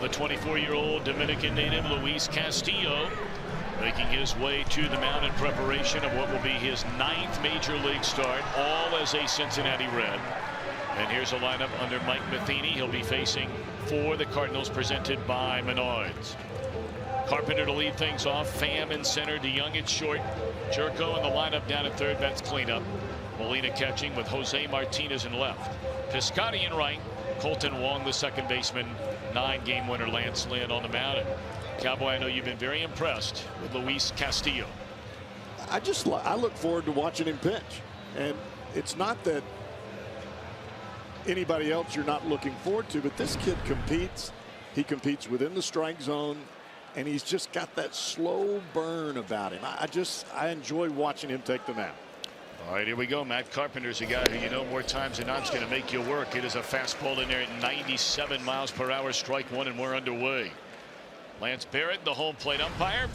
the 24-year-old Dominican native Luis Castillo making his way to the mound in preparation of what will be his 9th major league start, all as a Cincinnati Red. And here's a lineup under Mike Matheny. He'll be facing for the Cardinals, presented by Menards. Carpenter to lead things off. Pham in center. DeYoung at short. Jerko in the lineup down at third. That's cleanup. Molina catching with Jose Martinez in left. Piscotty in right. Colton Wong, the second baseman. 9-game winner Lance Lynn on the mound. And Cowboy, I know you've been very impressed with Luis Castillo. I look forward to watching him pitch. And it's not that anybody else you're not looking forward to, but this kid competes. He competes within the strike zone, and he's just got that slow burn about him. I enjoy watching him take the mound. All right, here we go. Matt Carpenter's a guy who, you know, more times than not is going to make you work. It is a fastball in there at 97 miles per hour. Strike one, and we're underway. Lance Barrett, the home plate umpire.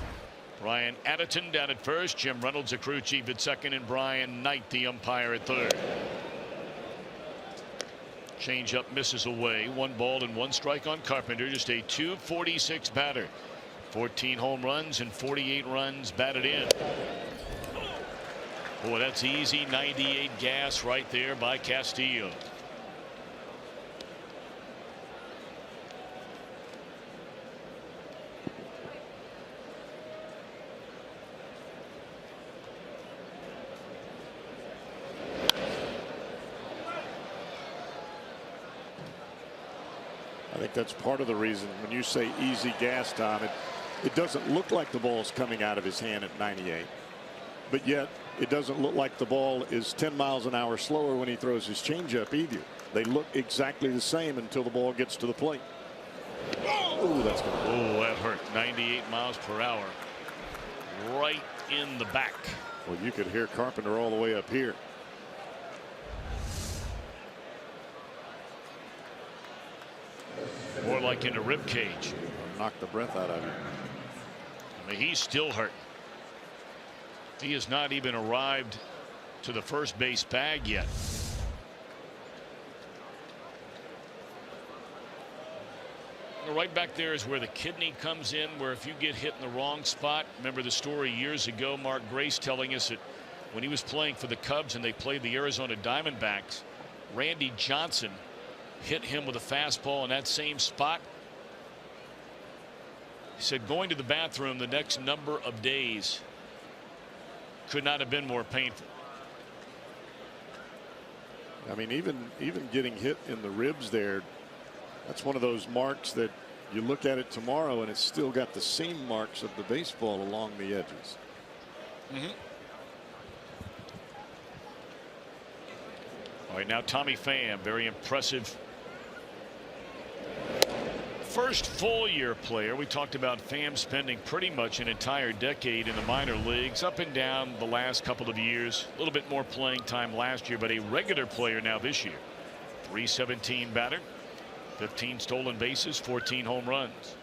Brian Addison down at first. Jim Reynolds, the crew chief, at second, and Brian Knight, the umpire, at third. Changeup misses away. 1 ball and 1 strike on Carpenter. Just a .246 batter. 14 home runs and 48 runs batted in. Boy, that's easy. 98 gas right there by Castillo. I think that's part of the reason when you say easy gas time, it doesn't look like the ball's coming out of his hand at 98, but yet it doesn't look like the ball is 10 miles an hour slower when he throws his changeup either. They look exactly the same until the ball gets to the plate. Oh, that's good. Oh, that hurt. 98 miles per hour right in the back. Well, you could hear Carpenter all the way up here. More like in a rib cage. Knock the breath out of him. I mean, he's still hurt. He has not even arrived to the first base bag yet. Right back there is where the kidney comes in, where if you get hit in the wrong spot, remember the story years ago, Mark Grace telling us that when he was playing for the Cubs and they played the Arizona Diamondbacks, Randy Johnson hit him with a fastball in that same spot. He said going to the bathroom the next number of days could not have been more painful. I mean, even getting hit in the ribs there, that's one of those marks that you look at it tomorrow and it's still got the seam marks of the baseball along the edges. All right, now Tommy Pham, very impressive first full-year player. We talked about Pham spending pretty much an entire decade in the minor leagues, up and down the last couple of years. A little bit more playing time last year, but a regular player now this year. .317 batter, 15 stolen bases, 14 home runs.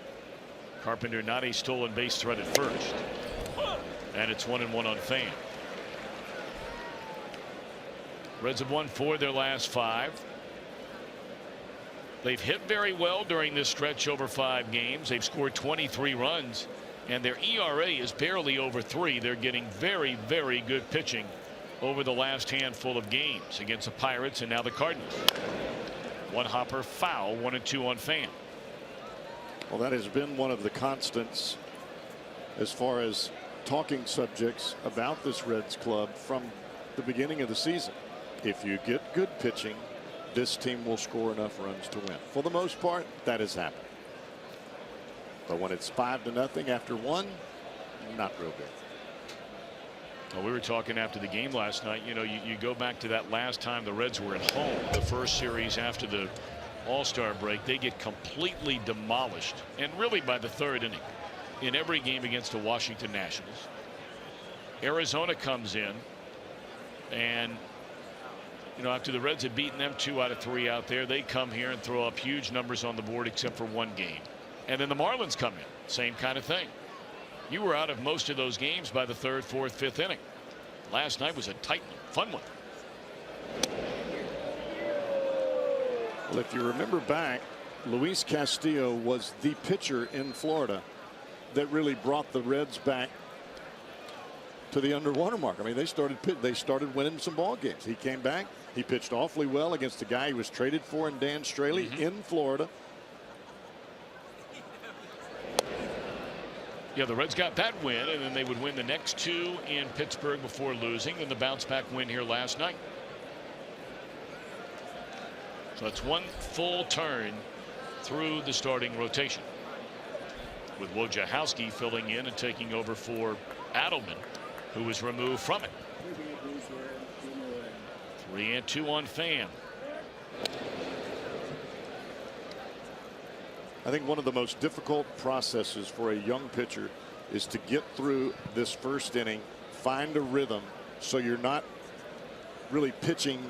Carpenter not a stolen base threat at first, and it's 1-1 on Pham. Reds have won 4 of their last 5. They've hit very well during this stretch over 5 games. They've scored 23 runs, and their ERA is barely over 3. They're getting very, very good pitching over the last handful of games against the Pirates and now the Cardinals. 1 hopper foul, 1-2 on Pham. Well, that has been one of the constants as far as talking subjects about this Reds club from the beginning of the season. If you get good pitching, this team will score enough runs to win. For the most part, that has happened. But when it's 5-0 after 1, not real good. Well, we were talking after the game last night. You know, you go back to that last time the Reds were at home, the first series after the All-Star break. They get completely demolished, and really by the 3rd inning, in every game against the Washington Nationals. Arizona comes in, and you know, after the Reds had beaten them 2 out of 3 out there, they come here and throw up huge numbers on the board except for 1 game. And then the Marlins come in, same kind of thing. You were out of most of those games by the 3rd, 4th, 5th inning. Last night was a tight one, fun one. Well, if you remember back Luis Castillo was the pitcher in Florida that really brought the Reds back to the underwater mark. I mean, they started winning some ball games. He came back. He pitched awfully well against the guy he was traded for in Dan Straley in Florida. Yeah, the Reds got that win, and then they would win the next two in Pittsburgh before losing, and the bounce-back win here last night. So that's one full turn through the starting rotation, with Wojciechowski filling in and taking over for Adelman, who was removed from it. 3-2 on Pham. I think one of the most difficult processes for a young pitcher is to get through this first inning, find a rhythm, so you're not really pitching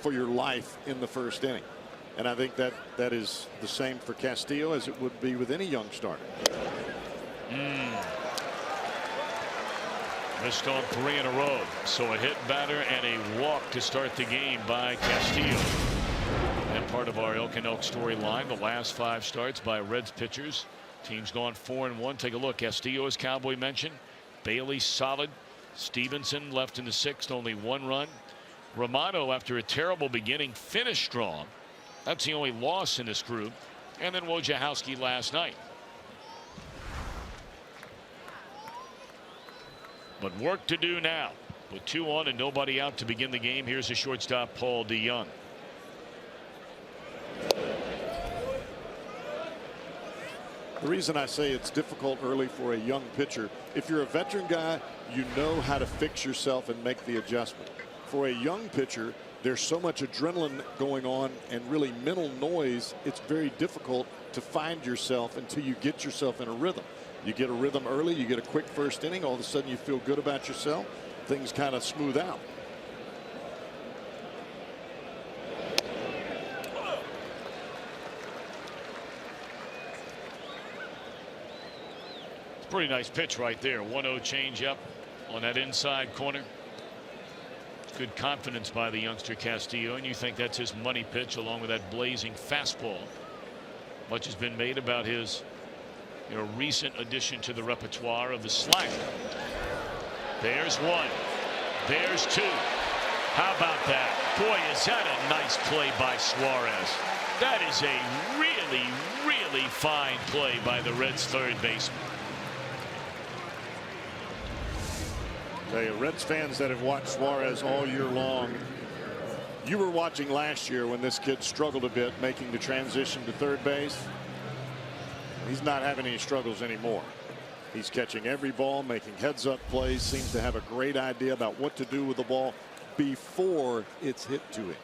for your life in the first inning. And I think that is the same for Castillo as it would be with any young starter. Missed on 3 in a row. So a hit batter and a walk to start the game by Castillo. And part of our Elk and Elk storyline, the last 5 starts by Reds pitchers. Team's gone 4-1. Take a look. Castillo, as Cowboy mentioned. Bailey solid. Stevenson left in the 6th, only 1 run. Romano, after a terrible beginning, finished strong. That's the only loss in this group. And then Wojciechowski last night. But work to do now. With 2 on and nobody out to begin the game. Here's the shortstop, Paul DeYoung. The reason I say it's difficult early for a young pitcher, if you're a veteran guy, you know how to fix yourself and make the adjustment. For a young pitcher, there's so much adrenaline going on and really mental noise, it's very difficult to find yourself until you get yourself in a rhythm. You get a rhythm early, you get a quick first inning, all of a sudden you feel good about yourself, things kind of smooth out. Pretty nice pitch right there. 1-0 changeup on that inside corner. Good confidence by the youngster Castillo, and you think that's his money pitch along with that blazing fastball. Much has been made about his recent addition to the repertoire of the slider. There's 1. There's 2. How about that? Boy, is that a nice play by Suarez. That is a really, really fine play by the Reds third baseman. Reds fans that have watched Suarez all year long, you were watching last year when this kid struggled a bit making the transition to third base. He's not having any struggles anymore. He's catching every ball, making heads up plays, seems to have a great idea about what to do with the ball before it's hit to him.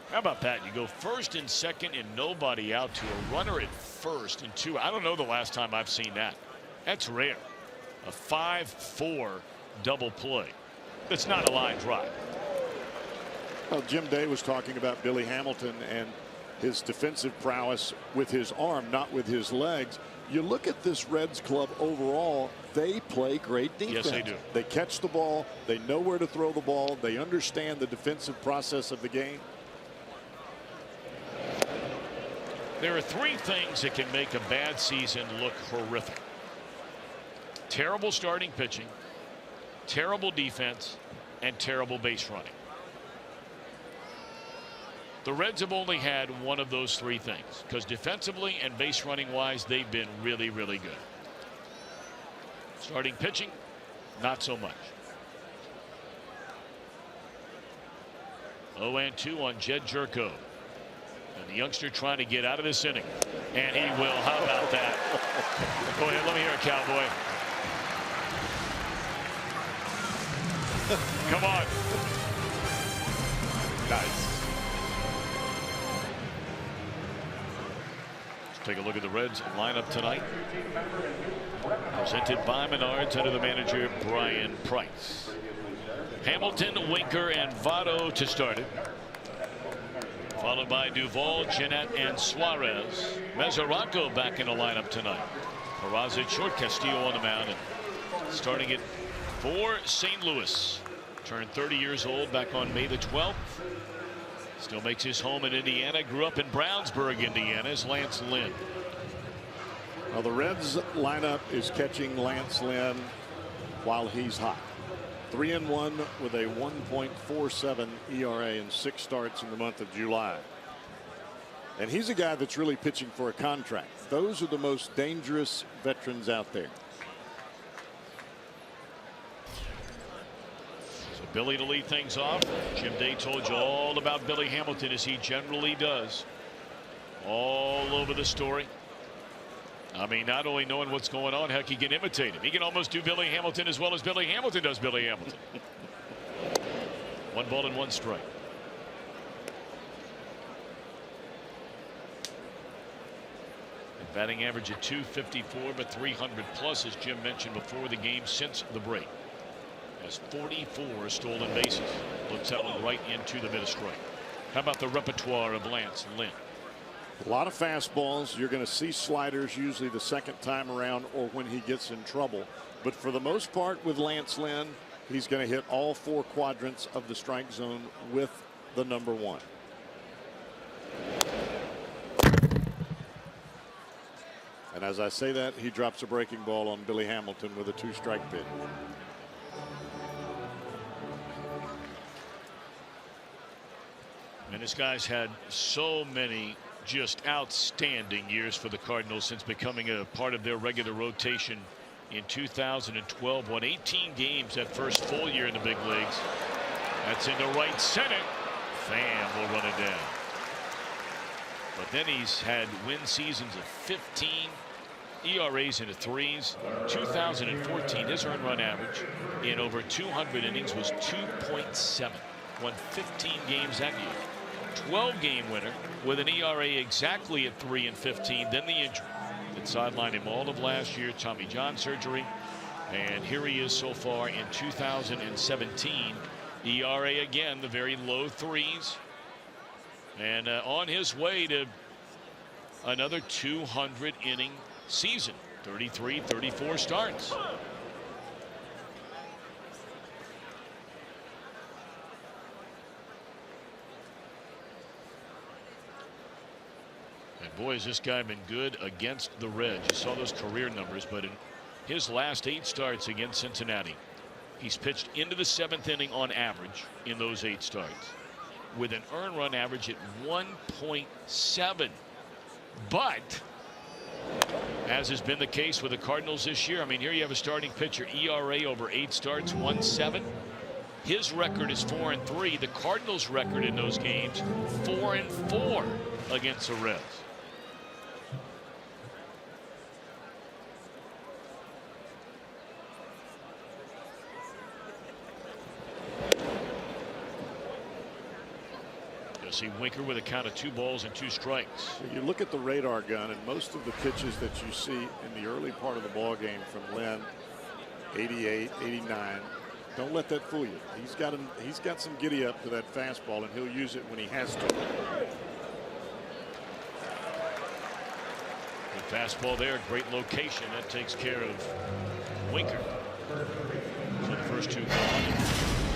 How about that? You go first and second and nobody out to a runner at first and 2. I don't know the last time I've seen that. That's rare. A 5-4 double play. That's not a line drive. Well, Jim Day was talking about Billy Hamilton and his defensive prowess with his arm, not with his legs. You look at this Reds club overall, they play great defense. Yes, they do. They catch the ball. They know where to throw the ball. They understand the defensive process of the game. There are 3 things that can make a bad season look horrific. Terrible starting pitching, terrible defense, and terrible base running. The Reds have only had one of those 3 things, because defensively and base running wise, they've been really, really good. Starting pitching, not so much. 0-2 on Jed Jerko. And the youngster trying to get out of this inning. And he will. How about that? Go ahead, let me hear it, Cowboy. Come on. Nice. Let's take a look at the Reds lineup tonight. Presented by Menards under the manager Brian Price. Hamilton, Winker, and Votto to start it. Followed by Duvall, Jeanette, and Suarez. Mesoraco back in the lineup tonight. Peraza at short, Castillo on the mound, and starting it for St. Louis. Turned 30 years old back on May the 12th. Still makes his home in Indiana. Grew up in Brownsburg, Indiana, as Lance Lynn. Well, the Reds lineup is catching Lance Lynn while he's hot. 3-1 with a 1.47 ERA in 6 starts in the month of July. And he's a guy that's really pitching for a contract. Those are the most dangerous veterans out there. So Billy to lead things off. Jim Day told you all about Billy Hamilton, as he generally does. All over the story. I mean, not only knowing what's going on, heck, he can imitate him. He can almost do Billy Hamilton as well as Billy Hamilton does Billy Hamilton. 1 ball and 1 strike. Batting average at .254, but 300 plus, as Jim mentioned before the game, since the break. Has 44 stolen bases. Looks that one right into the middle strike. How about the repertoire of Lance Lynn? A lot of fastballs. You're going to see sliders usually the second time around or when he gets in trouble. But for the most part with Lance Lynn, he's going to hit all 4 quadrants of the strike zone with the number 1. And as I say that, he drops a breaking ball on Billy Hamilton with a 2-strike pitch. And this guy's had so many just outstanding years for the Cardinals since becoming a part of their regular rotation in 2012. Won 18 games that first full year in the big leagues. That's into right center. Pham will run it down. But then he's had win seasons of 15, ERAs into 3s. 2014, his earned run average in over 200 innings was 2.7. Won 15 games that year. 12-game winner with an ERA exactly at 3 and 15. Then the injury that sidelined him all of last year, Tommy John surgery. And here he is so far in 2017. ERA again, the very low 3s. And on his way to another 200-inning season. 33, 34 starts. And boy, has this guy been good against the Reds. You saw those career numbers, but in his last 8 starts against Cincinnati, he's pitched into the 7th inning on average in those 8 starts, with an earned run average at 1.7. But as has been the case with the Cardinals this year, I mean, here you have a starting pitcher, ERA over 8 starts, 1.7. His record is 4-3. The Cardinals' record in those games, 4-4 against the Reds. See Winker with a count of 2 balls and 2 strikes. You look at the radar gun, and most of the pitches that you see in the early part of the ball game from Lynn, 88, 89, don't let that fool you. He's got some giddy up to that fastball, and he'll use it when he has to. Good fastball there, great location. That takes care of Winker. So the first 2 gone.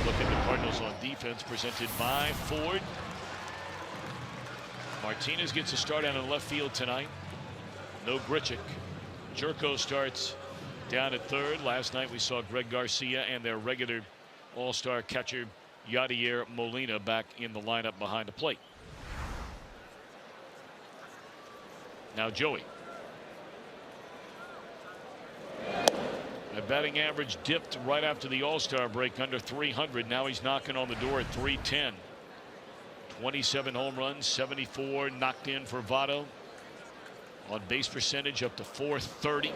Look at the Cardinals on defense, presented by Ford. Martinez gets a start out in left field tonight. No Grichuk. Jerko starts down at 3rd. Last night we saw Greg Garcia and their regular all-star catcher Yadier Molina back in the lineup behind the plate. Now Joey. That batting average dipped right after the all-star break under 300. Now he's knocking on the door at 310. 27 home runs, 74 knocked in for Votto. On base percentage up to .430.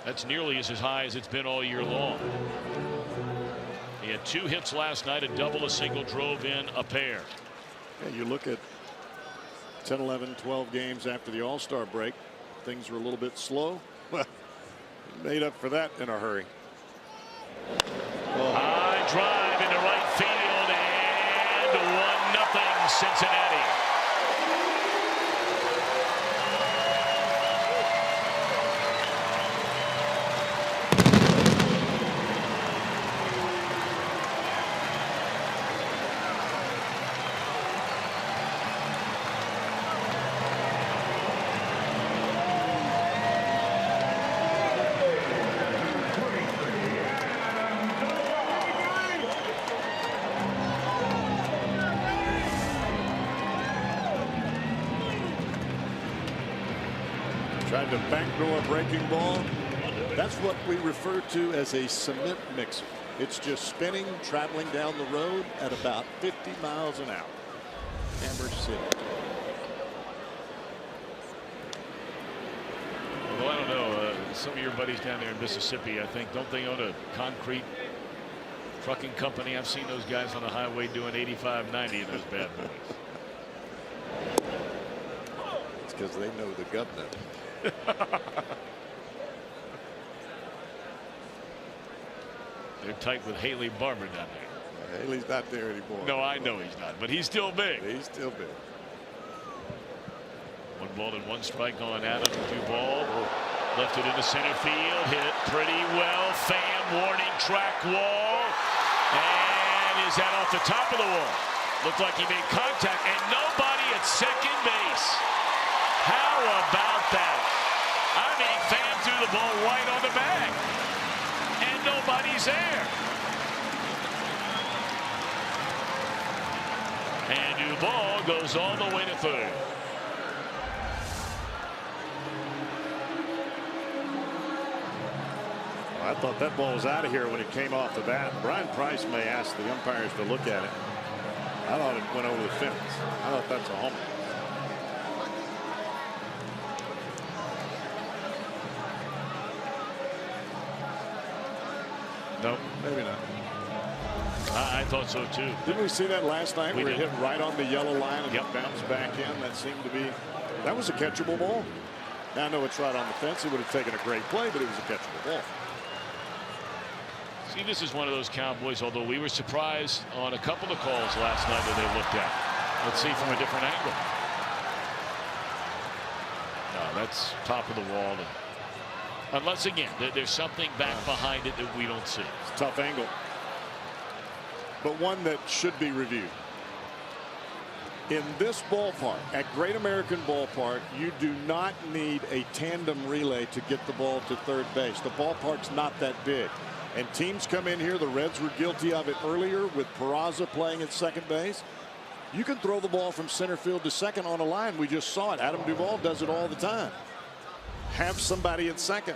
That's nearly as high as it's been all year long. He had 2 hits last night, a double, a single, drove in a pair. Yeah, you look at 10, 11, 12 games after the All-Star break, things were a little bit slow. Well, he made up for that in a hurry. High drive into right field, and 1-0 Cincinnati. Tried to backdoor breaking ball. That's what we refer to as a cement mixer. It's just spinning, traveling down the road at about 50 miles an hour. Amber City. Well, I don't know. Some of your buddies down there in Mississippi, I think, don't they own a concrete trucking company? I've seen those guys on the highway doing 85, 90 in those bad boys. It's because they know the governor. They're tight with Haley Barber down there. Haley's not there anymore. No, I know he's not, but he's still big. He's still big. 1 ball and 1 strike on Adam Duvall. Left it into center field. Hit pretty well. Fan warning, track wall. And is that off the top of the wall? Looked like he made contact, and nobody at second base. How about that? I mean, Fan threw the ball right on the bag, and nobody's there. And Duvall goes all the way to third. I thought that ball was out of here when it came off the bat. Brian Price may ask the umpires to look at it. I thought it went over the fence. I thought that's a homer. Nope. Maybe not. I thought so too. Didn't we see that last night where it hit right on the yellow line and bounced back in? That seemed to be, that was a catchable ball. Now, I know it's right on the fence. It would have taken a great play, but it was a catchable ball. See, this is one of those Cowboys, although we were surprised on a couple of calls last night that they looked at. Let's see from a different angle. No, that's top of the wall. Unless, again, there's something back behind it that we don't see. It's a tough angle, but one that should be reviewed. In this ballpark, at Great American Ballpark, you do not need a tandem relay to get the ball to third base. The ballpark's not that big. And teams come in here, the Reds were guilty of it earlier with Peraza playing at second base. You can throw the ball from center field to second on a line. We just saw it. Adam Duvall does it all the time. Have somebody at second.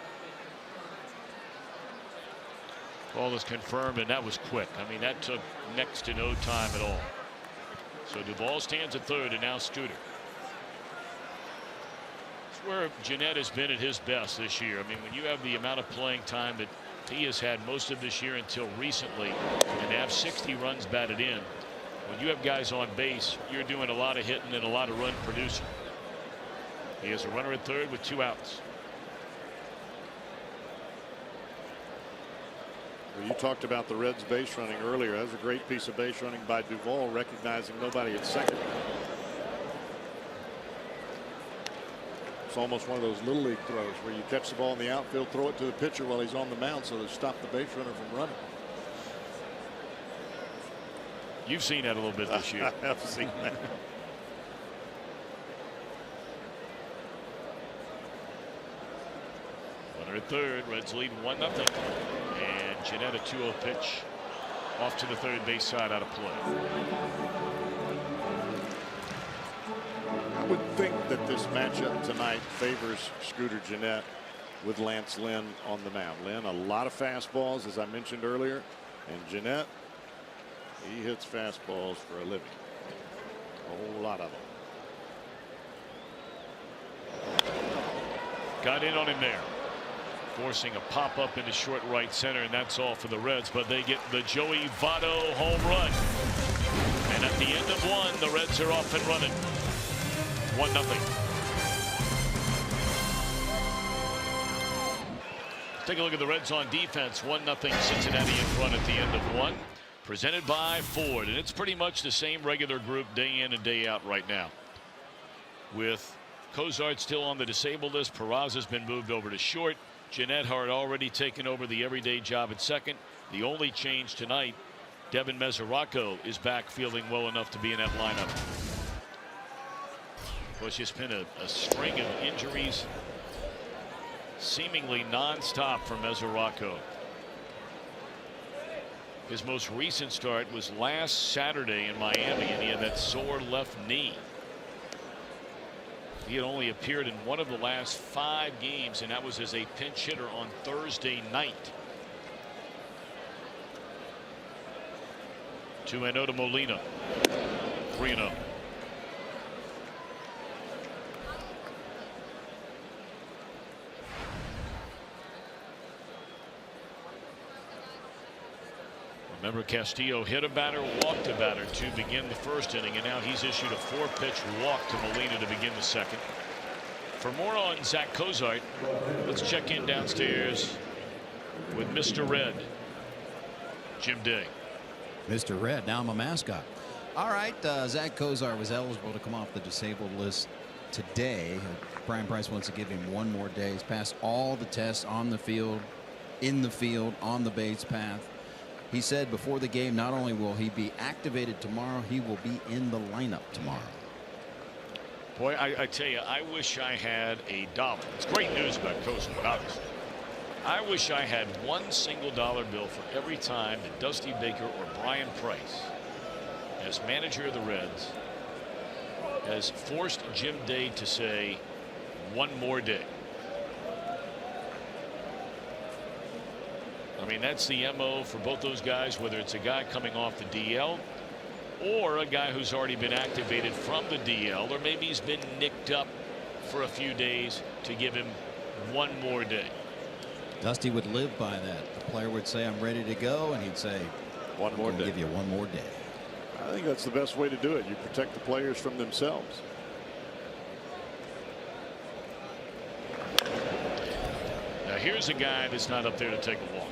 Ball is confirmed, and that was quick. I mean, that took next to no time at all. So Duvall stands at third, and now Scooter. It's where Jeanette has been at his best this year. I mean, when you have the amount of playing time that he has had most of this year until recently, and to have 60 runs batted in, when you have guys on base, you're doing a lot of hitting and a lot of run producing. He has a runner at third with 2 outs. Well, you talked about the Reds base running earlier. That was a great piece of base running by Duvall, recognizing nobody at second. It's almost one of those little league throws where you catch the ball in the outfield, throw it to the pitcher while he's on the mound so to stop the base runner from running. You've seen that a little bit this year. I have seen that. Runner at third. Reds lead 1-0. And Jeanette, a 2-0 pitch off to the third base side out of play. I would think that this matchup tonight favors Scooter Jeanette with Lance Lynn on the mound. Lynn, a lot of fastballs, as I mentioned earlier, and Jeanette, he hits fastballs for a living. A whole lot of them. Got in on him there, forcing a pop up into short right center, and that's all for the Reds. But they get the Joey Votto home run, and at the end of 1, the Reds are off and running. 1-0. Take a look at the Reds on defense. 1-0 Cincinnati in front at the end of 1. Presented by Ford, and it's pretty much the same regular group day in and day out right now. With Cozart still on the disabled list, Peraza's been moved over to short. Jeanette Hart already taken over the everyday job at second. The only change tonight, Devin Mesoraco is back feeling well enough to be in that lineup. It's just been a string of injuries, seemingly nonstop for Mesoraco. His most recent start was last Saturday in Miami, and he had that sore left knee. He had only appeared in one of the last 5 games, and that was as a pinch hitter on Thursday night. 2-0 to Molina. 3-0. Remember, Castillo hit a batter, walked a batter to begin the first inning, and now he's issued a 4-pitch walk to Molina to begin the second. For more on Zach Cozart, let's check in downstairs with Mr. Red, Jim Day. Mr. Red, now I'm a mascot. All right, Zach Cozart was eligible to come off the disabled list today. Brian Price wants to give him one more day. He's passed all the tests on the field, in the field, on the base path. He said before the game, not only will he be activated tomorrow, he will be in the lineup tomorrow. Boy, I tell you, I wish I had $1. It's great news about Cozart, obviously. I wish I had one single dollar bill for every time that Dusty Baker or Brian Price, as manager of the Reds, has forced Jim Day to say one more day. I mean, that's the MO for both those guys, whether it's a guy coming off the DL or a guy who's already been activated from the DL, or maybe he's been nicked up for a few days to give him one more day. Dusty would live by that. The player would say, I'm ready to go, and he'd say, one more day. Give you one more day. I think that's the best way to do it. You protect the players from themselves. Now here's a guy that's not up there to take a walk.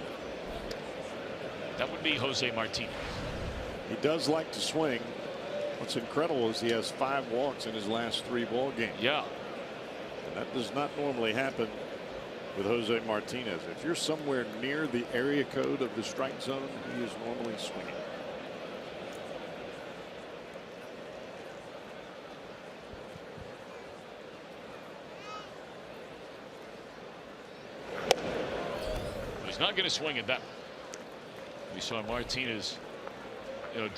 That would be Jose Martinez. He does like to swing. What's incredible is he has 5 walks in his last 3 ball games. Yeah. And that does not normally happen with Jose Martinez. If you're somewhere near the area code of the strike zone, he is normally swinging. He's not going to swing at that. We saw Martinez,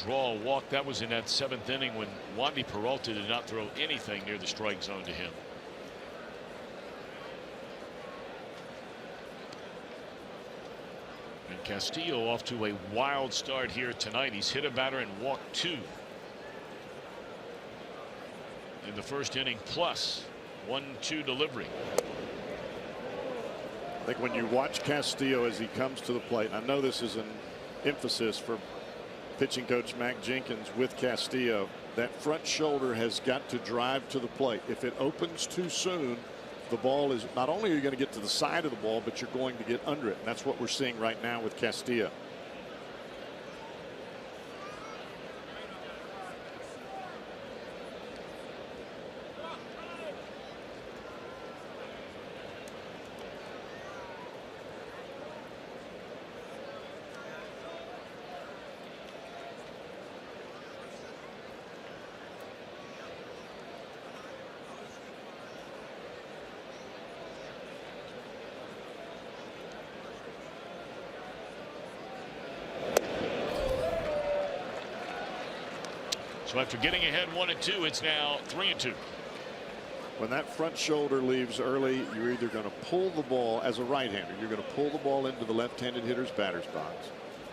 draw a walk. That was in that 7th inning when Wandy Peralta did not throw anything near the strike zone to him. And Castillo off to a wild start here tonight. He's hit a batter and walked 2 in the first inning, plus 1-2 delivery. I think when you watch Castillo as he comes to the plate, I know this is an emphasis for pitching coach Mac Jenkins with Castillo, that front shoulder has got to drive to the plate. If it opens too soon, the ball is not only are you going to get to the side of the ball, but you're going to get under it. And that's what we're seeing right now with Castillo. So after getting ahead 1-2, it's now 3-2. When that front shoulder leaves early, you're either going to pull the ball as a right-hander. You're going to pull the ball into the left-handed hitter's batter's box,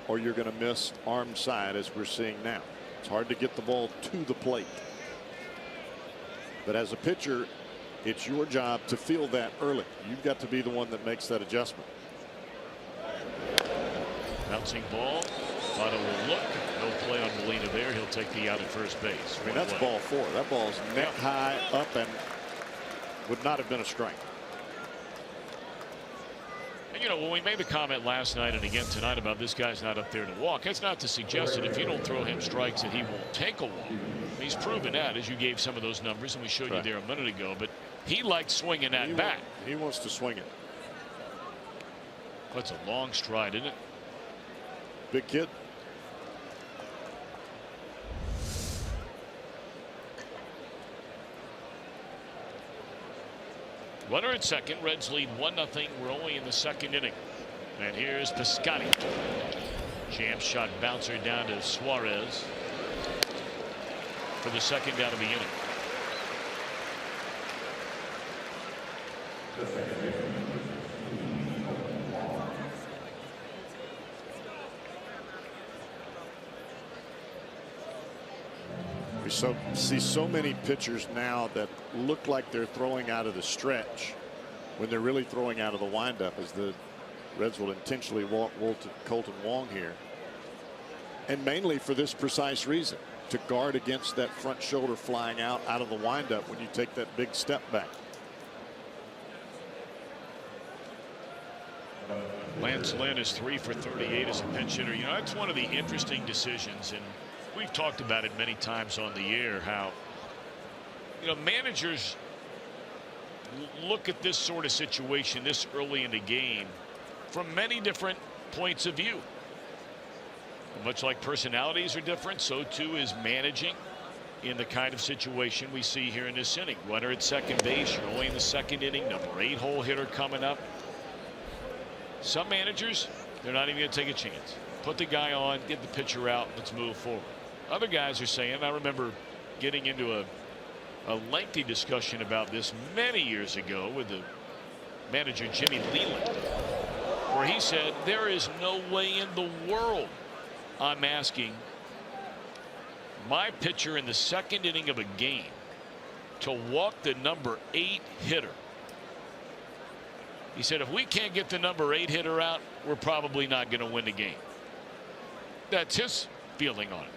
or you're going to miss arm side, as we're seeing now. It's hard to get the ball to the plate. But as a pitcher, it's your job to feel that early. You've got to be the one that makes that adjustment. Bouncing ball. Votto will look. No play on Molina there. He'll take the out at first base. I mean, that's ball 4. That ball's neck high up and would not have been a strike. And when we made the comment last night and again tonight about this guy's not up there to walk, that's not to suggest that if you don't throw him strikes that he won't take a walk. He's proven that, as you gave some of those numbers and we showed you there a minute ago. But he likes swinging that bat. He wants to swing it. That's a long stride, isn't it? Big kid. Runner at second. Reds lead 1-0. We're only in the 2nd inning. And here's Piscotty. Jam shot bouncer down to Suarez for the 2nd out of the inning. We see so many pitchers now that look like they're throwing out of the stretch when they're really throwing out of the windup, as the Reds will intentionally walk Colton Wong here. And mainly for this precise reason, to guard against that front shoulder flying out of the windup when you take that big step back. Lance Lynn is 3 for 38 as a pinch hitter. You know, that's one of the interesting decisions, and we've talked about it many times on the air, how, you know, managers look at this sort of situation this early in the game from many different points of view. Much like personalities are different, so too is managing in the kind of situation we see here in this inning. Runner at second base, you're only in the second inning, number 8 hole hitter coming up. Some managers, they're not even going to take a chance. Put the guy on, get the pitcher out, let's move forward. Other guys are saying, I remember getting into a lengthy discussion about this many years ago with the manager Jimmy Leland, where he said there is no way in the world I'm asking my pitcher in the second inning of a game to walk the number 8 hitter. He said if we can't get the number 8 hitter out, we're probably not going to win the game. That's his feeling on it.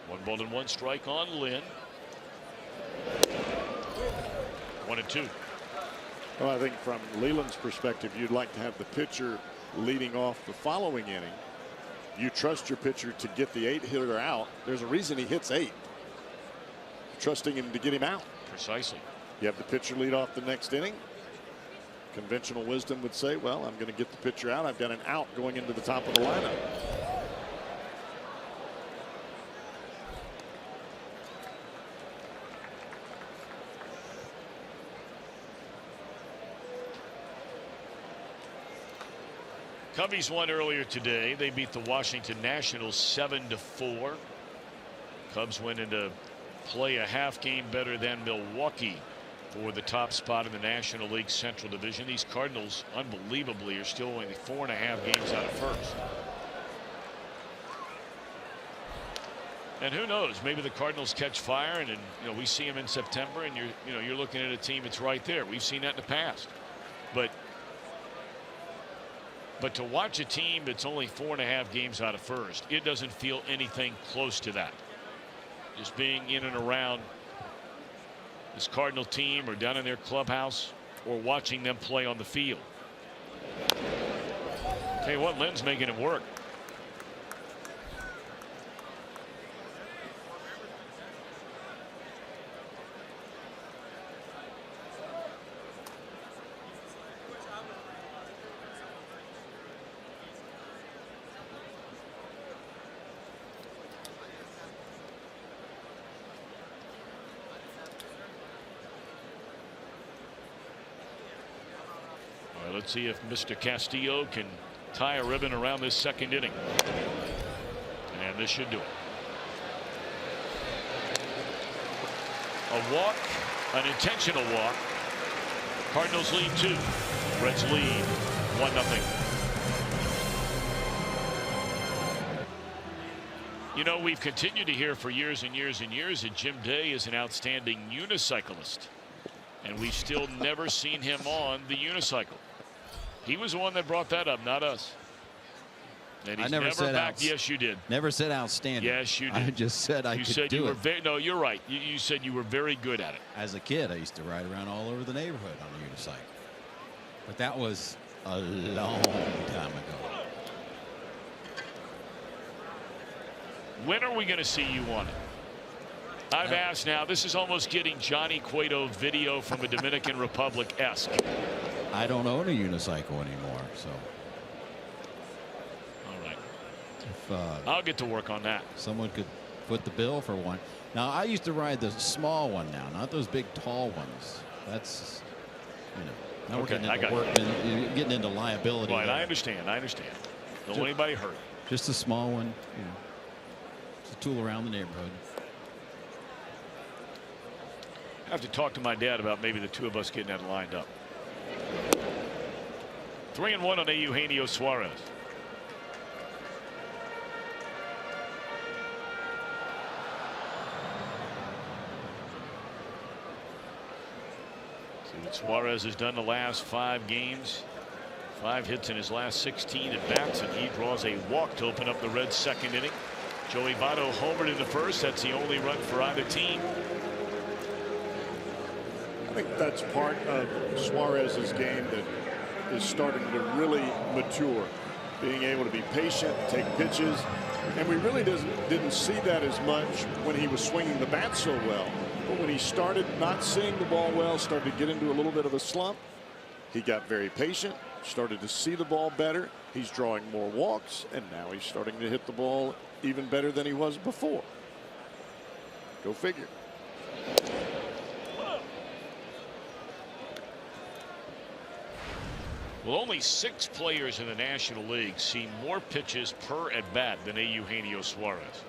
One ball and one strike on Lynn. 1-2. Well, I think from Leland's perspective, you'd like to have the pitcher leading off the following inning. You trust your pitcher to get the 8 hitter out. There's a reason he hits 8. Trusting him to get him out. Precisely. You have the pitcher lead off the next inning. Conventional wisdom would say, well, I'm going to get the pitcher out. I've got an out going into the top of the lineup. Cubbies won earlier today. They beat the Washington Nationals 7-4. Cubs went into play a half game better than Milwaukee for the top spot in the National League Central Division. These Cardinals, unbelievably, are still only 4.5 games out of first. And who knows? Maybe the Cardinals catch fire, and you know, we see them in September, and you're looking at a team that's right there. We've seen that in the past, but to watch a team that's only 4.5 games out of first, it doesn't feel anything close to that. Just being in and around this Cardinal team, or down in their clubhouse, or watching them play on the field. Tell you what, Lynn's making it work. Let's see if Mr. Castillo can tie a ribbon around this second inning. And this should do it. A walk, an intentional walk. Cardinals lead 2. Reds lead 1-0. You know, we've continued to hear for years and years and years that Jim Day is an outstanding unicyclist. And we've still never seen him on the unicycle. He was the one that brought that up, not us. And he's never backed. Yes, you did. Never said outstanding. Yes, you did. I just said I could do it. No, you're right. You said you were very good at it. As a kid, I used to ride around all over the neighborhood on a unicycle. But that was a long time ago. When are we going to see you on it? I've asked now. This is almost getting Johnny Cueto video from a Dominican Republic-esque. I don't own a unicycle anymore, so. All right. If, I'll get to work on that. Someone could put the bill for one. Now, I used to ride the small one now, not those big tall ones. That's, you know. Now we're getting into work, and getting into liability. Right, I understand. Don't want anybody hurt. Just a small one. You know, it's a tool around the neighborhood. I have to talk to my dad about maybe the two of us getting that lined up. 3-1 on Eugenio Suarez. See what Suarez has done the last 5 games. 5 hits in his last 16 at bats, and he draws a walk to open up the Reds' second inning. Joey Votto homered in the first. That's the only run for either team. I think that's part of Suarez's game that is starting to really mature, being able to be patient, take pitches, and we really didn't see that as much when he was swinging the bat so well. But when he started not seeing the ball well, started to get into a little bit of a slump, he got very patient, started to see the ball better. He's drawing more walks, and now he's starting to hit the ball even better than he was before. Go figure. Well, only 6 players in the National League see more pitches per at bat than Eugenio Suarez.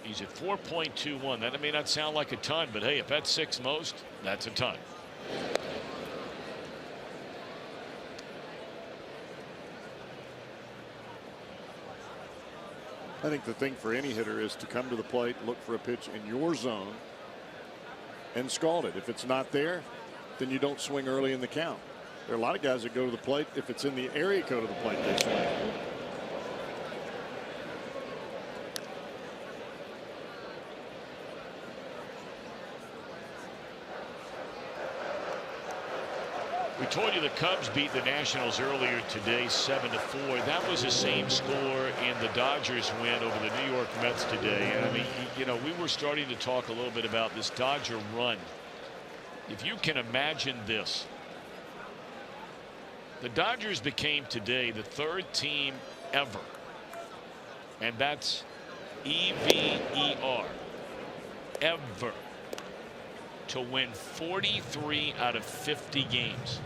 He's at 4.21. That may not sound like a ton, but hey, if that's 6th most, that's a ton. I think the thing for any hitter is to come to the plate, look for a pitch in your zone, and scald it. If it's not there, then you don't swing early in the count. There are a lot of guys that go to the plate. If it's in the area code of the plate, they swing. We told you the Cubs beat the Nationals earlier today 7-4. That was the same score in the Dodgers win over the New York Mets today. And I mean, you know, we were starting to talk a little bit about this Dodger run. If you can imagine this, the Dodgers became today the 3rd team ever, and that's EVER, ever, to win 43 out of 50 games.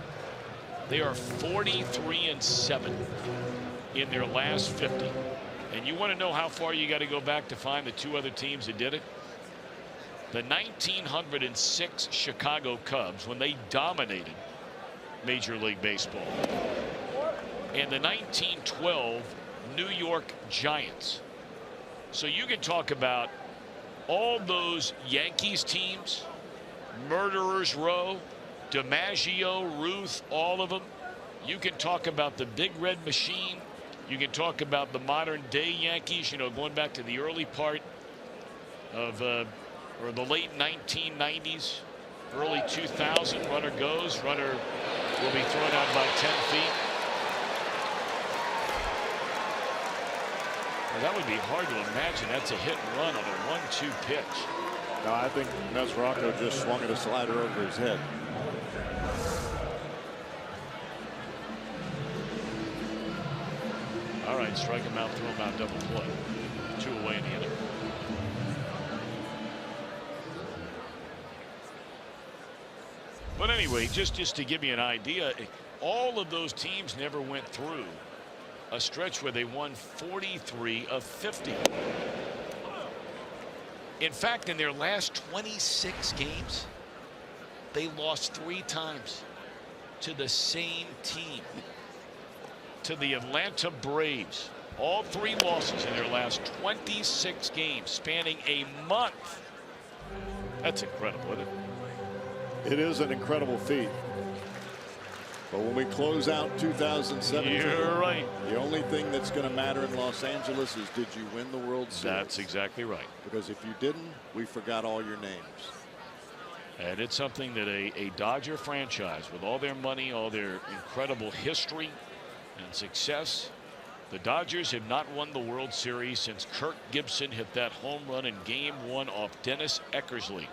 They are 43-7 in their last 50. And you want to know how far you got to go back to find the 2 other teams that did it? The 1906 Chicago Cubs, when they dominated Major League Baseball, and the 1912 New York Giants. So you can talk about all those Yankees teams, Murderers Row, DiMaggio, Ruth, all of them. You can talk about the Big Red Machine. You can talk about the modern day Yankees, you know, going back to the early part of or the late 1990s, early 2000. Runner goes, runner will be thrown out by 10 feet. Well, that would be hard to imagine. That's a hit and run on a 1-2 pitch. No, I think Mesrocco just swung at a slider over his head. All right, strike him out, throw him out, double play. 2 away in the inning. But anyway, just to give you an idea, all of those teams never went through a stretch where they won 43 of 50. In fact, in their last 26 games, they lost 3 times to the same team, to the Atlanta Braves. All 3 losses in their last 26 games, spanning a month. That's incredible, isn't it? It is an incredible feat. But when we close out 2017, you're right. The only thing that's going to matter in Los Angeles is, did you win the World Series? That's exactly right. Because if you didn't, we forgot all your names. And it's something that a Dodger franchise, with all their money, all their incredible history and success, the Dodgers have not won the World Series since Kirk Gibson hit that home run in Game 1 off Dennis Eckersley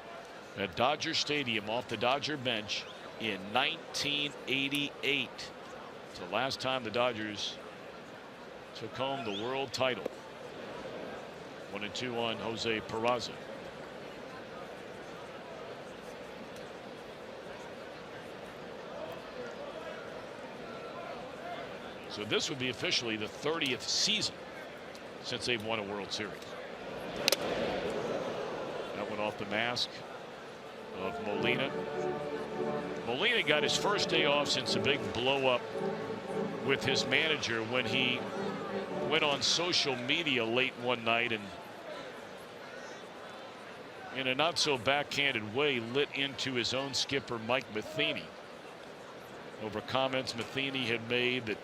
at Dodger Stadium off the Dodger bench in 1988. It's the last time the Dodgers took home the world title. 1-2 on Jose Peraza. So this would be officially the 30th season since they've won a World Series. That went off the mask of Molina. Molina got his first day off since a big blow up with his manager when he went on social media late one night and, in a not so backhanded way, lit into his own skipper Mike Matheny over comments Matheny had made that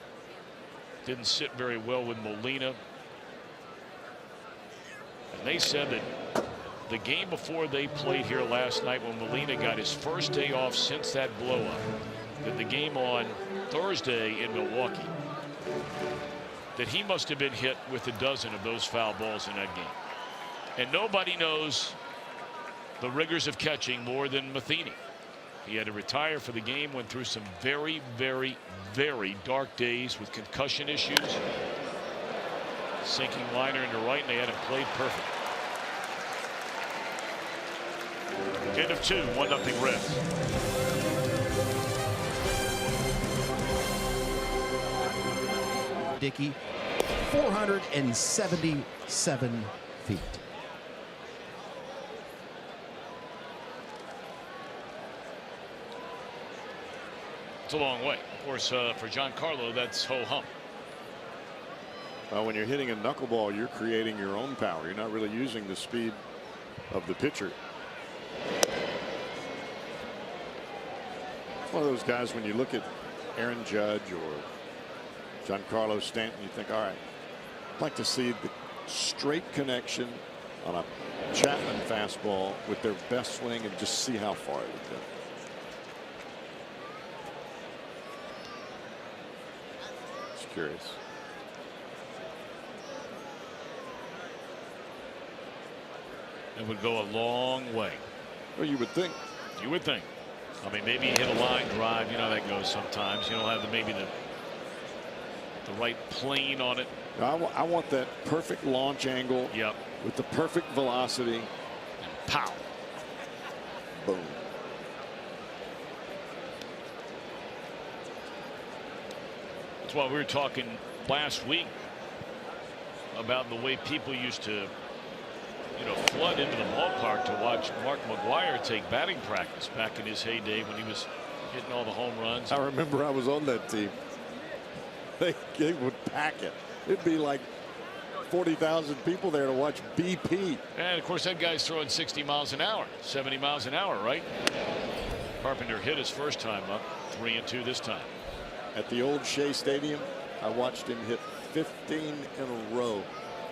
didn't sit very well with Molina. And they said that the game before they played here last night, when Molina got his first day off since that blow up, that the game on Thursday in Milwaukee, that he must have been hit with a dozen of those foul balls in that game. And nobody knows the rigors of catching more than Matheny. He had to retire for the game, went through some very, very, very dark days with concussion issues. Sinking liner into right, and they had him played perfect. End of 2, 1-0 Reds. Dickey, 477 feet. It's a long way. Of course, for Giancarlo, that's ho-hum. Well, when you're hitting a knuckleball, you're creating your own power. You're not really using the speed of the pitcher. It's one of those guys, when you look at Aaron Judge or Giancarlo Stanton, you think, all right, I'd like to see the straight connection on a Chapman fastball with their best swing and just see how far it would go. Just curious. It would go a long way. Well, you would think. You would think. I mean, maybe you hit a line drive. You know how that goes sometimes. You don't have maybe the right plane on it. I want that perfect launch angle. Yep. With the perfect velocity. And pow. Boom. That's why we were talking last week about the way people used to, flood into the ballpark to watch Mark McGwire take batting practice back in his heyday when he was hitting all the home runs. I remember I was on that team. They would pack it. It'd be like 40,000 people there to watch BP. And of course, that guy's throwing 60 miles an hour, 70 miles an hour, right? Carpenter hit his first time up, 3-2 this time. At the old Shea Stadium, I watched him hit 15 in a row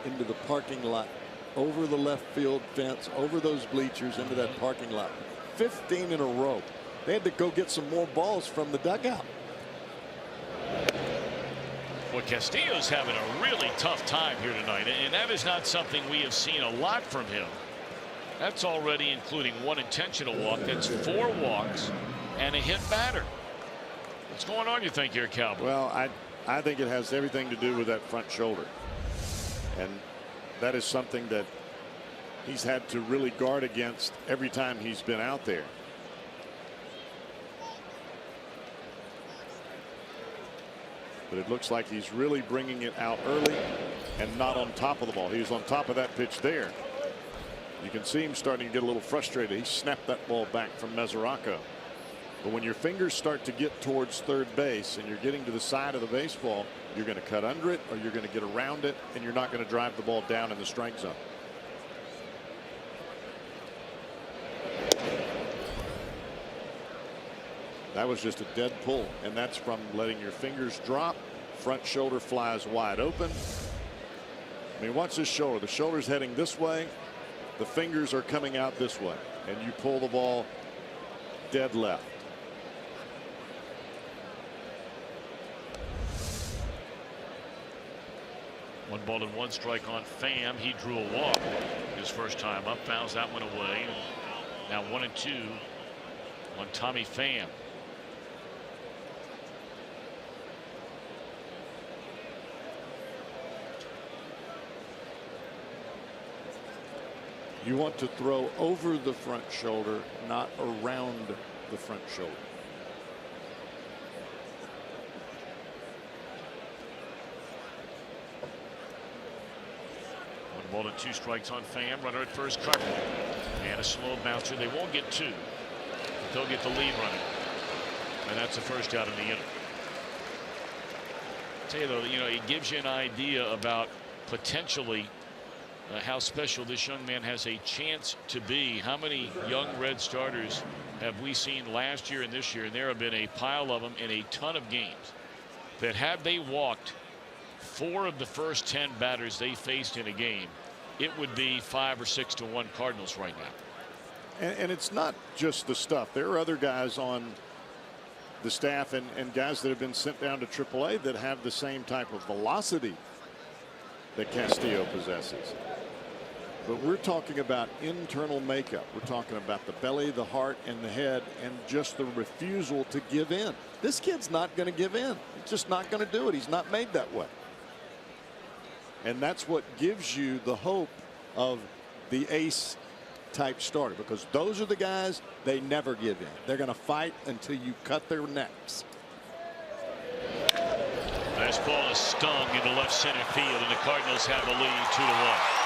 into the parking lot, over the left field fence, over those bleachers, into that parking lot. 15 in a row. They had to go get some more balls from the dugout. Well, Castillo's having a really tough time here tonight, and that is not something we have seen a lot from him. That's already including one intentional walk. That's 4 walks and a hit batter. What's going on, you think, here, Cowboy? Well, I think it has everything to do with that front shoulder. And that is something that he's had to really guard against every time he's been out there. But it looks like he's really bringing it out early and not on top of the ball. He was on top of that pitch there. You can see him starting to get a little frustrated. He snapped that ball back from Mesoraco. But when your fingers start to get towards third base and you're getting to the side of the baseball, you're going to cut under it or you're going to get around it, and you're not going to drive the ball down in the strike zone. That was just a dead pull, and that's from letting your fingers drop. Front shoulder flies wide open. I mean, watch this shoulder. The shoulder's heading this way. The fingers are coming out this way, and you pull the ball dead left. One ball and 1 strike on Pham. He drew a walk his first time up, fouls that one away. Now 1-2 on Tommy Pham. You want to throw over the front shoulder, not around the front shoulder. The ball and 2 strikes on Pham. Runner at first, cover. And a slow bouncer. They won't get 2. But they'll get the lead running. And that's the first out in the inning. Tell you though, it gives you an idea about potentially how special this young man has a chance to be. How many young Red starters have we seen last year and this year? And there have been a pile of them in a ton of games that, had they walked 4 of the first 10 batters they faced in a game, it would be 5 or 6 to 1 Cardinals right now. And it's not just the stuff. There are other guys on the staff and guys that have been sent down to AAA that have the same type of velocity that Castillo possesses. But we're talking about internal makeup. We're talking about the belly, the heart, and the head, and just the refusal to give in. This kid's not going to give in. He's just not going to do it. He's not made that way. And that's what gives you the hope of the ace type starter, because those are the guys, they never give in. They're going to fight until you cut their necks. Nice ball is stung into left center field, and the Cardinals have a lead 2-1.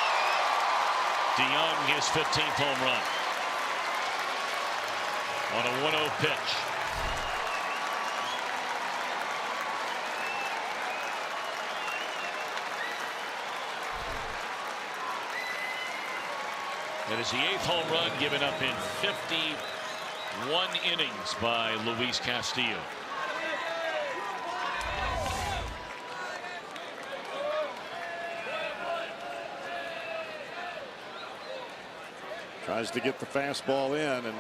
DeYoung, his 15th home run on a 1-0 pitch. That is the 8th home run given up in 51 innings by Luis Castillo. Tries to get the fastball in, and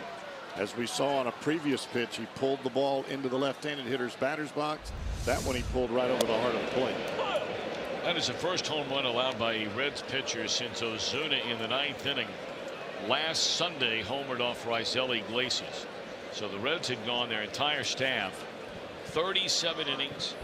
as we saw on a previous pitch, he pulled the ball into the left-handed hitter's batter's box. That one he pulled right over the heart of the plate. That is the first home run allowed by a Reds pitcher since Ozuna in the 9th inning last Sunday homered off Raisel Iglesias. So the Reds had gone their entire staff 37 innings,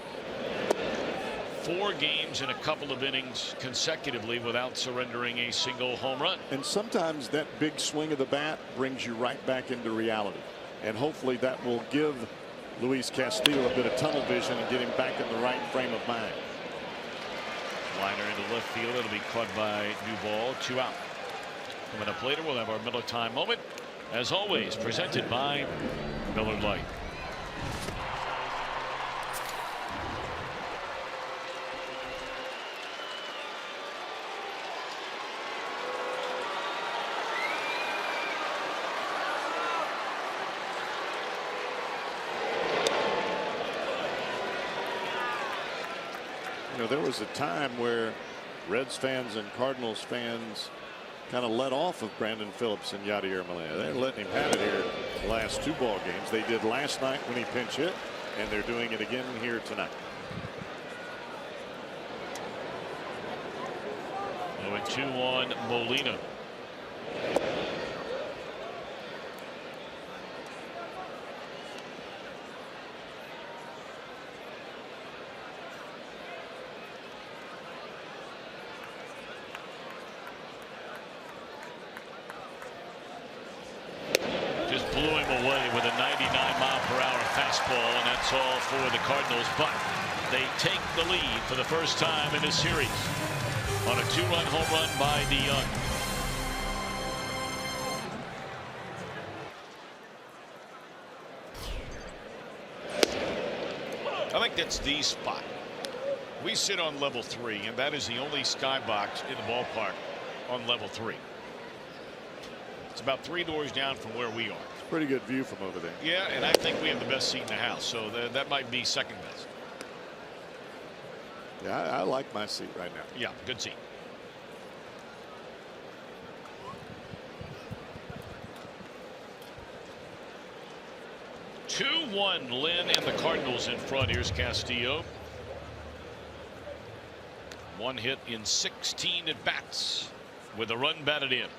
4 games and a couple of innings consecutively without surrendering a single home run. And sometimes that big swing of the bat brings you right back into reality. And hopefully that will give Luis Castillo a bit of tunnel vision and get him back in the right frame of mind. Liner into left field. It'll be caught by Duvall. 2 out. Coming up later, we'll have our Miller Time moment. As always, presented by Miller Lite. There was a time where Reds fans and Cardinals fans kind of let off of Brandon Phillips and Yadier Molina. They're letting him have it here the last 2 ball games. They did last night when he pinch hit, and they're doing it again here tonight. 0-2 on Molina. Blew him away with a 99-mile-per-hour fastball, and that's all for the Cardinals. But they take the lead for the first time in this series on a 2-run home run by DeYoung. I think that's the spot. We sit on level 3, and that is the only skybox in the ballpark on level 3. It's about 3 doors down from where we are. Pretty good view from over there. Yeah, and I think we have the best seat in the house, so that might be second best. Yeah, I like my seat right now. Yeah, good seat. Two-one, Lynn and the Cardinals in front. Here's Castillo. 1 hit in 16 at bats with a run batted in.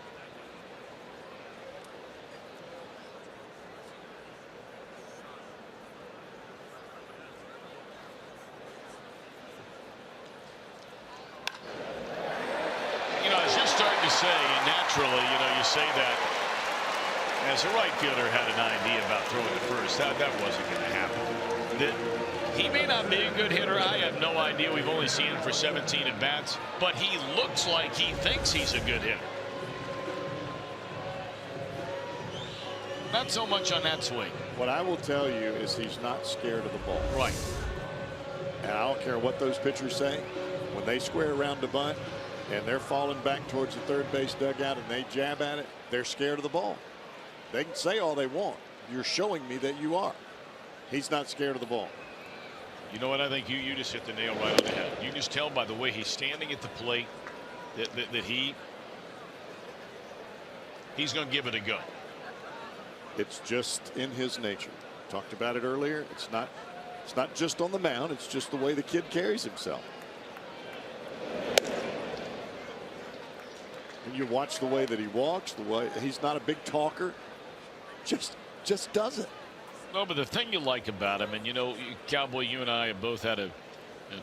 To say, and naturally, you say that as a right fielder had an idea about throwing to first. That wasn't going to happen. that he may not be a good hitter. I have no idea. We've only seen him for 17 at bats, but he looks like he thinks he's a good hitter. Not so much on that swing. What I will tell you is he's not scared of the ball. Right. And I don't care what those pitchers say. When they square around the bunt and they're falling back towards the third base dugout and they jab at it, they're scared of the ball. They can say all they want. You're showing me that you are. He's not scared of the ball. You know what? I think you just hit the nail right on the head. You just tell by the way he's standing at the plate that he's going to give it a go. It's just in his nature. Talked about it earlier. It's not just on the mound. It's just the way the kid carries himself. And you watch the way that he walks, the way he's not a big talker. Just does it. No, but the thing you like about him, and you know, Cowboy, you and I have both had a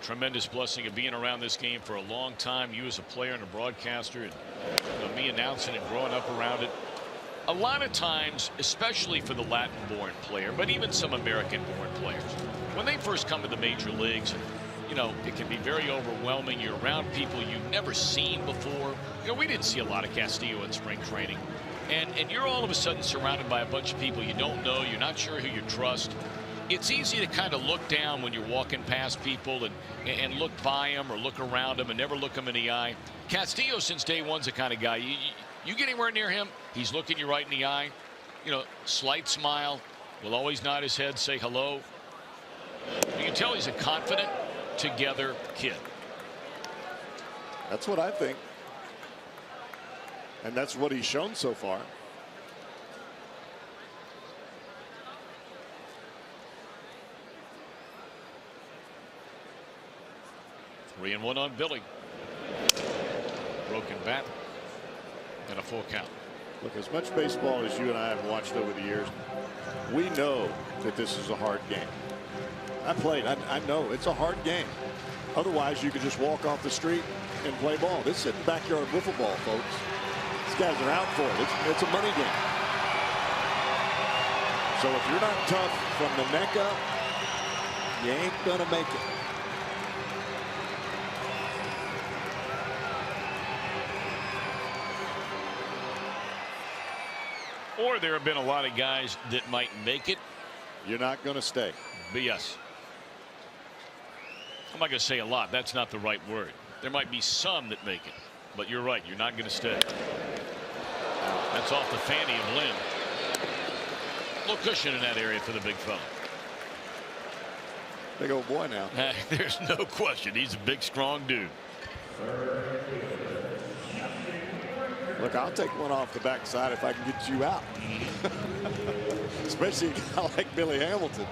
tremendous blessing of being around this game for a long time. You as a player and a broadcaster, and you know, me announcing and growing up around it. A lot of times, especially for the Latin-born player, but even some American-born players, when they first come to the major leagues, you know, it can be very overwhelming. You're around people you've never seen before. You know, we didn't see a lot of Castillo in spring training. And you're all of a sudden surrounded by a bunch of people you don't know. You're not sure who you trust. It's easy to kind of look down when you're walking past people and look by them or look around them and never look them in the eye. Castillo, since day one's the kind of guy, you get anywhere near him, he's looking you right in the eye. You know, slight smile, will always nod his head, say hello. You can tell he's a confident, together kid. That's what I think. And that's what he's shown so far. Three and one on Billy. Broken bat and a full count. Look, as much baseball as you and I have watched over the years, we know that this is a hard game. I played. I know it's a hard game. Otherwise, you could just walk off the street and play ball. This isn't backyard wiffle ball, folks. These guys are out for it. It's a money game. So if you're not tough from the neck up, you ain't gonna make it. Or there have been a lot of guys that might make it. You're not going to stay. BS. I'm not going to say a lot. That's not the right word. There might be some that make it. But you're right. You're not going to stay. That's off the fanny of Lynn. A little cushion in that area for the big fella. Big old boy now. There's no question. He's a big, strong dude. Look, I'll take one off the backside if I can get you out. Especially a guy like Billy Hamilton.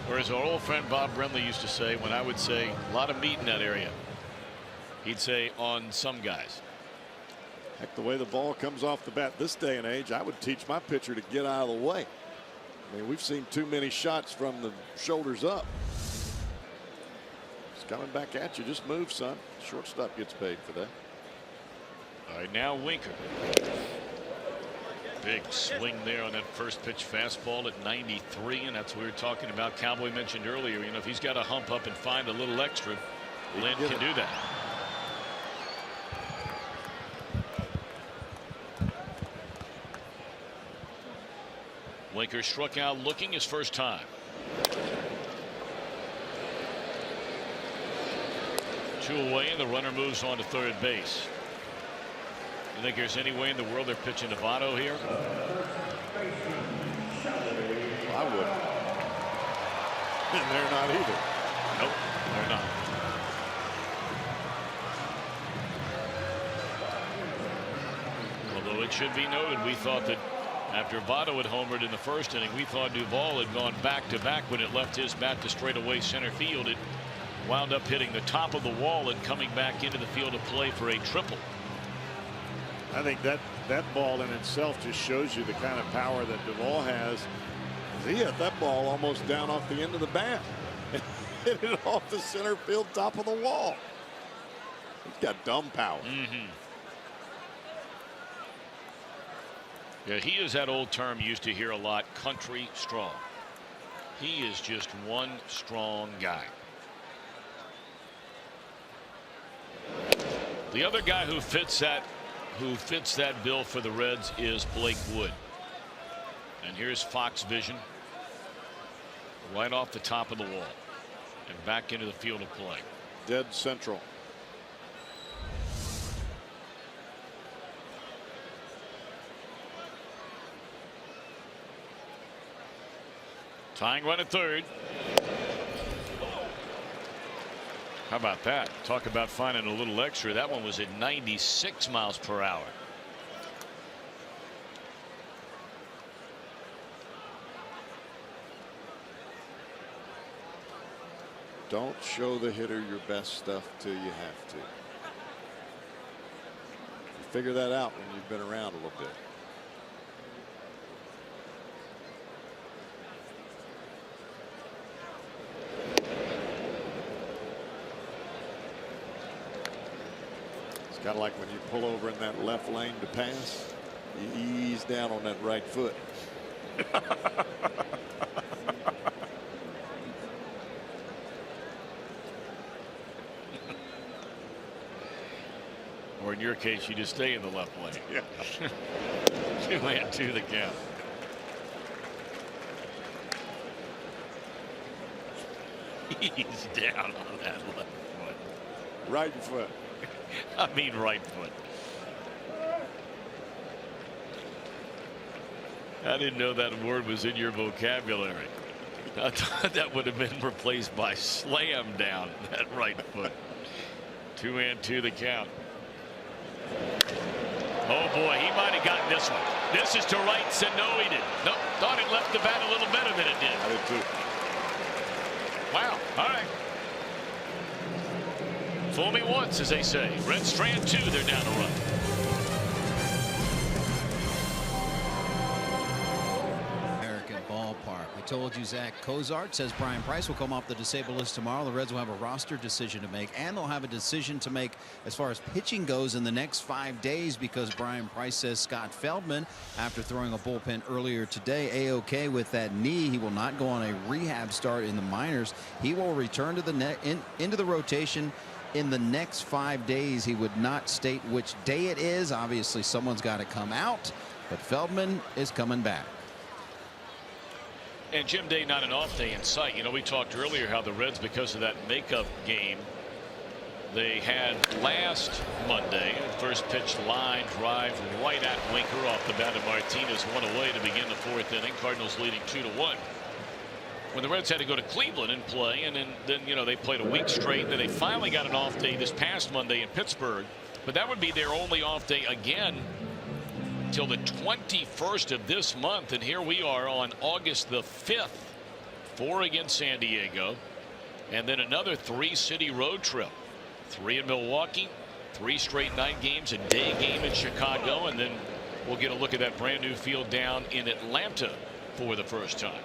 Or as our old friend Bob Brenly used to say, when I would say a lot of meat in that area, he'd say on some guys. Heck, the way the ball comes off the bat this day and age, I would teach my pitcher to get out of the way. I mean, we've seen too many shots from the shoulders up. It's coming back at you. Just move, son. Shortstop gets paid for that. All right, now Winker. Big swing there on that first pitch fastball at 93, and that's what we were talking about. Cowboy mentioned earlier, you know, if he's got to hump up and find a little extra, Lynn can do that. Winker struck out looking his first time. 2 away, and the runner moves on to third base. You think there's any way in the world they're pitching to Votto here? I wouldn't. And they're not either. Nope, they're not. Although it should be noted, we thought that after Votto had homered in the first inning, we thought Duvall had gone back-to-back when it left his bat to straightaway center field. It wound up hitting the top of the wall and coming back into the field of play for a triple. I think that ball in itself just shows you the kind of power that Duvall has. He hit that ball almost down off the end of the bat. Hit it off the center field top of the wall. He's got dumb power. Yeah, he is that old term you used to hear a lot, country strong. He is just one strong guy. The other guy who fits that bill for the Reds is Blake Wood. And here's Fox vision right off the top of the wall and back into the field of play. Dead central. Tying run at third. How about that? Talk about finding a little extra. That one was at 96 miles per hour. Don't show the hitter your best stuff till you have to. You figure that out when you've been around a little bit. It's kind of like when you pull over in that left lane to pass, you ease down on that right foot. Or in your case, you just stay in the left lane. Yeah. 2-2 the count. He's down on that left foot. Right foot. I mean right foot. I didn't know that word was in your vocabulary. I thought that would have been replaced by slam down that right foot. 2-2 the count. Oh boy, he might have gotten this one. This is to right. Said no, he didn't. Nope, thought it left the bat a little better than it did. I did too. Wow. All right. Fool me once, as they say. Reds strand 2. They're down a run. American ballpark. We told you Zach Cozart says Brian Price will come off the disabled list tomorrow. The Reds will have a roster decision to make, and they'll have a decision to make as far as pitching goes in the next 5 days, because Brian Price says Scott Feldman, after throwing a bullpen earlier today, A-OK with that knee. He will not go on a rehab start in the minors. He will return to the into the rotation in the next 5 days. He would not state which day it is. Obviously, someone's got to come out, but Feldman is coming back. And Jim Day, not an off day in sight. You know, we talked earlier how the Reds, because of that makeup game they had last Monday, first pitch line drive right at Winker off the bat of Martinez, one away to begin the 4th inning. Cardinals leading 2-1. When the Reds had to go to Cleveland and play, and then you know, they played a week straight. Then they finally got an off day this past Monday in Pittsburgh, but that would be their only off day again till the 21st of this month. And here we are on August the 5th, 4 against San Diego, and then another 3-city road trip. 3 in Milwaukee, 3 straight night games, a day game in Chicago, and then we'll get a look at that brand new field down in Atlanta for the first time.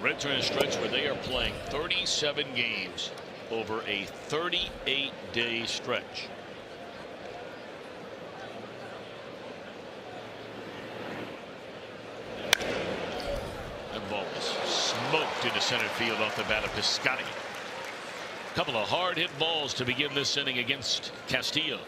Reds are in a stretch where they are playing 37 games over a 38-day stretch. That ball was smoked into center field off the bat of Piscotty. A couple of hard hit balls to begin this inning against Castillo.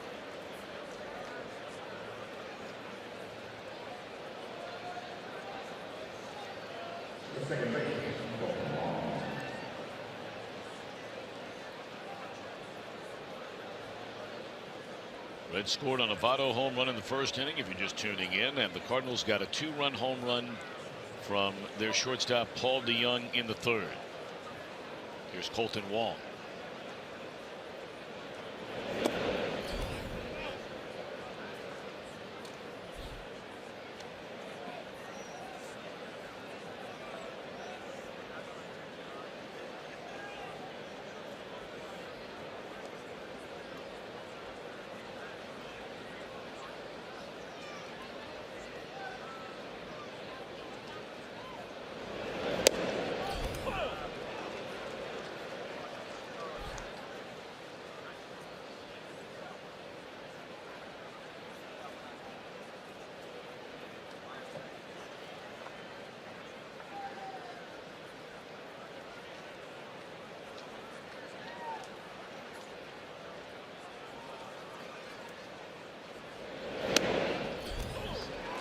Reds scored on a Votto home run in the first inning, if you're just tuning in, and the Cardinals got a 2-run home run from their shortstop Paul DeYoung in the 3rd. Here's Colton Wong.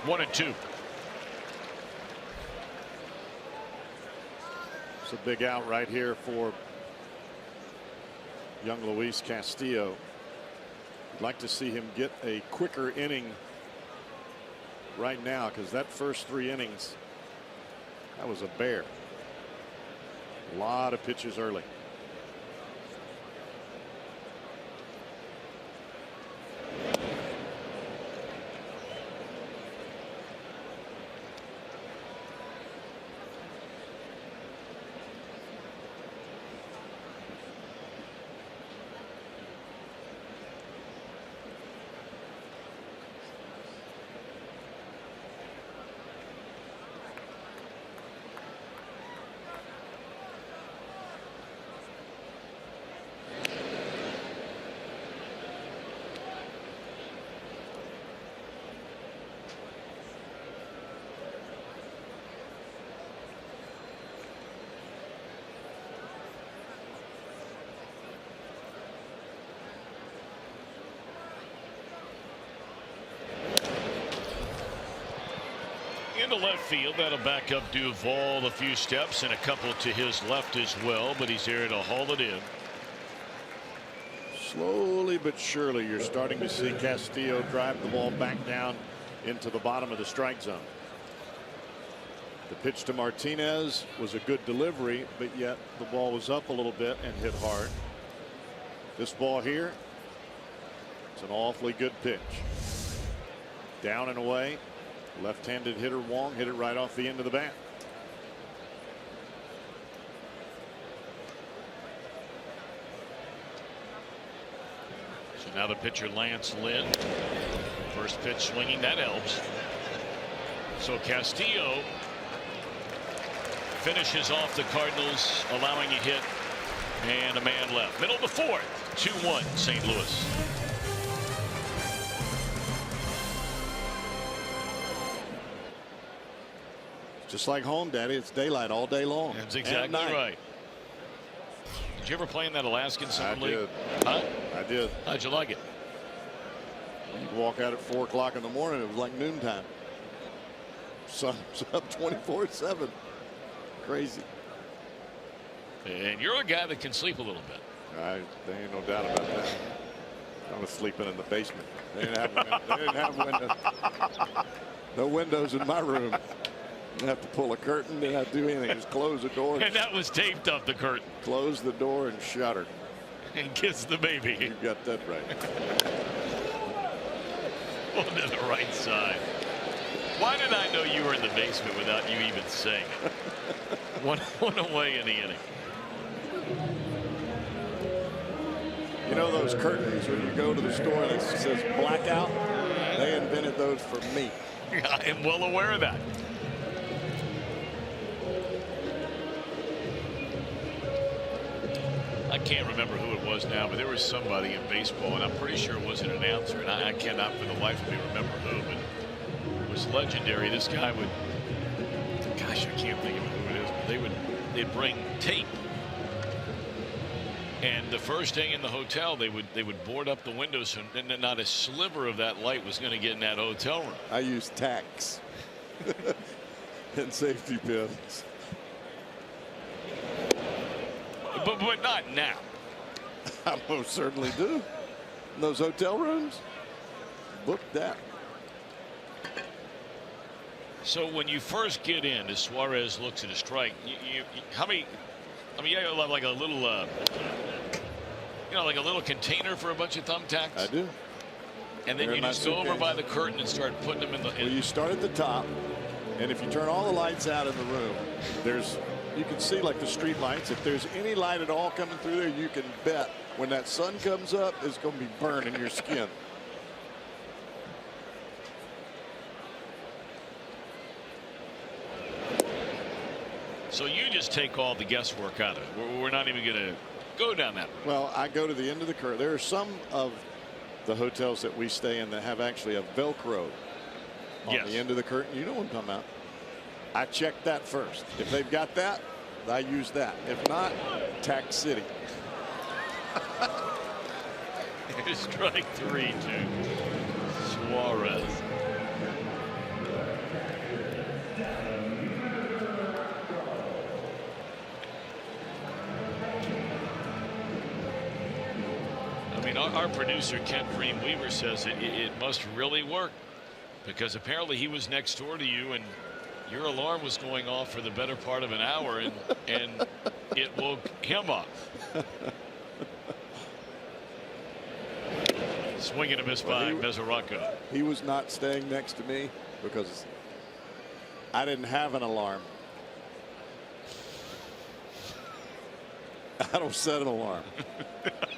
1-2. It's a big out right here for young Luis Castillo. I'd like to see him get a quicker inning right now, because that first 3 innings, that was a bear. A lot of pitches early. Into left field, that'll back up Duvall a few steps and a couple to his left as well, but he's there to haul it in. Slowly but surely, you're starting to see Castillo drive the ball back down into the bottom of the strike zone. The pitch to Martinez was a good delivery, but yet the ball was up a little bit and hit hard. This ball here, it's an awfully good pitch. Down and away. Left-handed hitter Wong hit it right off the end of the bat. So now the pitcher Lance Lynn. First pitch swinging, that helps. So Castillo finishes off the Cardinals, allowing a hit and a man left. Middle of the 4th, 2-1 St. Louis. Just like home, Daddy, it's daylight all day long. That's exactly right. Did you ever play in that Alaskan Summer League? Did. Huh? I did. How'd you like it? You'd walk out at 4 o'clock in the morning. It was like noontime. Sun's up 24/7. Crazy. And you're a guy that can sleep a little bit. There ain't no doubt about that. I was sleeping in the basement. They didn't have windows. No windows in my room. Didn't have to pull a curtain. Didn't have to do anything. Just close the door. And that was taped up, the curtain. Close the door and shut her. And kiss the baby. You got that right. On to the right side. Why did I know you were in the basement without you even saying it? One away in the inning. You know those curtains when you go to the store and it says blackout? They invented those for me. I am well aware of that. I can't remember who it was now, but there was somebody in baseball, and I'm pretty sure it was an announcer, and I cannot for the life of me remember who, but it was legendary. This guy would, gosh, I can't think of who it is, but they'd bring tape, and the first day in the hotel, they would board up the windows, and then not a sliver of that light was going to get in that hotel room. I use tacks and safety pins. But not now. I most certainly do. In those hotel rooms, book that. So when you first get in, as Suarez looks at a strike, how many? I mean, you have like a little, like a little container for a bunch of thumbtacks. I do. And then you just go over by the curtain and start putting them in the. Well, you start at the top, and if you turn all the lights out in the room, you can see like the street lights. If there's any light at all coming through there, you can bet when that sun comes up, it's going to be burning your skin. So you just take all the guesswork out of it. We're not even going to go down that road. Well, I go to the end of the curtain. There are some of the hotels that we stay in that have actually a Velcro on the end of the curtain. You know what I'm talking about. I check that first. If they've got that, I use that. If not, Tax City. Here's strike 3 to Suarez. Our producer Ken Weaver says it must really work, because apparently he was next door to you and your alarm was going off for the better part of an hour, and it woke him up. Swing and a miss by Mesoraco. He was not staying next to me because I didn't have an alarm. I don't set an alarm.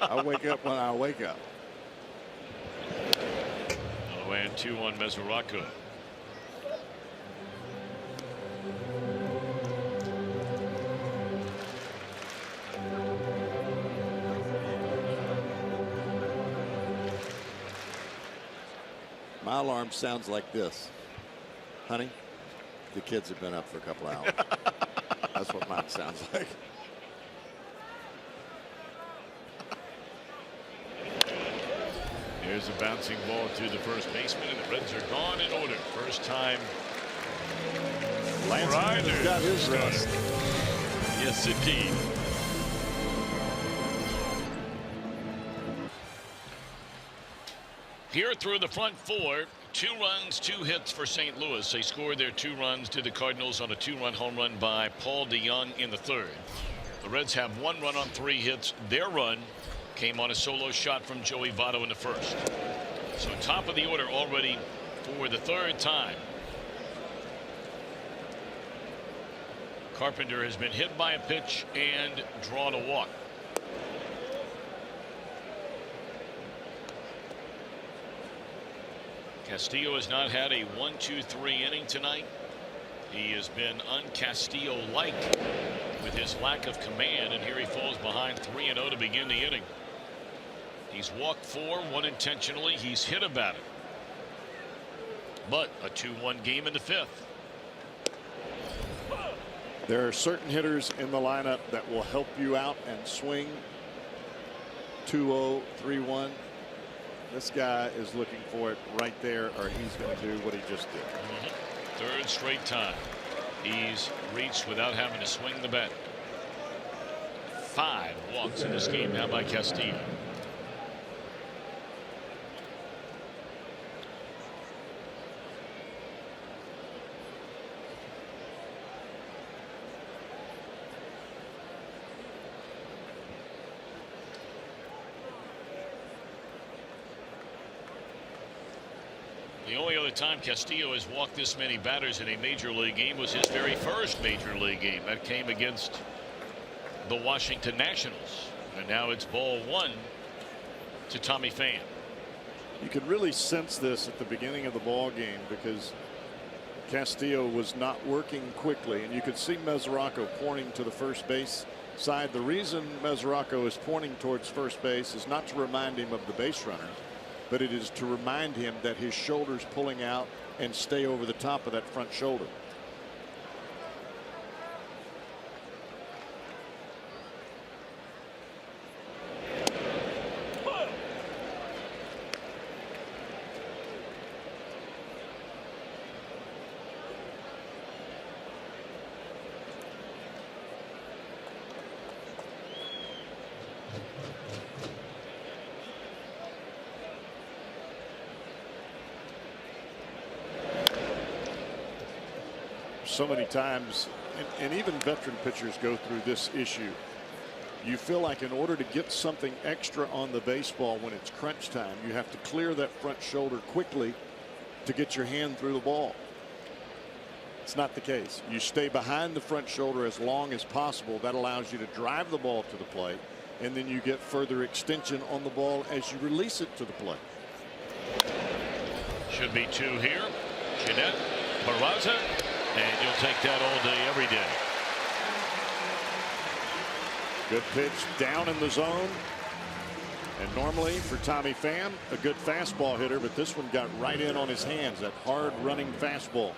I wake up when I wake up. 0-2 on Mesoraco. My alarm sounds like this. Honey, the kids have been up for a couple hours. That's what mine sounds like. Here's a bouncing ball to the first baseman, and the Reds are gone in order. First time Lance Ryder's got his rest. Yes, indeed. Here through the front four, 2 runs, 2 hits for St. Louis. They scored their 2 runs to the Cardinals on a 2-run home run by Paul DeYoung in the third. The Reds have 1 run on 3 hits. Their run came on a solo shot from Joey Votto in the first. So top of the order already for the 3rd time. Carpenter has been hit by a pitch and drawn a walk. Castillo has not had a 1-2-3 inning tonight. He has been un-Castillo-like with his lack of command, and here he falls behind 3-0 to begin the inning. He's walked 4, 1 intentionally. He's hit about it. But a 2-1 game in the 5th. There are certain hitters in the lineup that will help you out and swing. 2-0, 3-1. This guy is looking for it right there, or he's going to do what he just did. 3rd straight time he's reached without having to swing the bat. 5 walks in this game now by Castillo. The only other time Castillo has walked this many batters in a major league game was his very first major league game. That came against the Washington Nationals. And now it's ball 1 to Tommy Pham. You could really sense this at the beginning of the ball game because Castillo was not working quickly, and you could see Mesoraco pointing to the first base side. The reason Mesoraco is pointing towards first base is not to remind him of the base runner, but it is to remind him that his shoulder's pulling out and stay over the top of that front shoulder. So many times, and even veteran pitchers go through this issue. You feel like in order to get something extra on the baseball when it's crunch time, you have to clear that front shoulder quickly to get your hand through the ball. It's not the case. You stay behind the front shoulder as long as possible. That allows you to drive the ball to the plate, and then you get further extension on the ball as you release it to the plate. Should be 2 here. Jeanette, Barraza. And you'll take that all day, every day. Good pitch down in the zone. And normally for Tommy Pham, a good fastball hitter, but this one got right in on his hands. That hard running fastball.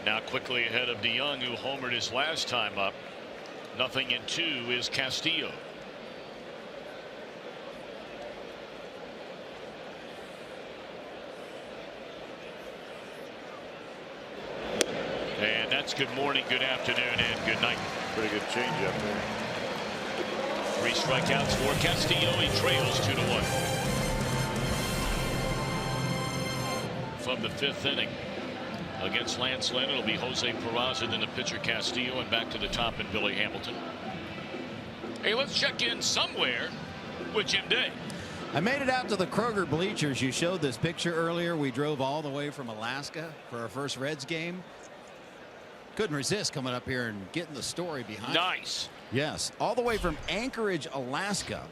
And now quickly ahead of DeYoung, who homered his last time up. 0-2 is Castillo. And that's good morning, good afternoon, and good night. Pretty good change up there. 3 strikeouts for Castillo. He trails 2-1. From the 5th inning against Lance Lynn, it'll be Jose Peraza, then the pitcher Castillo, and back to the top in Billy Hamilton. Hey, let's check in somewhere with Jim Day. I made it out to the Kroger bleachers. You showed this picture earlier. We drove all the way from Alaska for our first Reds game. Couldn't resist coming up here and getting the story behind Nice. it. Yes, all the way from Anchorage, Alaska.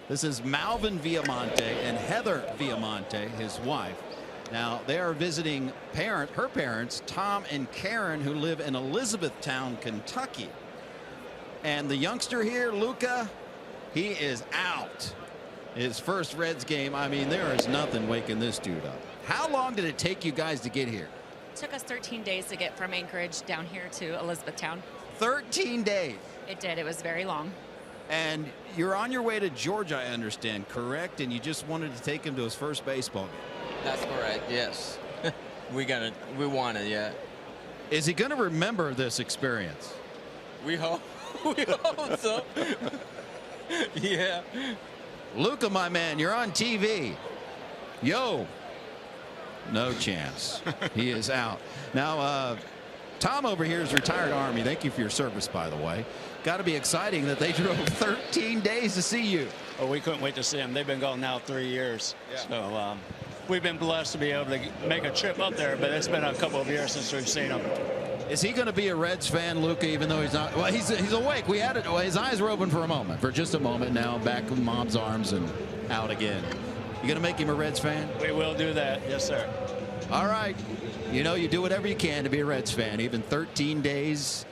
This is Malvin Viamonte and Heather Viamonte, his wife. Now they are visiting her parents, Tom and Karen, who live in Elizabethtown, Kentucky. And the youngster here, Luca, he is out. His first Reds game. I mean, there is nothing waking this dude up. How long did it take you guys to get here? It took us 13 days to get from Anchorage down here to Elizabethtown. 13 days. It did. It was very long. And you're on your way to Georgia, I understand, correct? And you just wanted to take him to his first baseball game. That's correct. Yes. we want it. Yeah. Is he going to remember this experience? We hope. We hope so. Yeah. Luca, my man, you're on TV. Yo. No chance. He is out. Now, Tom over here is retired Army. Thank you for your service, by the way. Got to be exciting that they drove 13 days to see you. Oh, we couldn't wait to see them. They've been gone now 3 years. Yeah. So we've been blessed to be able to make a trip up there, but it's been a couple of years since we've seen them. Is he going to be a Reds fan, Luca, even though he's not? Well, he's awake. We had it. Well, his eyes were open for a moment, for just a moment. Now back in Mom's arms and out again. You going to make him a Reds fan? We will do that. Yes, sir. All right. You know, you do whatever you can to be a Reds fan. Even 13 days,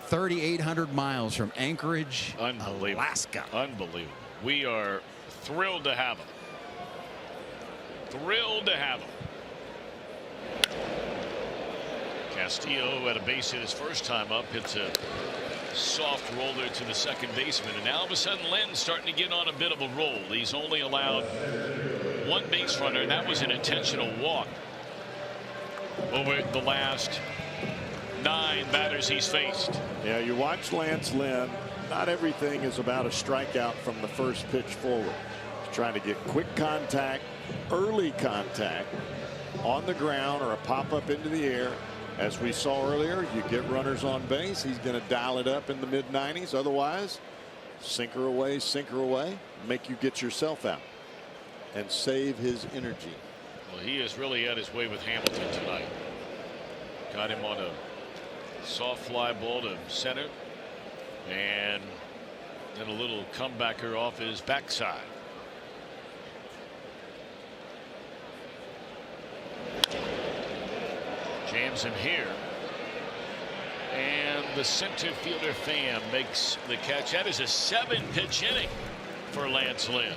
3,800 miles from Anchorage, Alaska. Unbelievable. We are thrilled to have him. Thrilled to have him. Castillo at a base hit his first time up, hits a soft roller to the second baseman, and now all of a sudden Lynn's starting to get on a bit of a roll. He's only allowed 1 base runner, and that was an intentional walk over the last 9 batters he's faced. Yeah, you watch Lance Lynn. Not everything is about a strikeout from the first pitch forward. He's trying to get quick contact, early contact on the ground or a pop up into the air. As we saw earlier, you get runners on base. He's going to dial it up in the mid-90s. Otherwise, sinker away, make you get yourself out and save his energy. Well, he has really had his way with Hamilton tonight. Got him on a soft fly ball to center, and then a little comebacker off his backside. Jams him here, and the center fielder Pham makes the catch. That is a 7-pitch inning for Lance Lynn.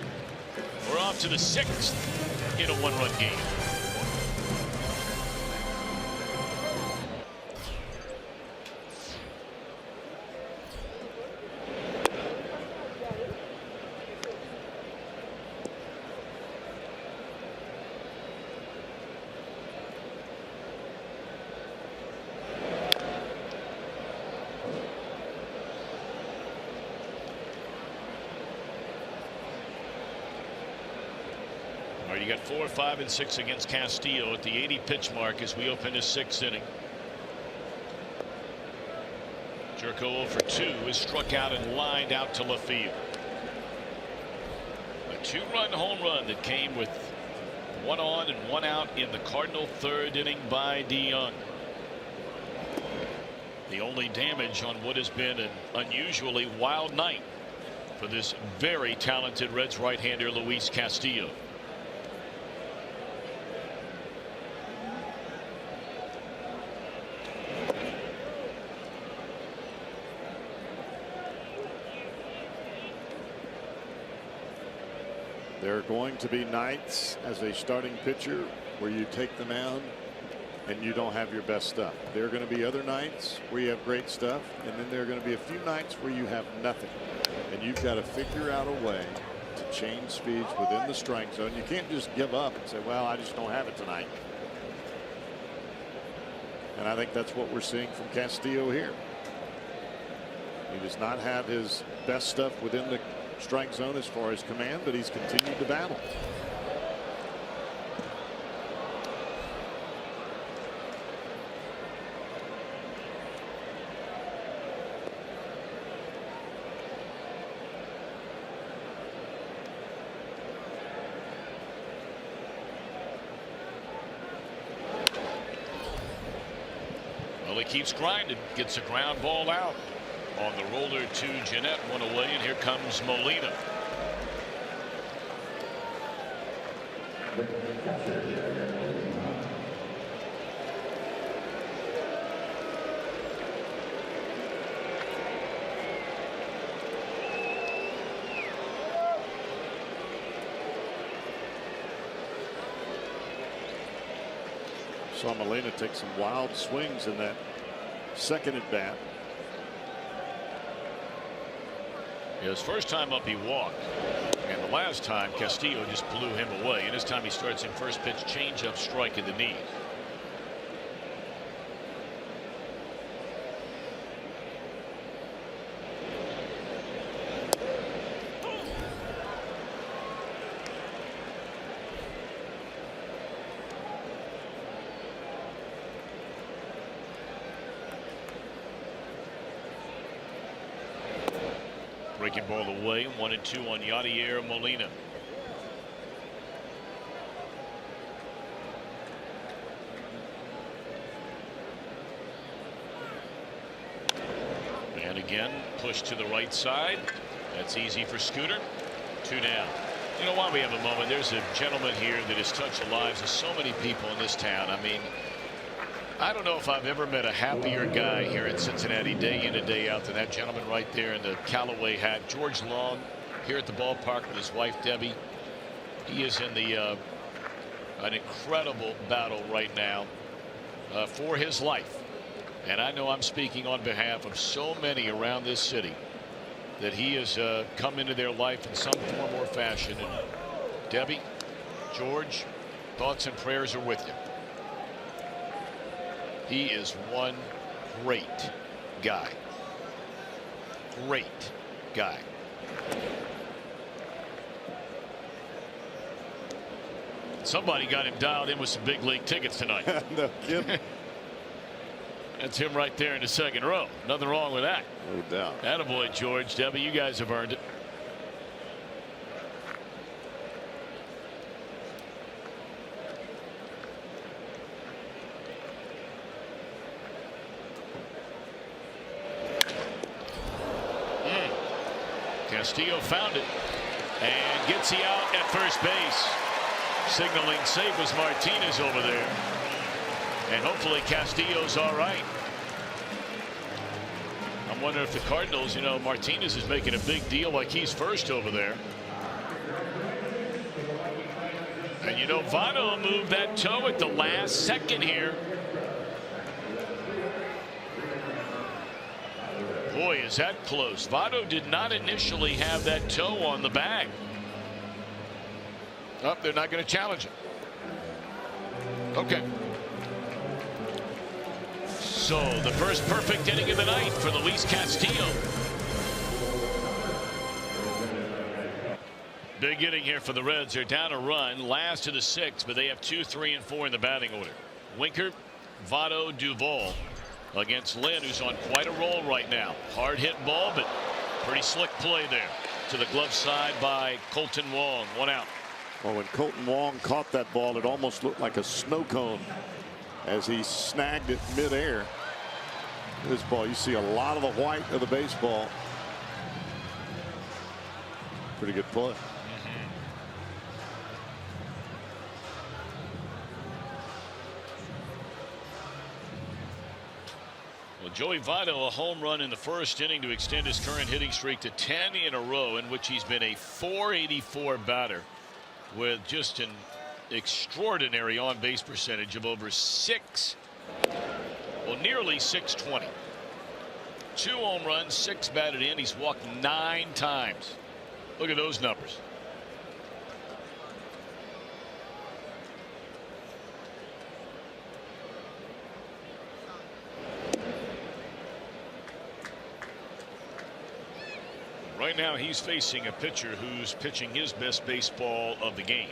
We're off to the 6th in a 1-run game. You got 4, 5, and 6 against Castillo at the 80-pitch mark as we open his 6th inning. Jerko 0 for 2 is struck out and lined out to left field. A 2-run home run that came with 1 on and 1 out in the Cardinal 3rd inning by DeYoung. The only damage on what has been an unusually wild night for this very talented Reds right-hander Luis Castillo. There are going to be nights as a starting pitcher where you take the mound and you don't have your best stuff. There are going to be other nights where you have great stuff, and then there are going to be a few nights where you have nothing, and you've got to figure out a way to change speeds within the strike zone. You can't just give up and say, well, I just don't have it tonight. And I think that's what we're seeing from Castillo here. He does not have his best stuff within the strike zone as far as command, but he's continued to battle. Well, he keeps grinding, gets a ground ball out on the roller to Jeanette, one away, and here comes Molina. Saw Molina take some wild swings in that second at bat. His first time up, he walked, and the last time Castillo just blew him away, and this time he starts in first pitch changeup, strike in the knee. Breaking ball away, 1-2 on Yadier Molina. And again, push to the right side. That's easy for Scooter. 2 down. You know, while we have a moment, there's a gentleman here that has touched the lives of so many people in this town. I mean, I don't know if I've ever met a happier guy here in Cincinnati day in and day out than that gentleman right there in the Callaway hat. George Long here at the ballpark with his wife Debbie. He is in the an incredible battle right now for his life. And I know I'm speaking on behalf of so many around this city that he has come into their life in some form or fashion. And Debbie, George, thoughts and prayers are with you. He is one great guy. Great guy. Somebody got him dialed in with some big league tickets tonight. No kidding. That's him right there in the second row. Nothing wrong with that. No doubt. Attaboy, George. Debbie, you guys have earned it. Castillo found it and gets he out at first base. Signaling safe was Martinez over there. And hopefully Castillo's all right. I'm wondering if the Cardinals, you know, Martinez is making a big deal like he's first over there. And you know, Votto moved that toe at the last second here. Boy, is that close. Votto did not initially have that toe on the bag. Oh, they're not going to challenge it. Okay. So the first perfect inning of the night for Luis Castillo. Big inning here for the Reds. They're down a run, last of the 6, but they have 2, 3, and 4 in the batting order. Winker, Votto, Duvall against Lynn, who's on quite a roll right now. Hard hit ball, but pretty slick play there to the glove side by Colton Wong. 1 out. Well, when Colton Wong caught that ball, it almost looked like a snow cone as he snagged it midair. This ball, you see a lot of the white of the baseball. Pretty good play. Well, Joey Votto, a home run in the first inning to extend his current hitting streak to 10 in a row, in which he's been a .484 batter with just an extraordinary on-base percentage of over nearly 620. 2 home runs, 6 batted in. He's walked 9 times. Look at those numbers. Right now he's facing a pitcher who's pitching his best baseball of the game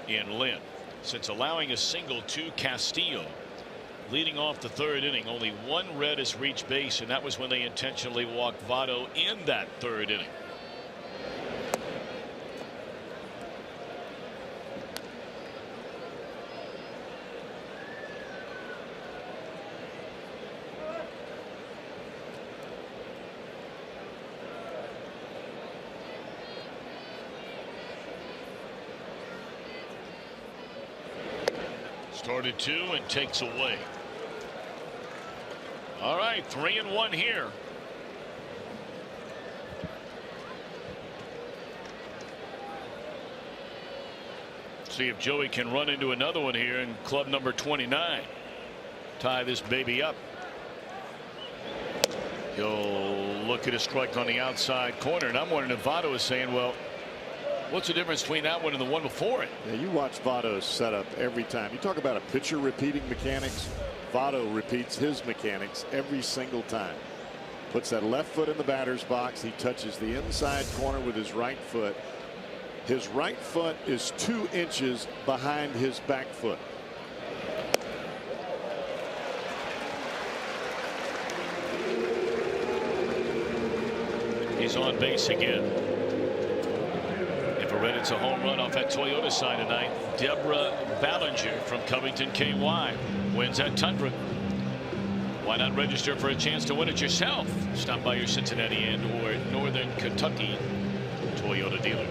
in Lynn. Since allowing a single to Castillo, leading off the 3rd inning, only 1 Red has reached base, and that was when they intentionally walked Votto in that 3rd inning. Started 2 and takes away. All right, 3-1 here. See if Joey can run into another one here in club number 29. Tie this baby up. He'll look at a strike on the outside corner, and I'm wondering if Votto is saying, well, what's the difference between that one and the one before it? Yeah, you watch Votto's setup every time. You talk about a pitcher repeating mechanics. Votto repeats his mechanics every single time. Puts that left foot in the batter's box. He touches the inside corner with his right foot. His right foot is 2 inches behind his back foot. He's on base again. Red, it's a home run off that Toyota sign tonight. Deborah Ballinger from Covington, KY, wins at Tundra. Why not register for a chance to win it yourself? Stop by your Cincinnati and or Northern Kentucky Toyota dealer.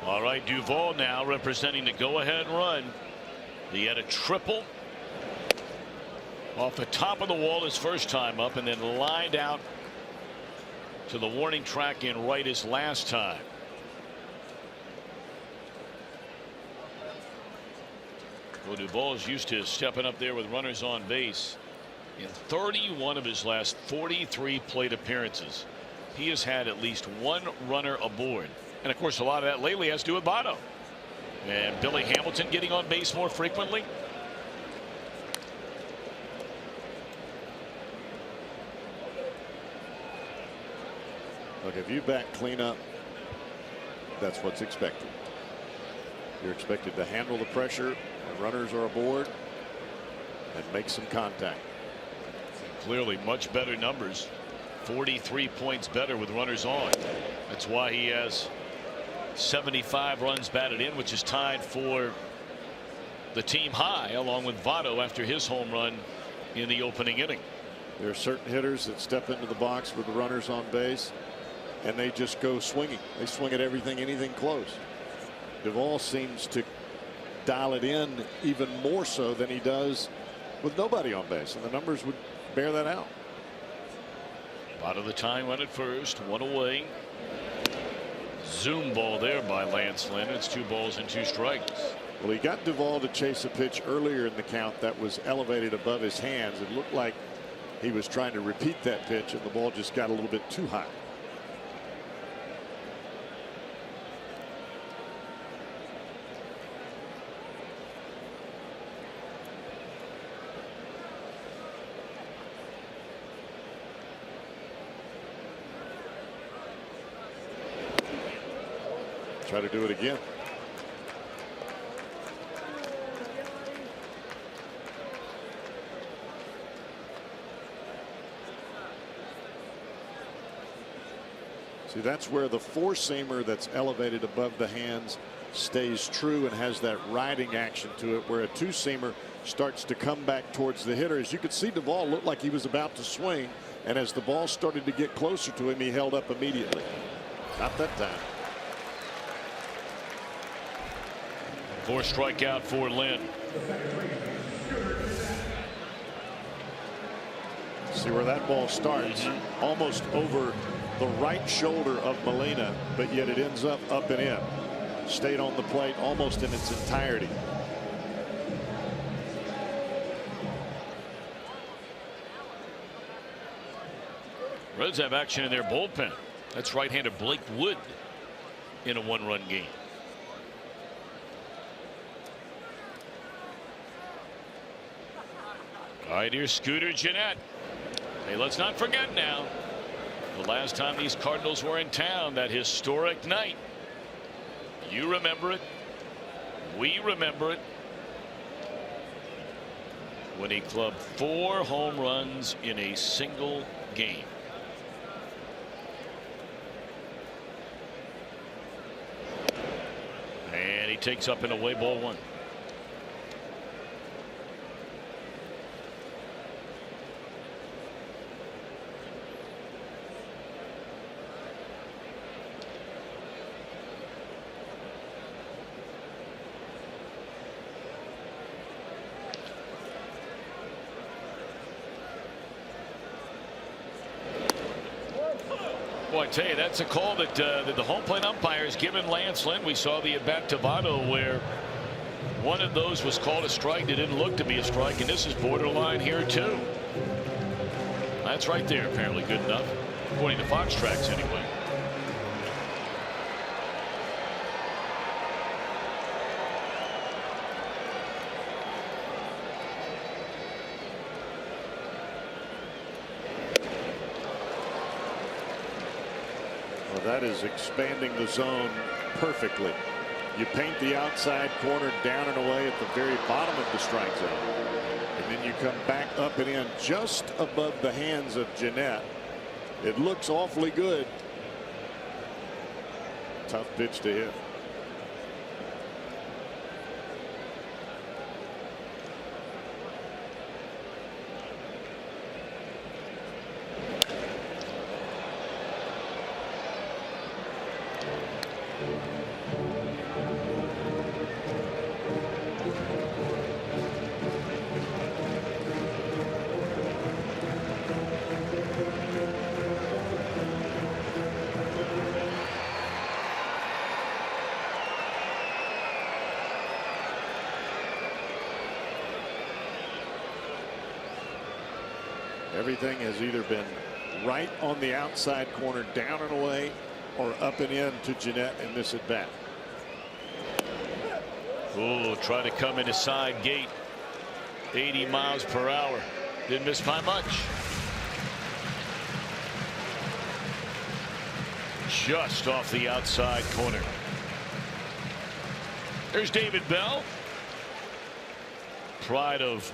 All right, Duvall now representing the go-ahead run. He had a triple off the top of the wall his first time up, and then lined out to the warning track in right his last time. Well, Duvall's used to stepping up there with runners on base. In 31 of his last 43 plate appearances, he has had at least 1 runner aboard. And of course, a lot of that lately has to do with Votto. And Billy Hamilton getting on base more frequently. Look, if you bat cleanup, that's what's expected. You're expected to handle the pressure when runners are aboard and make some contact. Clearly much better numbers. 43 points better with runners on. That's why he has 75 runs batted in, which is tied for the team high along with Votto after his home run in the opening inning. There are certain hitters that step into the box with the runners on base and they just go swinging. They swing at everything, anything close. Duvall seems to dial it in even more so than he does with nobody on base, and the numbers would bear that out. Out of the time run at first, 1 away. Zoom ball there by Lance Lynn. It's 2 balls and 2 strikes. Well, he got Duvall to chase a pitch earlier in the count that was elevated above his hands. It looked like he was trying to repeat that pitch, and the ball just got a little bit too high. Try to do it again. See, that's where the 4-seamer that's elevated above the hands stays true and has that riding action to it, where a 2-seamer starts to come back towards the hitter. As you could see, Duvall looked like he was about to swing, and as the ball started to get closer to him, he held up immediately. Not that time. 4 strikeout for Lynn. See where that ball starts, almost over the right shoulder of Molina, but yet it ends up and in. Stayed on the plate almost in its entirety. Reds have action in their bullpen. That's right-hander Blake Wood in a one-run game. All right, here's Scooter Gennett. Hey, let's not forget now, the last time these Cardinals were in town, that historic night. You remember it. We remember it. When he clubbed 4 home runs in a single game. And he takes up an away ball 1. Boy, I tell you, that's a call that the home plate umpire has given Lance Lynn. We saw the at-bat to Votto where one of those was called a strike that didn't look to be a strike, and this is borderline here too. That's right there, apparently good enough, according to Fox Tracks anyway. That is expanding the zone perfectly. You paint the outside corner down and away at the very bottom of the strike zone. And then you come back up and in just above the hands of Gennett. It looks awfully good. Tough pitch to hit. Everything has either been right on the outside corner down and away or up and in to Gennett in this at bat. Oh, try to come in a side gate. 80 miles per hour. Didn't miss by much. Just off the outside corner. There's David Bell. Pride of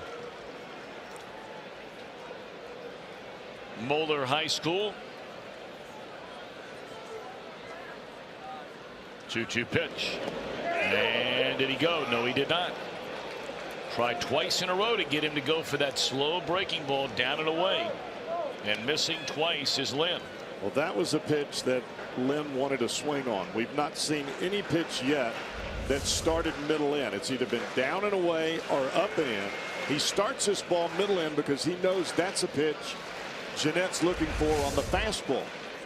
Moeller High School. 2-2 pitch. And did he go? No, he did not. Tried twice in a row to get him to go for that slow breaking ball down and away. And missing twice is Lynn. Well, that was a pitch that Lynn wanted to swing on. We've not seen any pitch yet that started middle in. It's either been down and away or up and in. He starts this ball middle in because he knows that's a pitch Gennett's looking for on the fastball.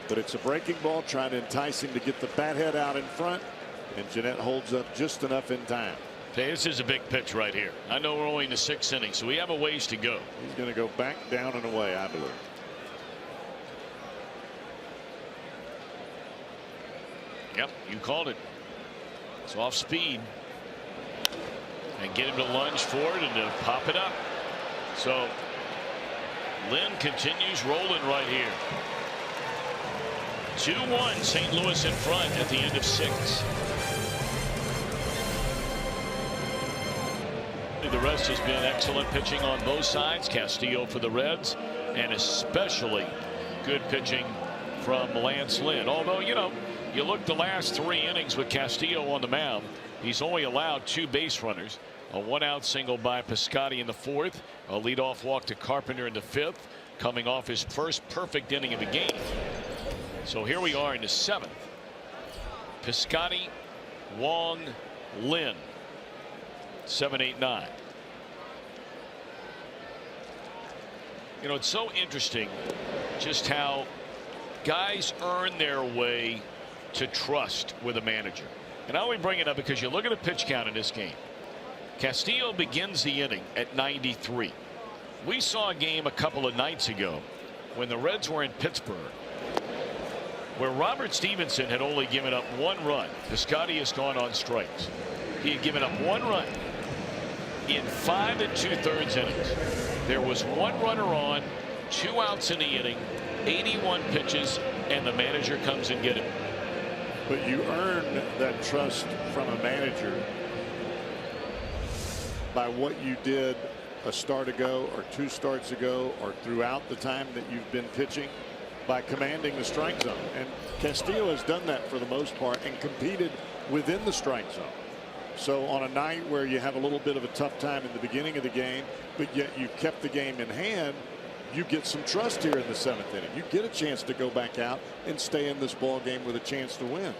But it's a breaking ball trying to entice him to get the bat head out in front. And Gennett holds up just enough in time. Okay, this is a big pitch right here. I know we're only in the 6th inning, so we have a ways to go. He's going to go back down and away, I believe. Yep, you called it. It's off speed. And get him to lunge forward and to pop it up. So Lynn continues rolling right here. 2-1, St. Louis in front at the end of 6. The rest has been excellent pitching on both sides. Castillo for the Reds, and especially good pitching from Lance Lynn. Although, you know, you look the last 3 innings with Castillo on the mound, he's only allowed 2 base runners. A 1-out single by Piscotty in the 4th, a leadoff walk to Carpenter in the 5th, coming off his first perfect inning of the game. So here we are in the 7th. Piscotty, Wong, Lynn. 7, 8, 9. You know, it's so interesting just how guys earn their way to trust with a manager. And I only bring it up because you look at the pitch count in this game. Castillo begins the inning at 93. We saw a game a couple of nights ago when the Reds were in Pittsburgh, where Robert Stevenson had only given up 1 run. Piscotty has gone on strikes. He had given up 1 run in 5 2/3 innings. There was 1 runner on, 2 outs in the inning, 81 pitches, and the manager comes and gets him. But you earn that trust from a manager by what you did a start ago or 2 starts ago or throughout the time that you've been pitching, by commanding the strike zone. And Castillo has done that for the most part and competed within the strike zone. So on a night where you have a little bit of a tough time in the beginning of the game, but yet you kept the game in hand, you get some trust here in the 7th inning. You get a chance to go back out and stay in this ball game with a chance to win.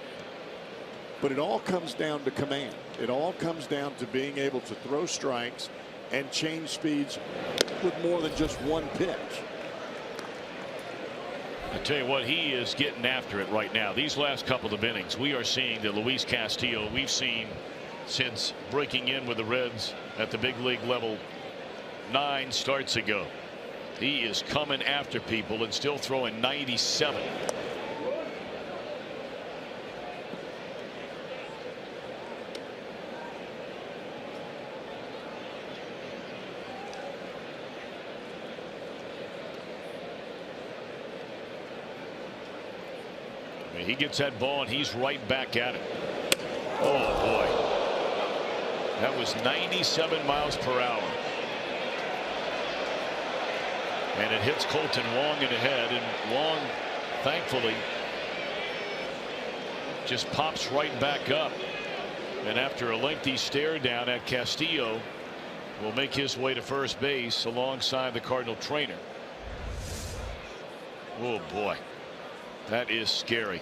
But it all comes down to command. It all comes down to being able to throw strikes and change speeds with more than just 1 pitch. I tell you what, he is getting after it right now. These last couple of innings, we are seeing the Luis Castillo we've seen since breaking in with the Reds at the big league level 9 starts ago. He is coming after people and still throwing 97. He gets that ball and he's right back at it. Oh boy, that was 97 miles per hour. And it hits Colton Wong in the head, and Wong thankfully just pops right back up, and after a lengthy stare down at Castillo, will make his way to first base alongside the Cardinal trainer. Oh boy, that is scary.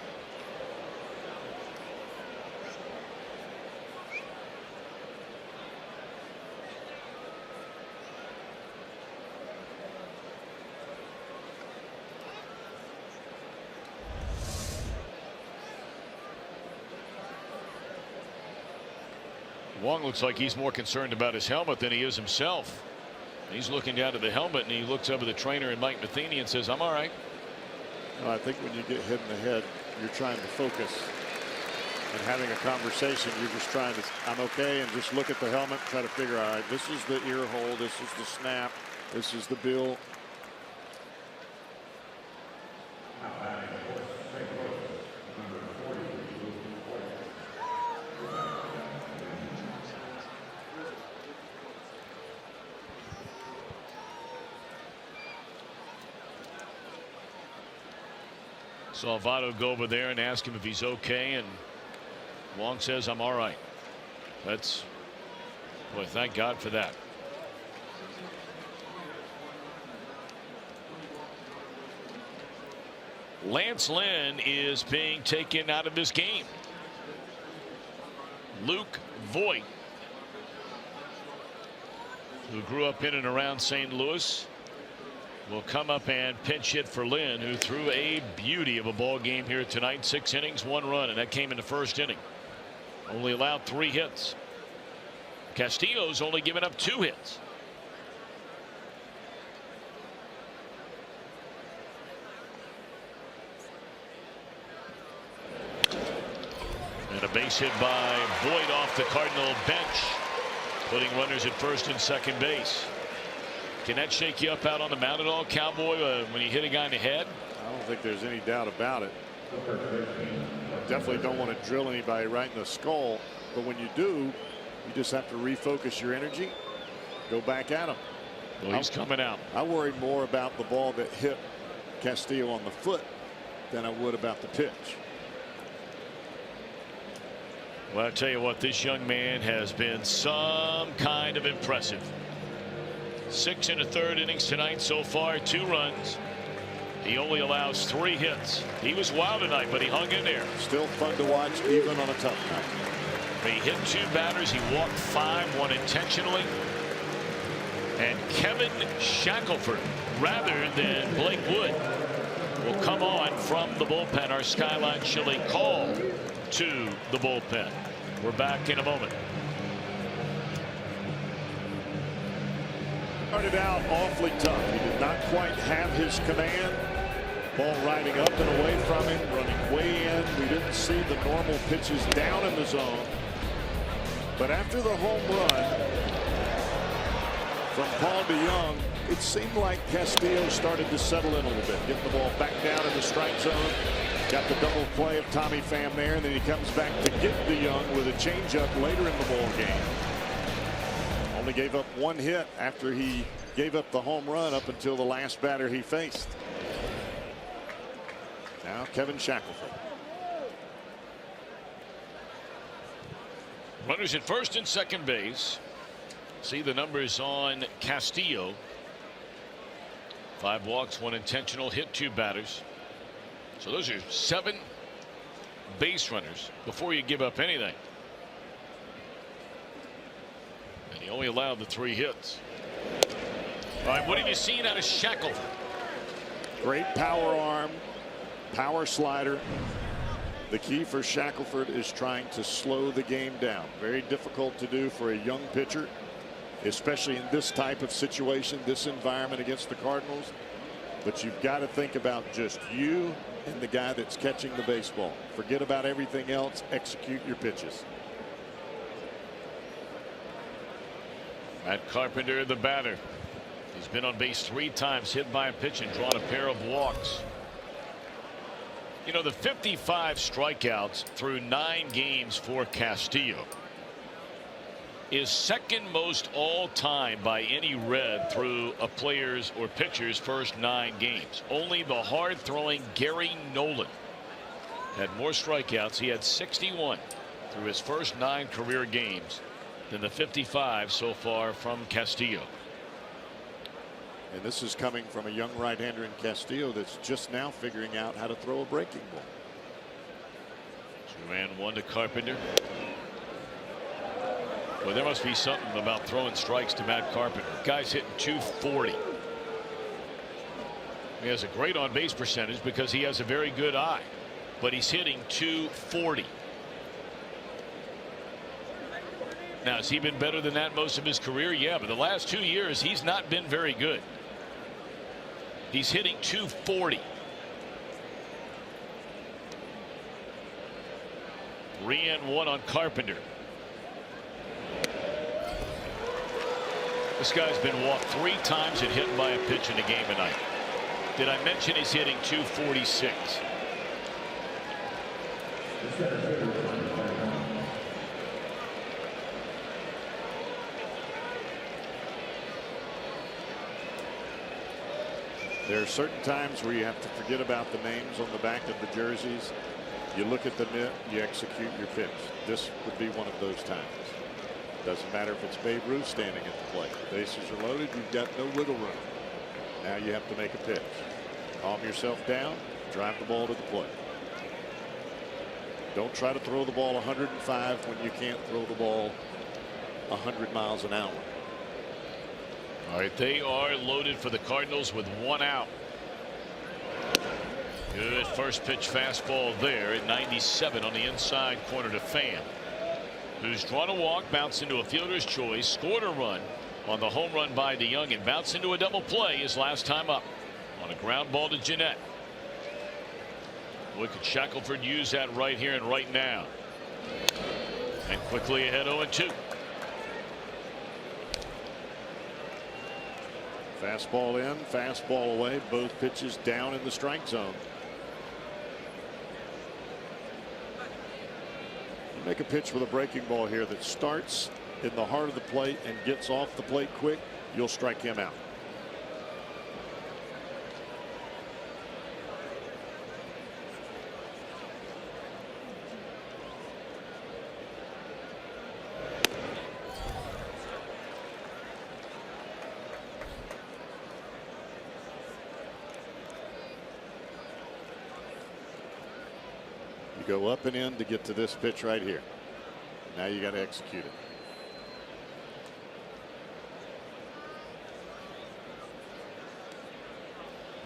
Wong looks like he's more concerned about his helmet than he is himself. He's looking down at the helmet, and he looks over the trainer and Mike Matheny and says, "I'm all right." Well, I think when you get hit in the head, you're trying to focus and having a conversation. You're just trying to, I'm okay, and just look at the helmet, try to figure out, all right, this is the ear hole, this is the snap, this is the bill. Saw Votto go over there and ask him if he's okay, and Wong says, "I'm all right." That's, boy, thank God for that. Lance Lynn is being taken out of this game. Luke Voigt, who grew up in and around St. Louis, will come up and pinch hit for Lynn, who threw a beauty of a ball game here tonight. 6 innings, 1 run, and that came in the first inning. Only allowed 3 hits. Castillo's only given up 2 hits. And a base hit by Voigt off the Cardinal bench, putting runners at first and second base. Can that shake you up out on the mound at all, Cowboy, when you hit a guy in the head? I don't think there's any doubt about it. Definitely don't want to drill anybody right in the skull, but when you do, you just have to refocus your energy, go back at him. Well, he's coming out. I worry more about the ball that hit Castillo on the foot than I would about the pitch. Well, I'll tell you what, this young man has been some kind of impressive. 6 1/3 innings tonight so far, 2 runs. He only allows 3 hits. He was wild tonight, but he hung in there. Still fun to watch, even on a tough night. He hit 2 batters. He walked 5, 1 intentionally. And Kevin Shackelford rather than Blake Wood will come on from the bullpen. Our Skyline Chili call to the bullpen. We're back in a moment. Started out awfully tough. He did not quite have his command. Ball riding up and away from him, running way in. We didn't see the normal pitches down in the zone. But after the home run from Paul DeYoung, it seemed like Castillo started to settle in a little bit, getting the ball back down in the strike zone. Got the double play of Tommy Pham there, and then he comes back to get DeYoung with a changeup later in the ball game. Only gave up one hit after he gave up the home run up until the last batter he faced. Now Kevin Shackelford. Runners at first and second base. See the numbers on Castillo. 5 walks, 1 intentional, hit 2 batters. So those are 7 base runners before you give up anything. And he only allowed the 3 hits. All right, what have you seen out of Shackelford? Great power arm, power slider. The key for Shackelford is trying to slow the game down. Very difficult to do for a young pitcher, especially in this type of situation, this environment against the Cardinals. But you've got to think about just you and the guy that's catching the baseball. Forget about everything else. Execute your pitches. Matt Carpenter, the batter. He's been on base 3 times, hit by a pitch, and drawn a pair of walks. You know, the 55 strikeouts through 9 games for Castillo is second most all time by any Red through a player's or pitcher's first 9 games. Only the hard throwing Gary Nolan had more strikeouts. He had 61 through his first 9 career games than the 55 so far from Castillo. And this is coming from a young right-hander in Castillo that's just now figuring out how to throw a breaking ball. 2-1 to Carpenter. Well, there must be something about throwing strikes to Matt Carpenter. Guy's hitting 240. He has a great on-base percentage because he has a very good eye, but he's hitting 240. Now, has he been better than that most of his career? Yeah, but the last 2 years he's not been very good. He's hitting 240. 3-1 on Carpenter. This guy's been walked 3 times and hit by a pitch in a game tonight. Did I mention he's hitting 246? There are certain times where you have to forget about the names on the back of the jerseys. You look at the net, you execute your pitch. This would be one of those times. Doesn't matter if it's Babe Ruth standing at the plate. The bases are loaded. You've got no wiggle room. Now you have to make a pitch. Calm yourself down. Drive the ball to the plate. Don't try to throw the ball 105 when you can't throw the ball 100 miles an hour. All right, they are loaded for the Cardinals with 1 out. Good first pitch fastball there at 97 on the inside corner to Pham, who's drawn a walk, bounced into a fielder's choice, scored a run on the home run by DeYoung, and bounced into a double play his last time up on a ground ball to Jeanette. Boy, could Shackelford use that right here and right now. And quickly ahead 0-2. Fastball in, fastball away, both pitches down in the strike zone. You make a pitch with a breaking ball here that starts in the heart of the plate and gets off the plate quick, you'll strike him out. Go up and in to get to this pitch right here. Now you got to execute it.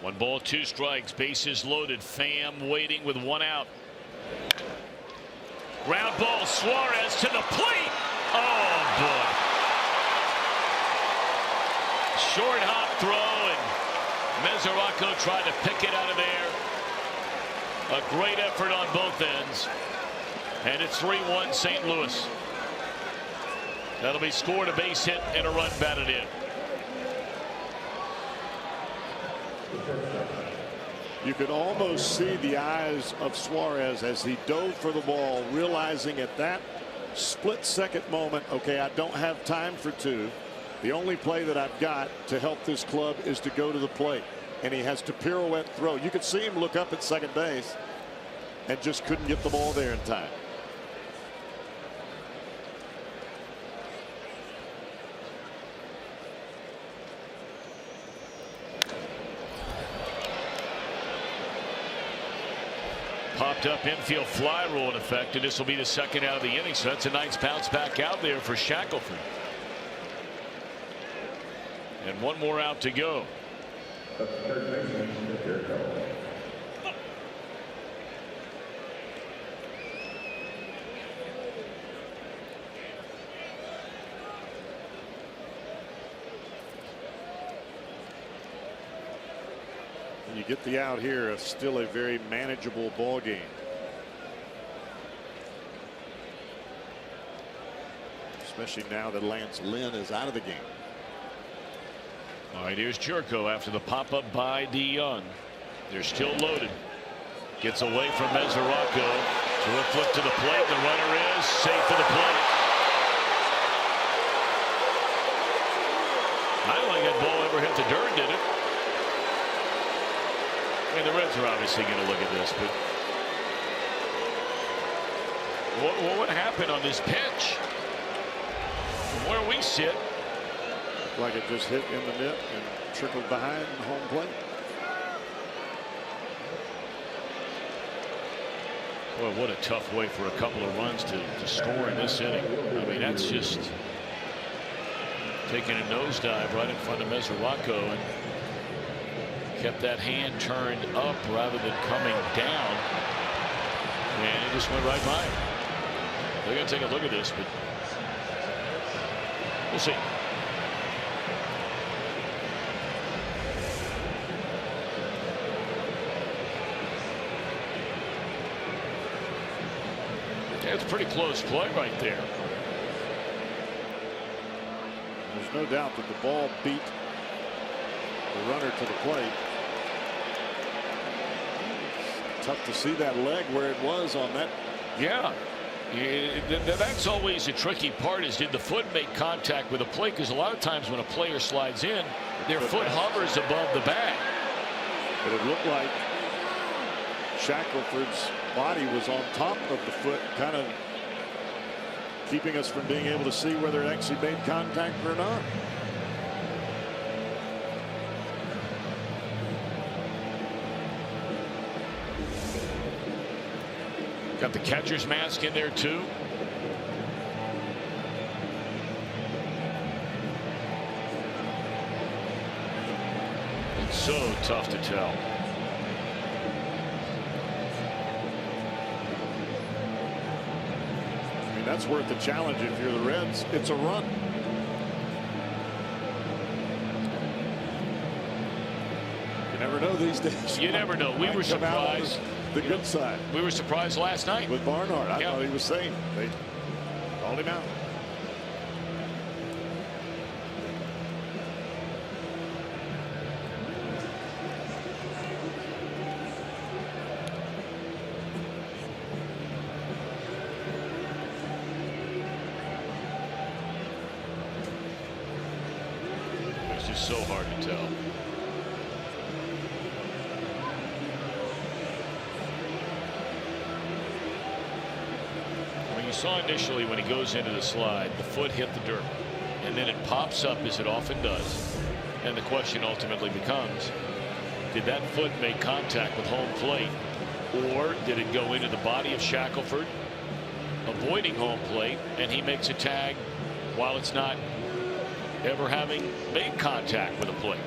One ball, two strikes, bases loaded. Pham waiting with one out. Ground ball, Suarez to the plate. Oh boy. Short hop throw, and Mesoraco tried to pick it out of there. A great effort on both ends. And it's 3-1 St. Louis. That'll be scored, a base hit, and a run batted in. You could almost see the eyes of Suarez as he dove for the ball, realizing at that split-second moment, okay, I don't have time for two. The only play that I've got to help this club is to go to the plate. And he has to pirouette throw. You could see him look up at second base and just couldn't get the ball there in time. Popped up infield fly rule in effect, and this will be the second out of the inning. So that's a nice bounce back out there for Shackelford. And one more out to go. You get the out here, it's still a very manageable ball game. Especially now that Lance Lynn is out of the game. All right, here's Jerko after the pop-up by DeYoung. They're still loaded. Gets away from Mesoraco. To a flip to the plate. The runner is safe for the plate. I don't think that ball ever hit the dirt, did it? I mean, the Reds are obviously going to look at this, but what would happen on this pitch? From where we sit, like it just hit in the net and trickled behind home plate. Boy, what a tough way for a couple of runs to score in this inning. I mean, that's just taking a nosedive right in front of Mesoraco and kept that hand turned up rather than coming down, and it just went right by him. They're going to take a look at this, but we'll see. Yeah, it's a pretty close play right there. There's no doubt that the ball beat the runner to the plate. Tough to see that leg where it was on that. Yeah. That's always a tricky part, is did the foot make contact with the plate? Because a lot of times when a player slides in, their foot hovers above the bat. But it looked like Shackelford's body was on top of the foot, kind of keeping us from being able to see whether it actually made contact or not. Got the catcher's mask in there too. It's so tough to tell. I mean, that's worth the challenge if you're the Reds. It's a run. You never know these days. You never know. We were surprised. The good side. We were surprised last night with Barnhart. I yep. thought he was safe. They called him out. It's just so hard to tell. You saw initially when he goes into the slide, the foot hit the dirt, and then it pops up as it often does, and the question ultimately becomes, did that foot make contact with home plate, or did it go into the body of Shackelford, avoiding home plate, and he makes a tag while it's not ever having made contact with a plate?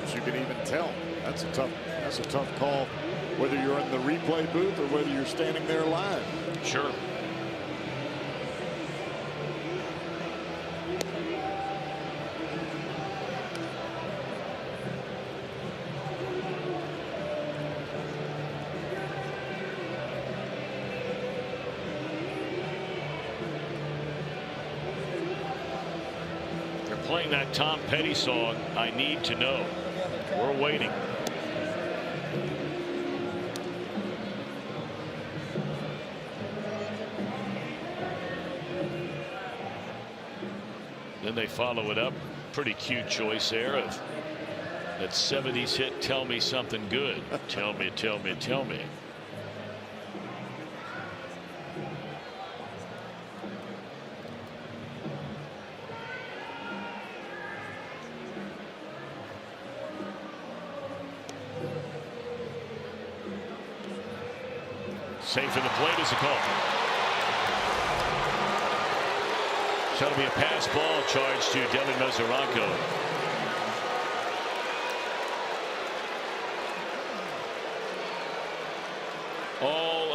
that you can even tell. That's a tough call, whether you're in the replay booth or whether you're standing there live. Sure. Playing that Tom Petty song, I Need to Know. We're waiting. Then they follow it up. Pretty cute choice there of that 70s hit, Tell Me Something Good. Tell me, tell me, tell me. Safe in the plate is a call. So it'll be a pass ball charged to Devin Mesoraco. All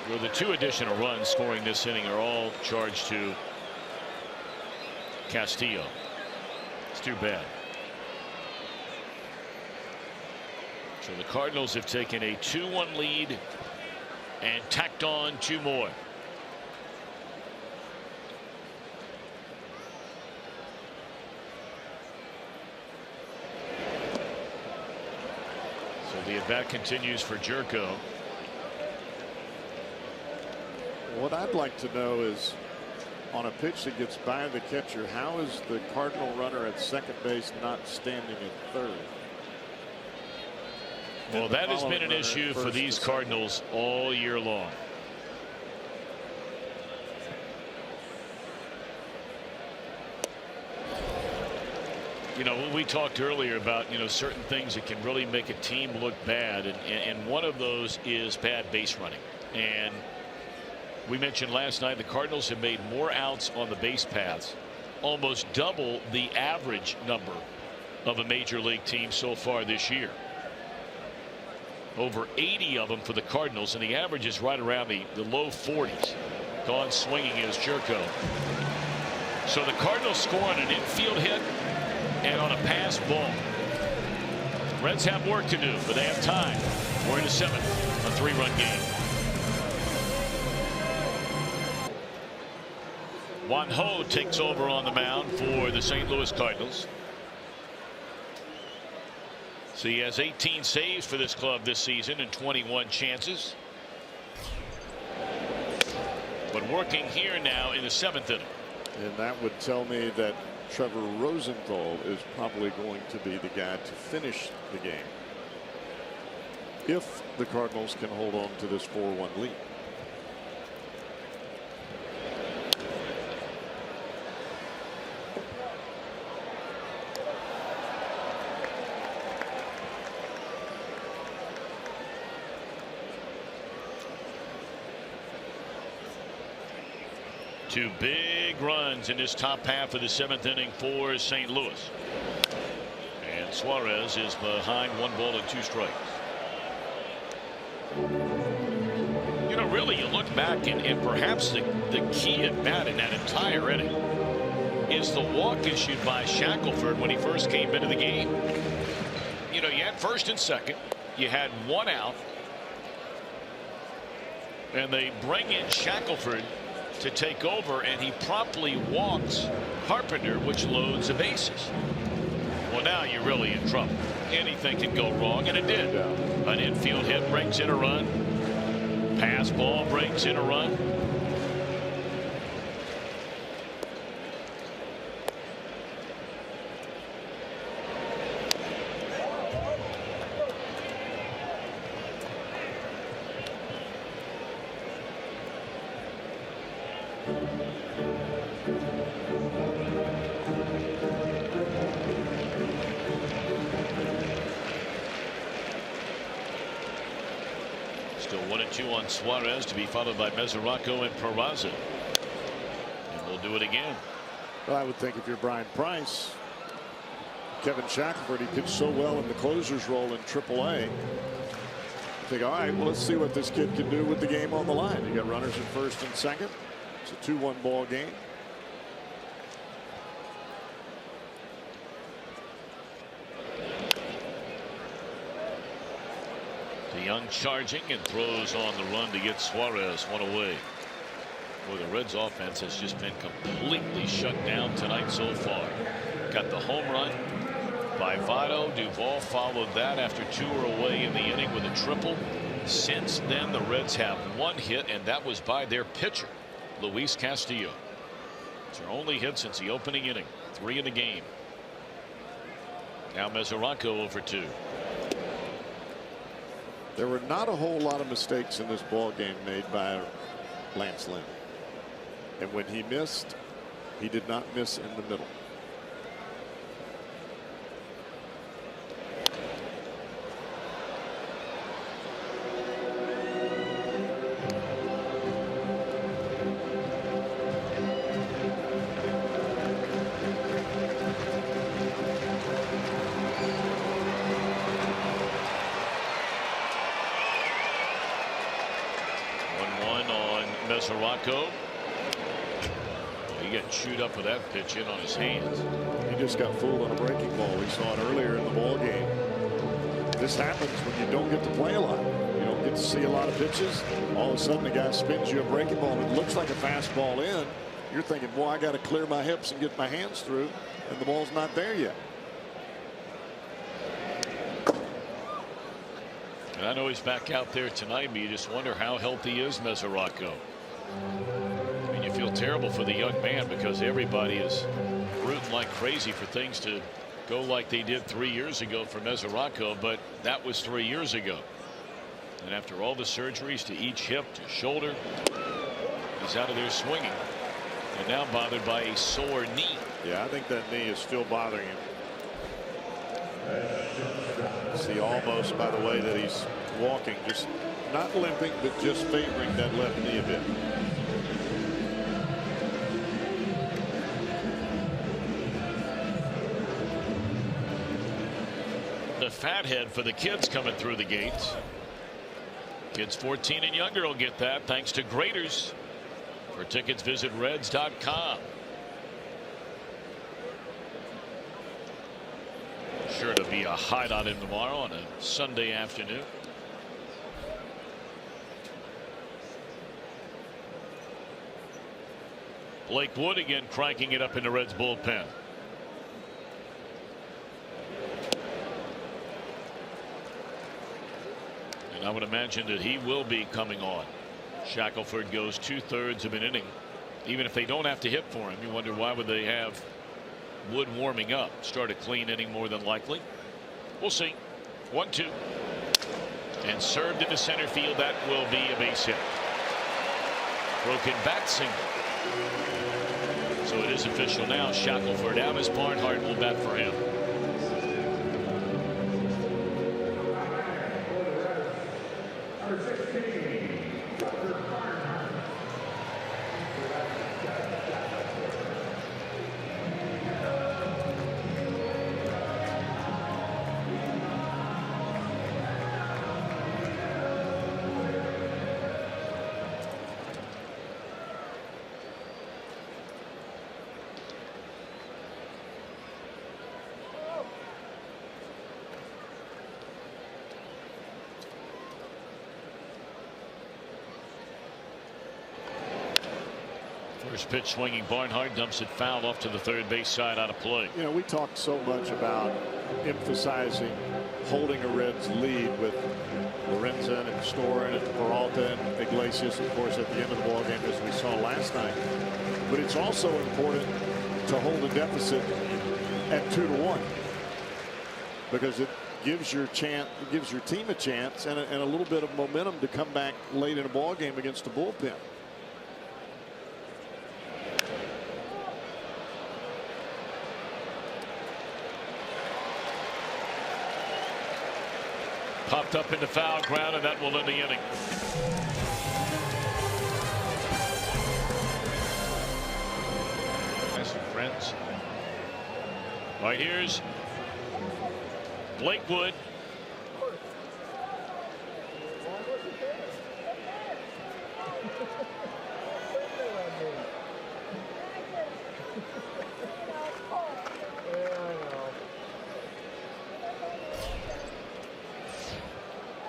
well, the 2 additional runs scoring this inning are all charged to Castillo. It's too bad. So the Cardinals have taken a 2-1 lead and tacked on 2 more. So the at-bat continues for Jerko. What I'd like to know is, on a pitch that gets by the catcher, how is the Cardinal runner at second base not standing at third? Well, that has been an issue for these Cardinals all year long. You know, when we talked earlier about, certain things that can really make a team look bad, and one of those is bad base running. And we mentioned last night the Cardinals have made more outs on the base paths, almost double the average number of a major league team so far this year. Over 80 of them for the Cardinals, and the average is right around the low 40s. Gone swinging is Jerko. So the Cardinals score on an infield hit and on a pass ball. Reds have work to do, but they have time. We're in the 7th, a 3-run game. Juan Ho takes over on the mound for the St. Louis Cardinals. So he has 18 saves for this club this season and 21 chances. But working here now in the 7th inning. And that would tell me that Trevor Rosenthal is probably going to be the guy to finish the game if the Cardinals can hold on to this 4-1 lead. Two big runs in this top half of the 7th inning for St. Louis. And Suarez is behind 1 ball and 2 strikes. Really, you look back and perhaps the key at bat in that entire inning is the walk issued by Shackelford when he first came into the game. You had first and second. You had 1 out. And they bring in Shackelford to take over, and he promptly walks Carpenter, which loads the bases. Well, now you're really in trouble. Anything can go wrong, and it did. An infield hit brings in a run. Pass ball brings in a run. Still 1-2 on Suarez, to be followed by Mesoraco and Peraza. And we'll do it again. Well, I would think if you're Brian Price, Kevin Shackelford, he pitched so well in the closer's role in AAA. Think, all right, well, let's see what this kid can do with the game on the line. You got runners at first and second. It's a 2-1 ball game. DeYoung charging and throws on the run to get Suarez one away. Boy, the Reds offense has just been completely shut down tonight so far. Got the home run by Votto. Duvall followed that after 2 were away in the inning with a triple. Since then, the Reds have 1 hit, and that was by their pitcher, Luis Castillo. It's their only hit since the opening inning. 3 in the game. Now Mesoraco over 2. There were not a whole lot of mistakes in this ball game made by Lance Lynn. And when he missed, he did not miss in the middle. Mesoraco. He got chewed up with that pitch in on his hands. He just got fooled on a breaking ball. We saw it earlier in the ball game. This happens when you don't get to play a lot. You don't get to see a lot of pitches. All of a sudden, the guy spins you a breaking ball, and it looks like a fastball in. You're thinking, boy, I got to clear my hips and get my hands through, and the ball's not there yet. And I know he's back out there tonight, but you just wonder how healthy is Mesoraco. I mean, you feel terrible for the young man because everybody is rooting like crazy for things to go like they did 3 years ago for Mesoraco, but that was 3 years ago. And after all the surgeries to each hip to shoulder, he's out of there swinging and now bothered by a sore knee. Yeah, I think that knee is still bothering him. See almost by the way that he's walking, just not limping, but just favoring that left knee a bit. The fathead for the kids coming through the gates. Kids 14 and younger will get that thanks to Graders. For tickets, visit Reds.com. Sure to be a hide on him tomorrow on a Sunday afternoon. Blake Wood again cranking it up in the Reds bullpen. And I would imagine that he will be coming on. Shackelford goes 2/3 of an inning. Even if they don't have to hit for him, you wonder why would they have Wood warming up. Start a clean inning more than likely. We'll see. 1-2. And served into center field. That will be a base hit. Broken bat single. So it is official now. Shackelford out as Barnhart will bat for him. First pitch swinging. Barnhart dumps it foul off to the third base side out of play. You know, we talked so much about emphasizing holding a Reds lead with Lorenzen and Storen and Peralta and Iglesias, of course, at the end of the ball game, as we saw last night. But it's also important to hold a deficit at 2-1 because it gives your team a chance and a little bit of momentum to come back late in a ball game against the bullpen. Popped up into foul ground, and that will end the inning. Friends. All right, here's Blake Wood.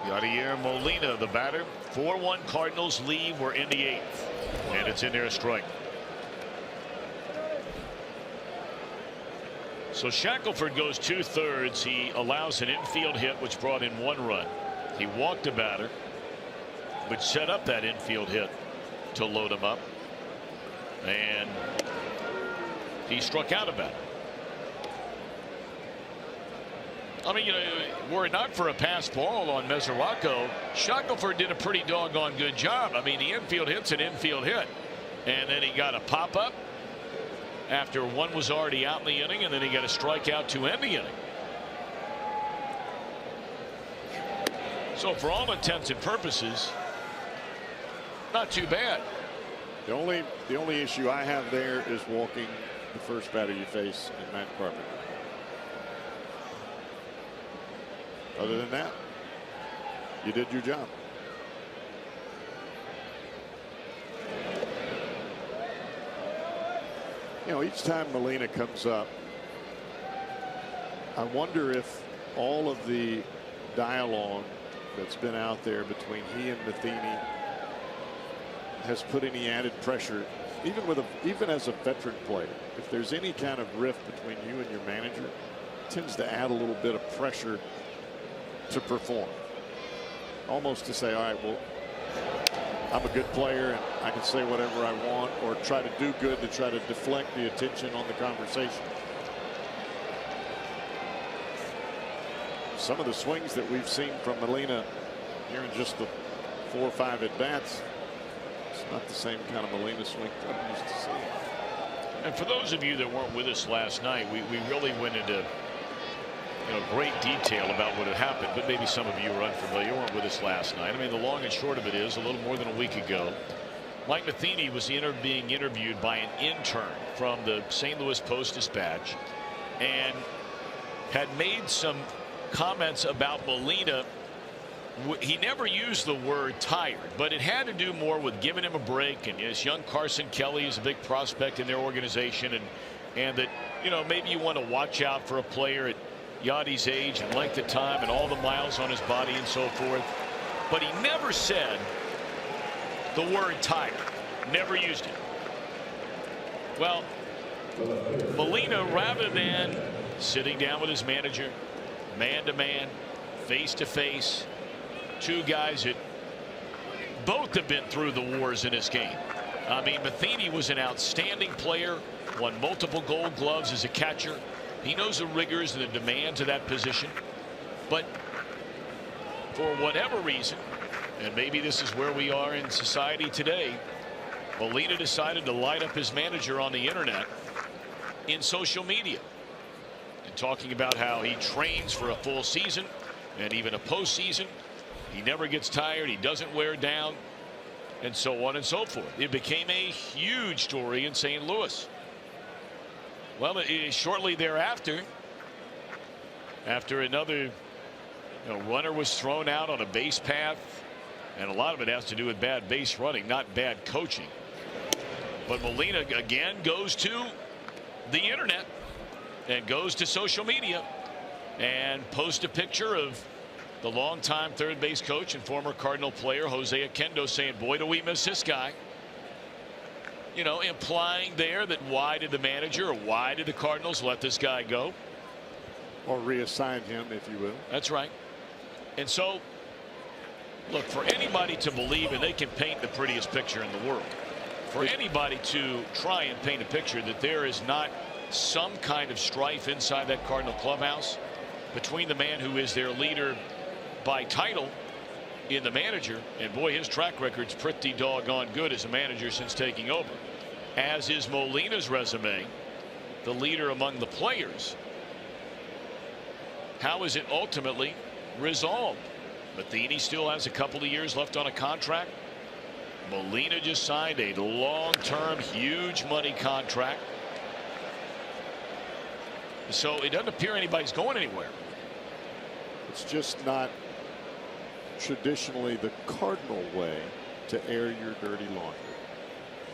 Yadier Molina, the batter. 4-1 Cardinals lead. We're in the 8th. And it's in there a strike. So Shackelford goes 2/3. He allows an infield hit, which brought in 1 run. He walked a batter, which set up that infield hit to load him up. And he struck out a batter. I mean, you know, were it not for a pass ball on Mesoraco, Shackelford did a pretty doggone good job. I mean, the infield hit's an infield hit. And then he got a pop-up after 1 was already out in the inning, and then he got a strikeout to end the inning. So for all intents and purposes, not too bad. The only issue I have there is walking the first batter you face in Matt Carpenter. Other than that, you did your job. You know, each time Molina comes up, I wonder if all of the dialogue that's been out there between he and Matheny has put any added pressure, even as a veteran player. If there's any kind of rift between you and your manager, it tends to add a little bit of pressure to perform. Almost to say, all right, well, I'm a good player and I can say whatever I want, or try to do good to try to deflect the attention on the conversation. Some of the swings that we've seen from Molina here in just the 4 or 5 at bats, it's not the same kind of Molina swing that I'm used to seeing. And for those of you that weren't with us last night, we really went into great detail about what had happened, but maybe some of you are unfamiliar, weren't with us last night. I mean, the long and short of it is, a little more than a week ago, Mike Matheny was being interviewed by an intern from the St. Louis Post-Dispatch and had made some comments about Molina. He never used the word tired, but it had to do more with giving him a break. And yes, young Carson Kelly is a big prospect in their organization, and that, maybe you want to watch out for a player at Yadi's age and length of time and all the miles on his body and so forth. But he never said the word tired. Never used it. Well, Molina, rather than sitting down with his manager, man to man, face to face, 2 guys that both have been through the wars in this game. I mean, Matheny was an outstanding player, won multiple Gold Gloves as a catcher. He knows the rigors and the demands of that position. But for whatever reason, and maybe this is where we are in society today, Molina decided to light up his manager on the internet in social media, and talking about how he trains for a full season and even a postseason. He never gets tired. He doesn't wear down, and so on and so forth. It became a huge story in St. Louis. Well, shortly thereafter, after another runner was thrown out on a base path, and a lot of it has to do with bad base running, not bad coaching. But Molina again goes to the internet and goes to social media and posts a picture of the longtime third base coach and former Cardinal player Jose Oquendo, saying, boy, do we miss this guy. Implying there that why did the manager or why did the Cardinals let this guy go? Or reassign him, if you will. That's right. And so, look, for anybody to believe, and they can paint the prettiest picture in the world, for anybody to try and paint a picture that there is not some kind of strife inside that Cardinal clubhouse between the man who is their leader by title in the manager, and boy, his track record's pretty doggone good as a manager since taking over, as is Molina's resume, the leader among the players. How is it ultimately resolved? Matheny still has a couple of years left on a contract. Molina just signed a long-term, huge money contract. So it doesn't appear anybody's going anywhere. It's just not traditionally the Cardinal way to air your dirty laundry.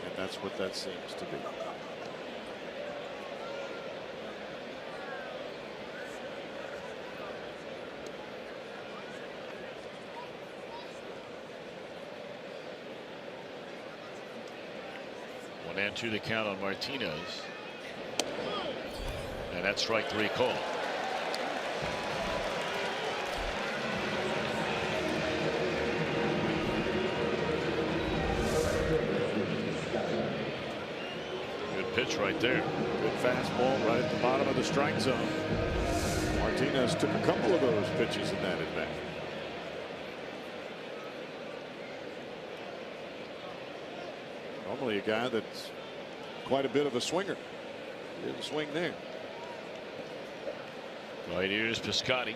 And that's what that seems to be. One and two the count on Martinez. And that's strike three call. Good pitch right there. Good fastball right at the bottom of the strike zone. Martinez took a couple of those pitches in that at bat. Normally a guy that's quite a bit of a swinger. Didn't swing there. Right, here's Piscotty.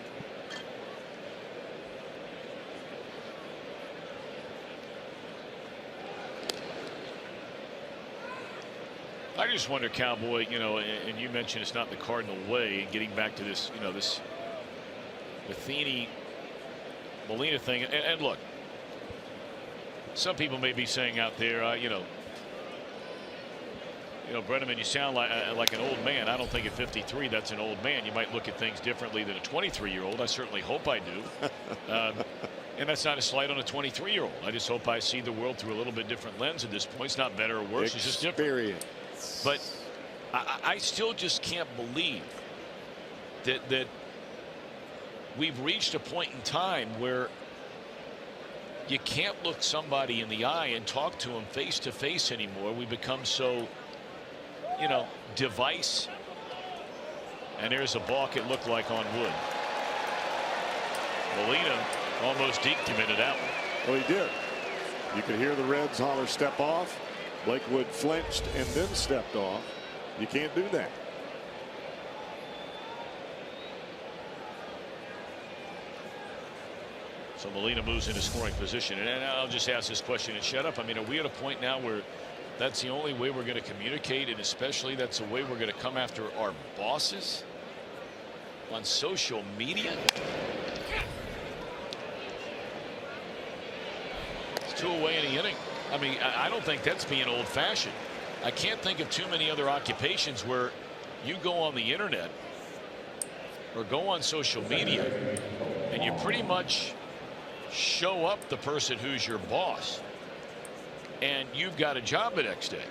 I just wonder, Cowboy, you know, and you mentioned it's not the Cardinal way, and getting back to this, you know, this Matheny Molina thing. And look, some people may be saying out there, you know, Brenneman, you sound like an old man. I don't think at 53 that's an old man. You might look at things differently than a 23-year-old. I certainly hope I do. And that's not a slight on a 23-year-old. I just hope I see the world through a little bit different lens at this point. It's not better or worse. It's just different. But I still just can't believe that we've reached a point in time where you can't look somebody in the eye and talk to them face to face anymore. We become so, you know, device. And there's a balk, it looked like, on Wood. Molina almost deked him into that one. Well, he did. You could hear the Reds holler, step off. Blake Wood flinched and then stepped off. You can't do that. So Molina moves into scoring position. And I'll just ask this question and shut up. I mean, are we at a point now where that's the only way we're going to communicate, and especially that's the way we're going to come after our bosses on social media? It's 2 away in the inning. I mean, I don't think that's being old-fashioned. I can't think of too many other occupations where you go on the internet or go on social media and you pretty much show up the person who's your boss, and you've got a job the next day.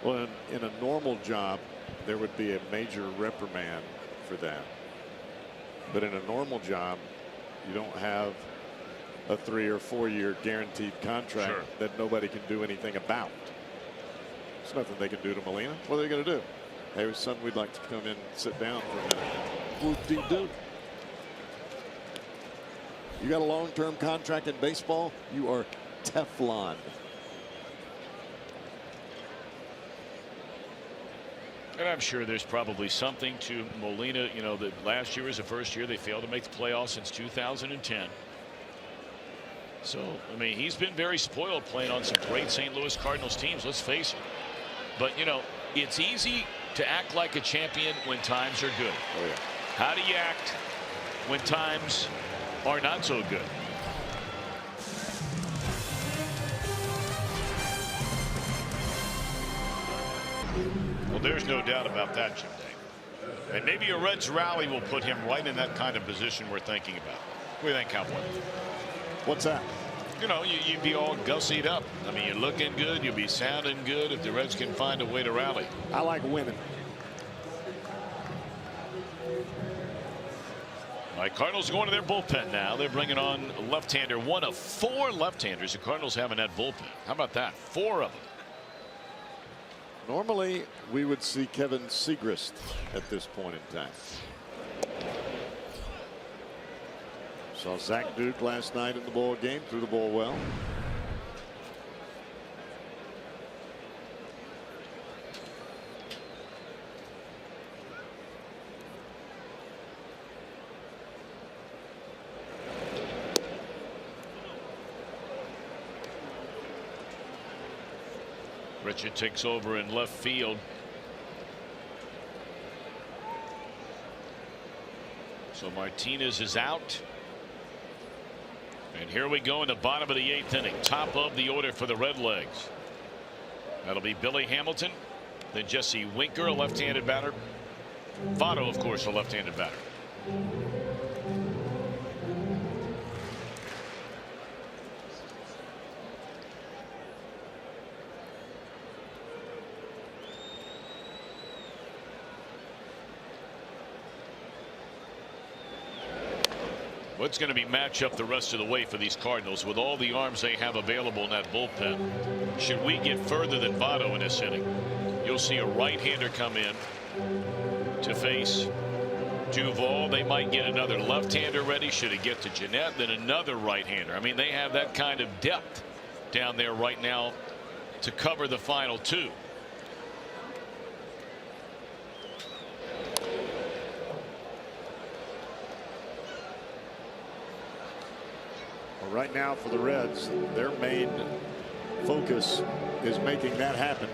Well, in a normal job, there would be a major reprimand for that. But in a normal job, you don't have a 3 or 4 year guaranteed contract that nobody can do anything about. There's nothing they can do to Molina. What are they going to do? Hey, son, we'd like to come in and sit down for a minute. Whoop-de-doo. You got a long-term contract in baseball, you are Teflon. And I'm sure there's probably something to Molina. You know, that last year was the first year they failed to make the playoffs since 2010. So, I mean, he's been very spoiled playing on some great St. Louis Cardinals teams, let's face it. But, you know, it's easy to act like a champion when times are good. Oh, yeah. How do you act when times are not so good? Well, there's no doubt about that, Jim Day. And maybe a Reds rally will put him right in that kind of position we're thinking about. What do you think, Cowboy? What's that? You know, you'd be all gussied up. I mean, you're looking good. You'll be sounding good if the Reds can find a way to rally. I like winning. All right, Cardinals going to their bullpen now. They're bringing on a left-hander, one of 4 left-handers the Cardinals have in that bullpen. How about that? 4 of them. Normally, we would see Kevin Segrist at this point in time. Saw Zach Duke last night in the ball game, threw the ball well. Richard takes over in left field. So Martinez is out. And here we go in the bottom of the 8th inning. Top of the order for the Redlegs. That'll be Billy Hamilton, then Jesse Winker, a left-handed batter. Votto, of course, a left-handed batter. What's going to be matchup the rest of the way for these Cardinals with all the arms they have available in that bullpen? Should we get further than Votto in this inning, you'll see a right-hander come in to face Duvall. They might get another left-hander ready. Should it get to Jeanette, then another right-hander. I mean, they have that kind of depth down there right now to cover the final 2. Right now for the Reds, their main focus is making that happen.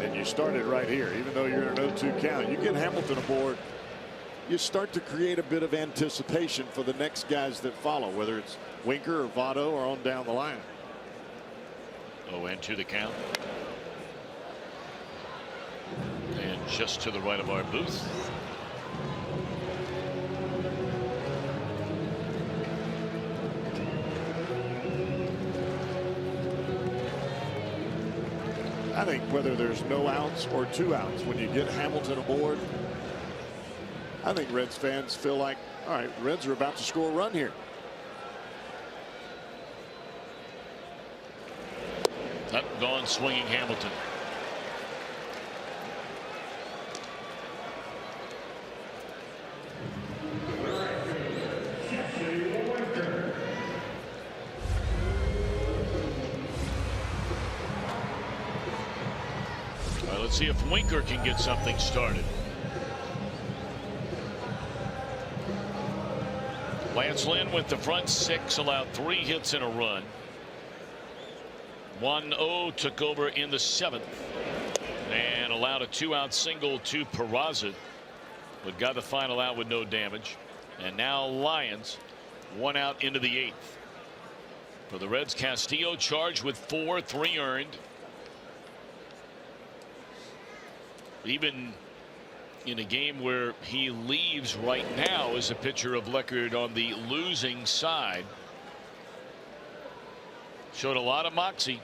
And you started right here. Even though you're in an 0-2 count, you get Hamilton aboard, you start to create a bit of anticipation for the next guys that follow, whether it's Winker or Votto or on down the line. 0-2 the count. And just to the right of our booth. I think whether there's no outs or 2 outs, when you get Hamilton aboard, I think Reds fans feel like, all right, Reds are about to score a run here. Up, gone swinging Hamilton. Let's see if Winker can get something started. Lance Lynn with the front 6, allowed 3 hits and a run. 1-0 took over in the 7th and allowed a 2-out single to Peraza, but got the final out with no damage. And now Lions 1 out into the 8th. For the Reds, Castillo charged with 4, 3 earned. Even in a game where he leaves right now as a pitcher of record on the losing side, showed a lot of moxie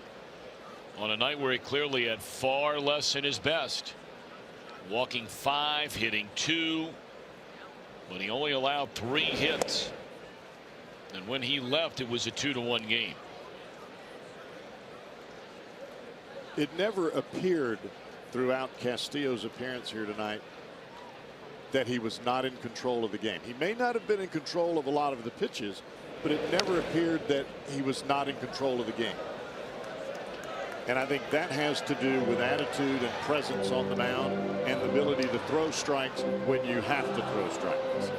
on a night where he clearly had far less in his best. Walking 5, hitting 2, but he only allowed 3 hits. And when he left, it was a 2-1 game. It never appeared throughout Castillo's appearance here tonight that he was not in control of the game. He may not have been in control of a lot of the pitches, but it never appeared that he was not in control of the game. And I think that has to do with attitude and presence on the mound and the ability to throw strikes when you have to throw strikes.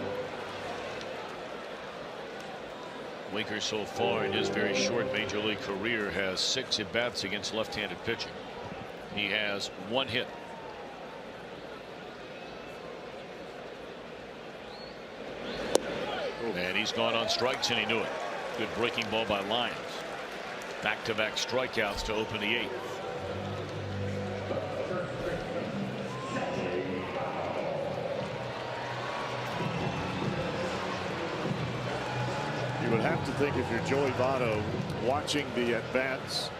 Winker so far in his very short major league career has 6 at-bats against left-handed pitching. He has 1 hit. And he's gone on strikes, and he knew it. Good breaking ball by Lyons. Back-to-back strikeouts to open the 8th. You would have to think, if you're Joey Votto, watching the at-bats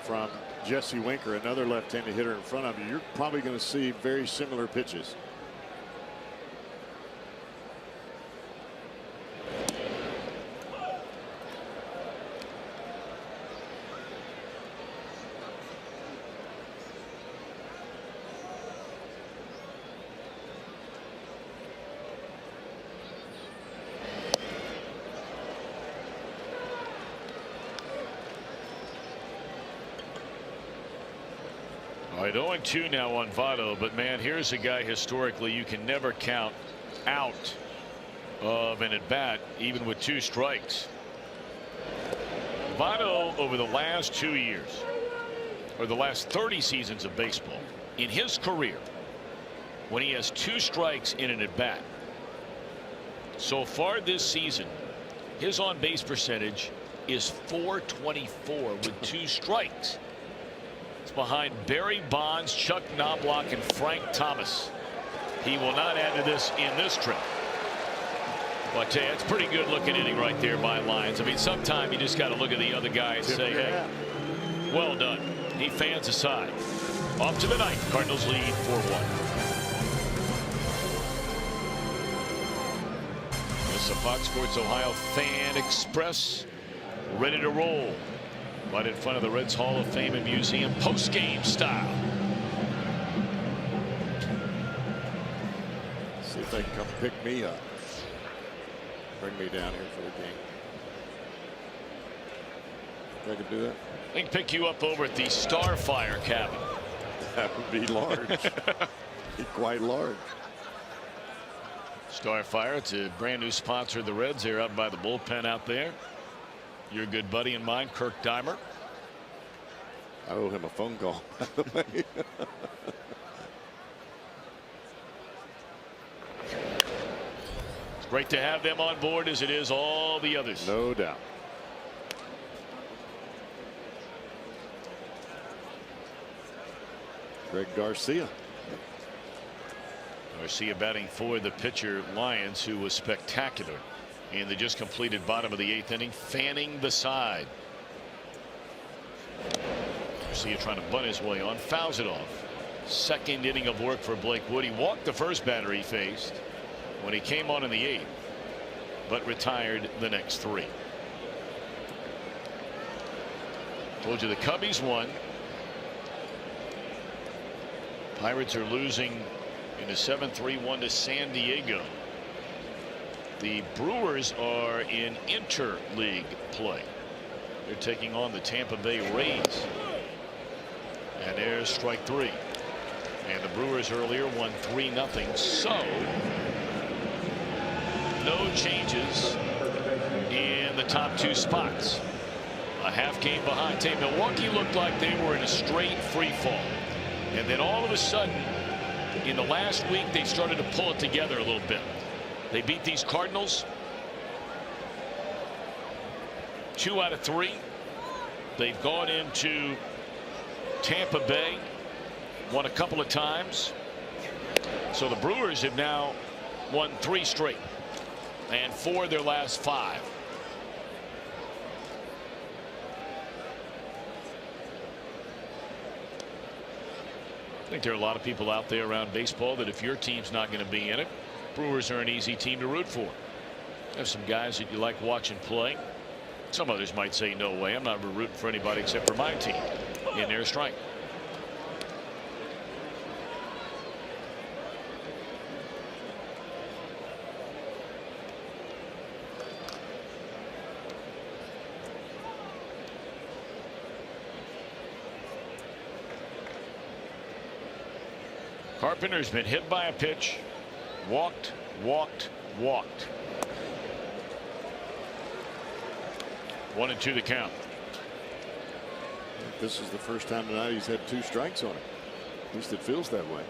from Jesse Winker, another left-handed hitter in front of you, you're probably going to see very similar pitches. All right, 0-2 now on Votto, but man, here's a guy historically you can never count out of an at-bat, even with 2 strikes. Votto, over the last 2 years, or the last 30 seasons of baseball, in his career, when he has 2 strikes in an at-bat, So far this season, his on-base percentage is .424 with 2 strikes. It's behind Barry Bonds, Chuck Knobloch, and Frank Thomas. He will not add to this in this trip. Well, I tell you, it's pretty good looking inning right there by Lyons. I mean, sometimes you just got to look at the other guy and say, hey, well done. He fans aside. Off to the ninth. Cardinals lead 4-1. This is a Fox Sports Ohio Fan Express ready to roll right in front of the Reds Hall of Fame and Museum, post-game style. See if they can come pick me up. Bring me down here for the game. Think I could do that? They can pick you up over at the Starfire cabin. That would be large. Be quite large. Starfire, it's a brand new sponsor of the Reds. They're out by the bullpen out there. Your good buddy and mine, Kirk Dimer. I owe him a phone call, by the way. It's great to have them on board as it is all the others. No doubt. Greg Garcia. Garcia batting for the pitcher Lyons, who was spectacular in the just completed bottom of the 8th inning, fanning the side. Garcia trying to bunt his way on, fouls it off. Second inning of work for Blake Wood. He walked the first batter he faced when he came on in the 8th, but retired the next 3. Told you the Cubbies won. Pirates are losing in a 7-3-1 to San Diego. The Brewers are in interleague play. They're taking on the Tampa Bay Rays. And there's strike 3. And the Brewers earlier won 3-0. So no changes in the top 2 spots. A half game behind. Tell you, Milwaukee looked like they were in a straight free fall. And then all of a sudden, in the last week, they started to pull it together a little bit. They beat these Cardinals 2 out of 3. They've gone into Tampa Bay, won a couple of times. So the Brewers have now won 3 straight and 4 of their last 5. I think there are a lot of people out there around baseball that if your team's not going to be in it, Brewers are an easy team to root for. There's some guys that you like watching play. Some others might say, no way, I'm not rooting for anybody except for my team in their strike. Carpenter's been hit by a pitch, walked. 1-2 the count. This is the first time tonight he's had 2 strikes on him. At least it feels that way.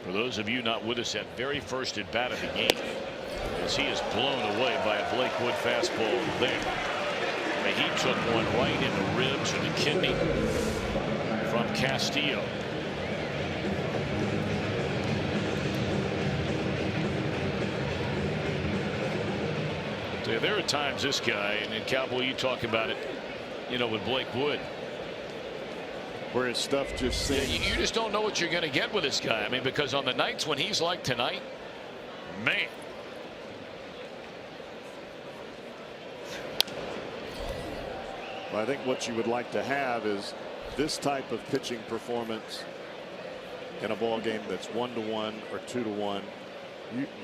For those of you not with us at very first at bat of the game, as he is blown away by a Blake Wood fastball there. I mean, he took one right in the ribs or the kidney from Castillo. So there are times this guy, and Cowboy, you talk about it, you know, with Blake Wood, where his stuff just sings. You just don't know what you're going to get with this guy. I mean, because on the nights when he's like tonight, man. Well, I think what you would like to have is this type of pitching performance in a ball game that's 1-1 or 2-1.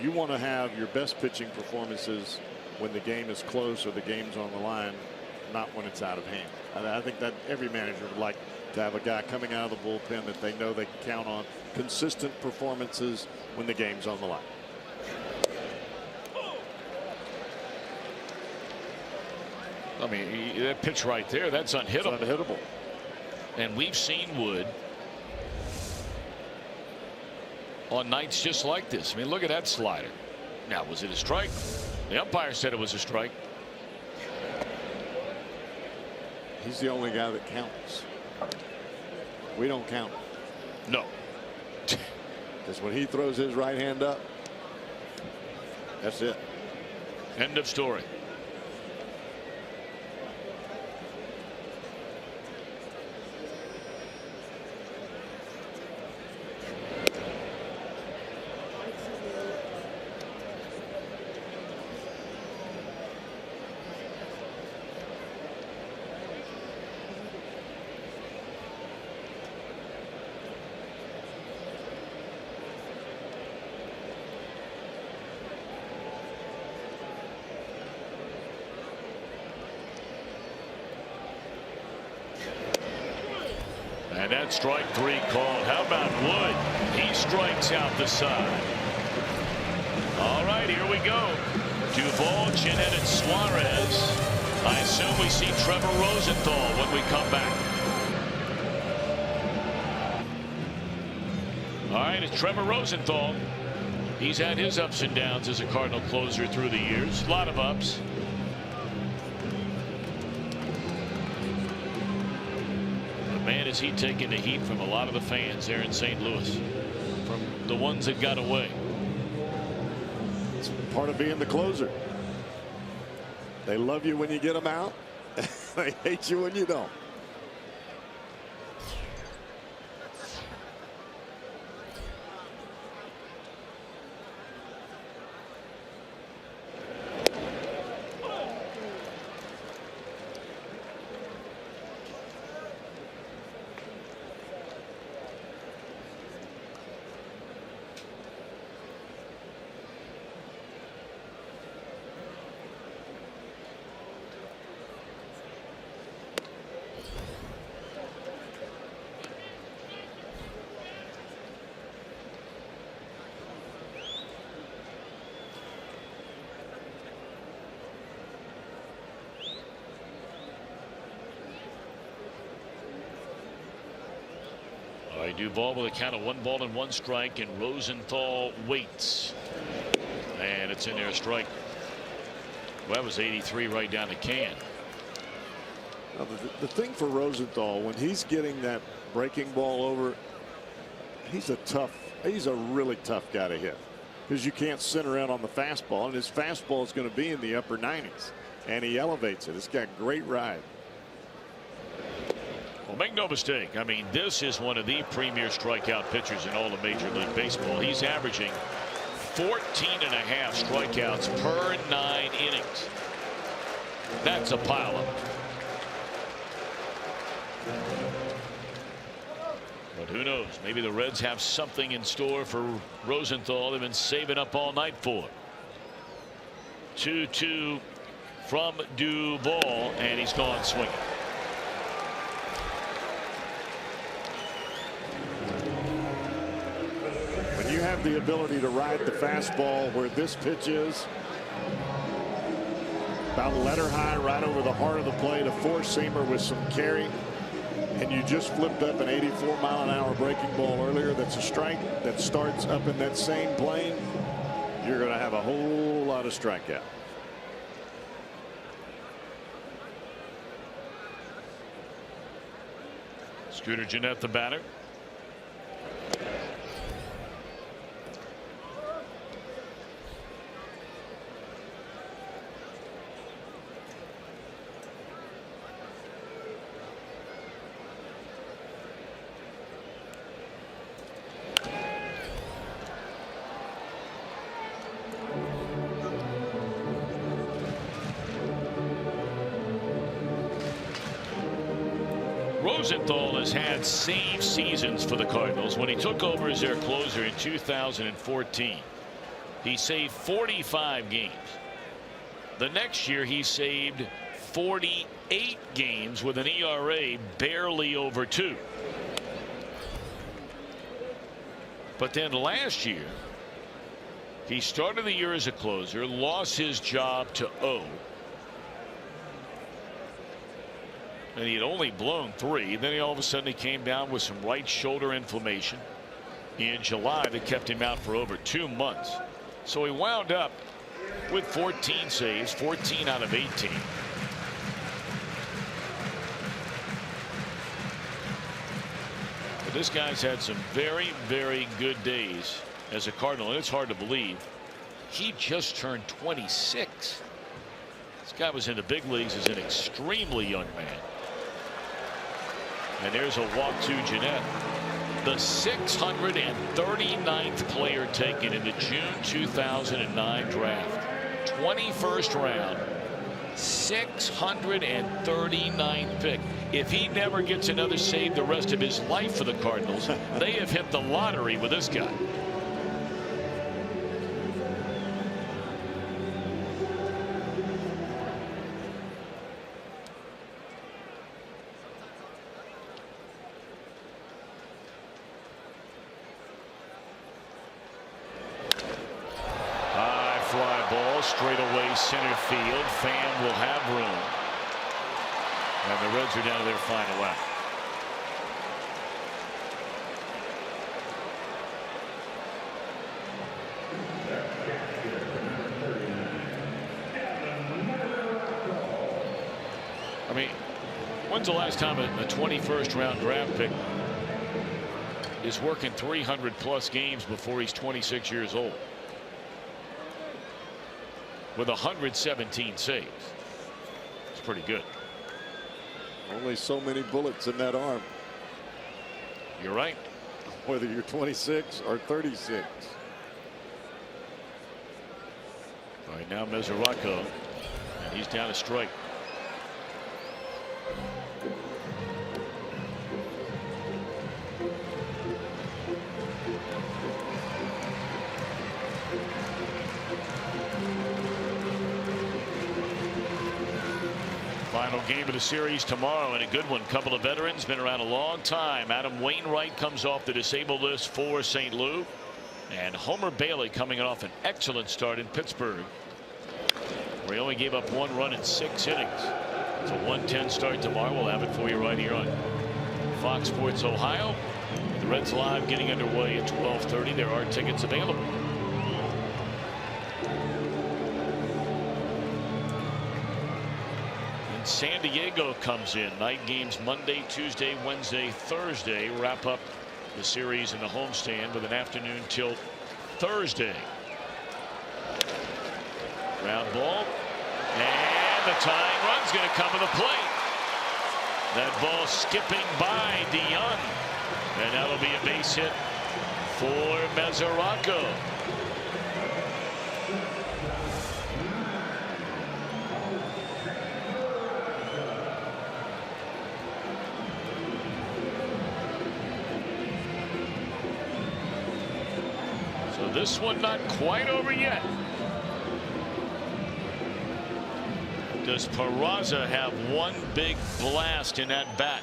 You want to have your best pitching performances when the game is close or the game's on the line, not when it's out of hand. And I think that every manager would like to have a guy coming out of the bullpen that they know they can count on consistent performances when the game's on the line. I mean, that pitch right there, that's unhittable. It's unhittable. And we've seen Wood on nights just like this. I mean, look at that slider. Now, was it a strike? The umpire said it was a strike. He's the only guy that counts. We don't count. No. Because when he throws his right hand up, that's it. End of story. And that's strike 3 called. How about Wood? He strikes out the side. All right, here we go. Duvall, Jeanette, and Suarez. I assume we see Trevor Rosenthal when we come back. All right, it's Trevor Rosenthal. He's had his ups and downs as a Cardinal closer through the years. A lot of ups. Man, is he taking the heat from a lot of the fans there in St. Louis, from the ones that got away. It's part of being the closer. They love you when you get them out. They hate you when you don't. Duvall with a count of 1-1 strike, and Rosenthal waits, and it's in there, a strike. Well, that was 83 right down the can. Now, the thing for Rosenthal, when he's getting that breaking ball over, he's a really tough guy to hit, because you can't center out on the fastball, and his fastball is going to be in the upper 90s, and he elevates it. It's got great ride. Well, make no mistake. I mean, this is one of the premier strikeout pitchers in all of Major League Baseball. He's averaging 14.5 strikeouts per 9 innings. That's a pileup. But who knows? Maybe the Reds have something in store for Rosenthal. They've been saving up all night for. 2-2 from Duvall, and he's gone swinging. You have the ability to ride the fastball where this pitch is, about letter high right over the heart of the plate, a four-seamer with some carry, and you just flipped up an 84-mile-an-hour breaking ball earlier. That's a strike that starts up in that same plane. You're going to have a whole lot of strikeout. Scooter Gennett, the batter. Rosenthal has had save seasons for the Cardinals. When he took over as their closer in 2014, he saved 45 games. The next year he saved 48 games with an ERA barely over 2. But then last year he started the year as a closer, lost his job to O, And he had only blown 3. Then all of a sudden he came down with some right shoulder inflammation in July that kept him out for over 2 months. So he wound up with 14 saves, 14 out of 18. But this guy's had some very, very good days as a Cardinal, and it's hard to believe he just turned 26. This guy was in the big leagues as an extremely young man. And there's a walk to Jeanette. The 639th player taken in the June 2009 draft. 21st round. 639th pick. If he never gets another save the rest of his life for the Cardinals, they have hit the lottery with this guy. Straight away center field. Pham will have room. And the Reds are down to their final out. I mean, when's the last time a 21st round draft pick is working 300 plus games before he's 26 years old? With 117 saves. It's pretty good. Only so many bullets in that arm. You're right. Whether you're 26 or 36. Right now Mesoraco, and he's down a strike. Final game of the series tomorrow, and a good one. Couple of veterans, been around a long time. Adam Wainwright comes off the disabled list for St. Louis, and Homer Bailey coming off an excellent start in Pittsburgh, where he only gave up 1 run in 6 innings. It's a 1:10 start tomorrow. We'll have it for you right here on Fox Sports Ohio. The Reds Live getting underway at 12:30. There are tickets available. San Diego comes in. Night games Monday, Tuesday, Wednesday, Thursday. Wrap up the series in the homestand with an afternoon tilt Thursday. Ground ball. And the tying run's going to come to the plate. That ball skipping by Dion. And that'll be a base hit for Mesoraco. This one not quite over yet. Does Peraza have one big blast in that bat?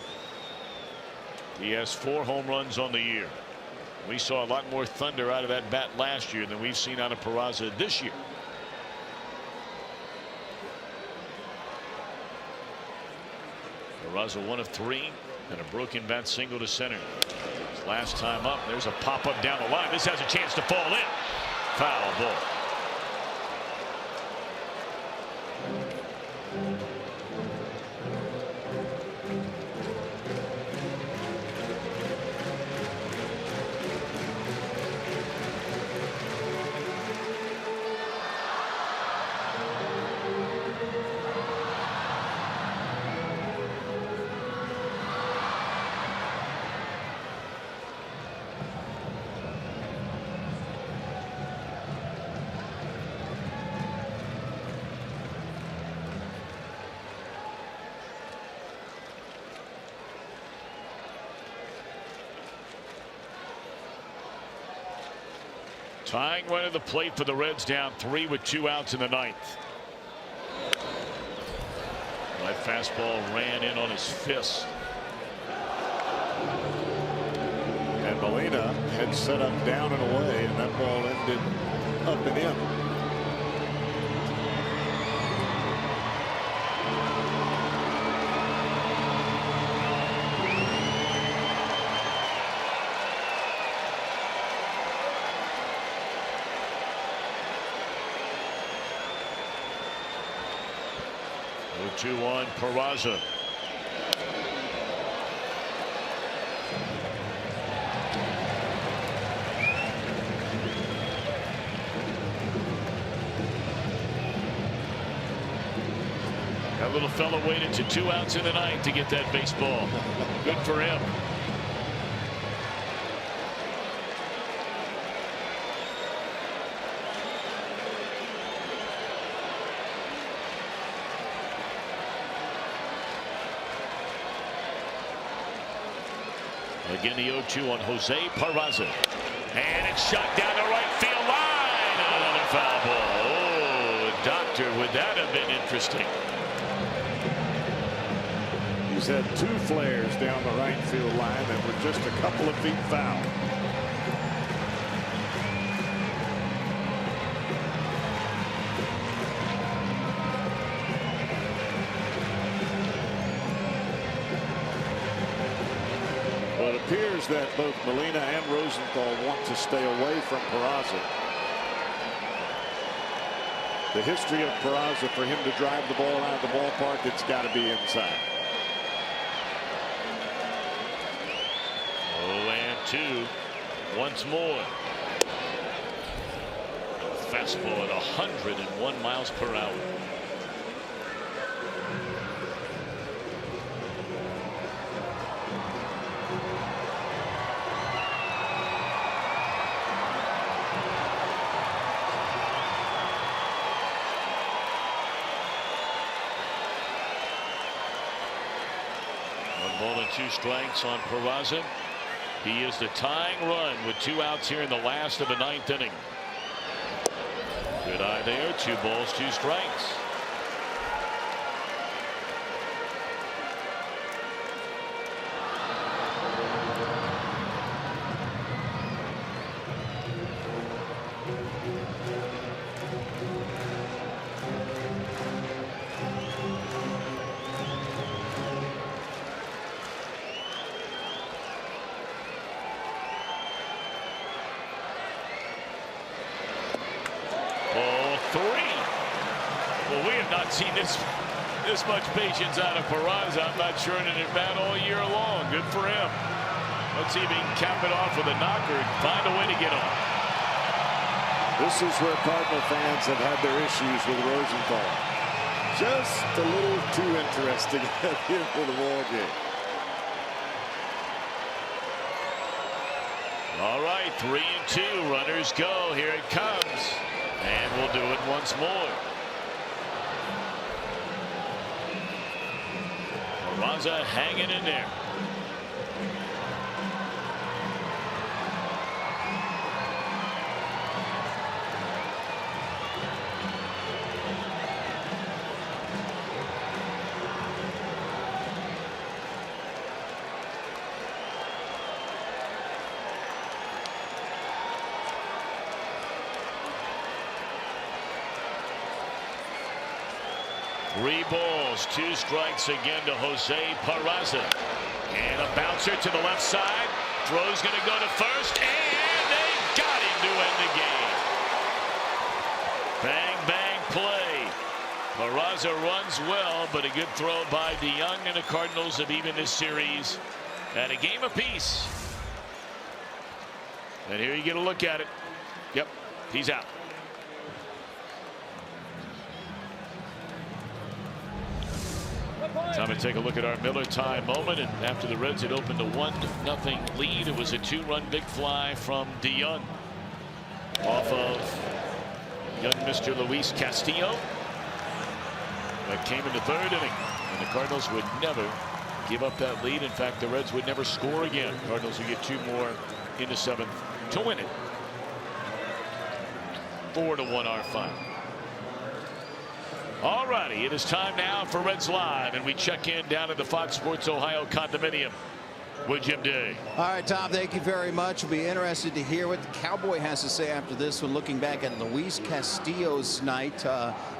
He has 4 home runs on the year. We saw a lot more thunder out of that bat last year than we've seen out of Peraza this year. Peraza 1 of 3 and a broken bat single to center. Last time up, there's a pop up down the line. This has a chance to fall in. Foul ball. Tying run at the plate for the Reds, down 3 with 2 outs in the 9th. That fastball ran in on his fist. And Molina had set up down and away, and that ball ended up and in. 0-2 on Peraza. That little fella waited to 2 outs in the ninth to get that baseball. Good for him. Again, the 0-2 on Jose Peraza. And it's shot down the right field line. And another foul ball. Oh, doctor, would that have been interesting? He's had 2 flares down the right field line that were just a couple of feet foul. Well, it appears that both Molina and Rosenthal want to stay away from Peraza. The history of Peraza, for him to drive the ball out of the ballpark, it's got to be inside. 0-2 once more. Fastball at 101 miles per hour. One ball and 2 strikes on Peraza. He is the tying run with 2 outs here in the last of the 9th inning. Good eye there. 2 balls, 2 strikes. Ball 3. Well, we have not seen this much patience out of Peraza. I'm not sure in at bat all year long. Good for him. Let's see if he can cap it off with a knocker and find a way to get on. This is where Cardinal fans have had their issues with Rosenthal. Just a little too interesting at the end of the ball game. All right, 3-2. Runners go. Here it comes. And we'll do it once more. Peraza hanging in there. Three balls, 2 strikes again to Jose Peraza. And a bouncer to the left side. Throw's going to go to first. And they got him to end the game. Bang, bang play. Peraza runs well, but a good throw by DeYoung, and the Cardinals have even this series at a game apiece. And here you get a look at it. Yep, he's out. Time to take a look at our Miller time moment. And after the Reds had opened a 1-0 lead, it was a 2-run big fly from DeYoung off of young Mr. Luis Castillo. That came in the 3rd inning, and the Cardinals would never give up that lead. In fact, the Reds would never score again. Cardinals would get 2 more in the 7th to win it. 4-1 our final. All righty, it is time now for Reds Live, and we check in down at the Fox Sports Ohio condominium with Jim Day. All right, Tom, thank you very much. We'll be interested to hear what the Cowboy has to say after this one, looking back at Luis Castillo's night.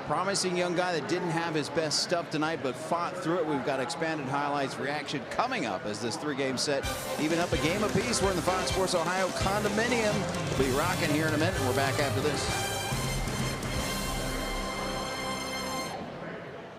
Promising young guy that didn't have his best stuff tonight, but fought through it. We've got expanded highlights reaction coming up as this 3-game set even up a game apiece. We're in the Fox Sports Ohio condominium. We'll be rocking here in a minute. We're back after this.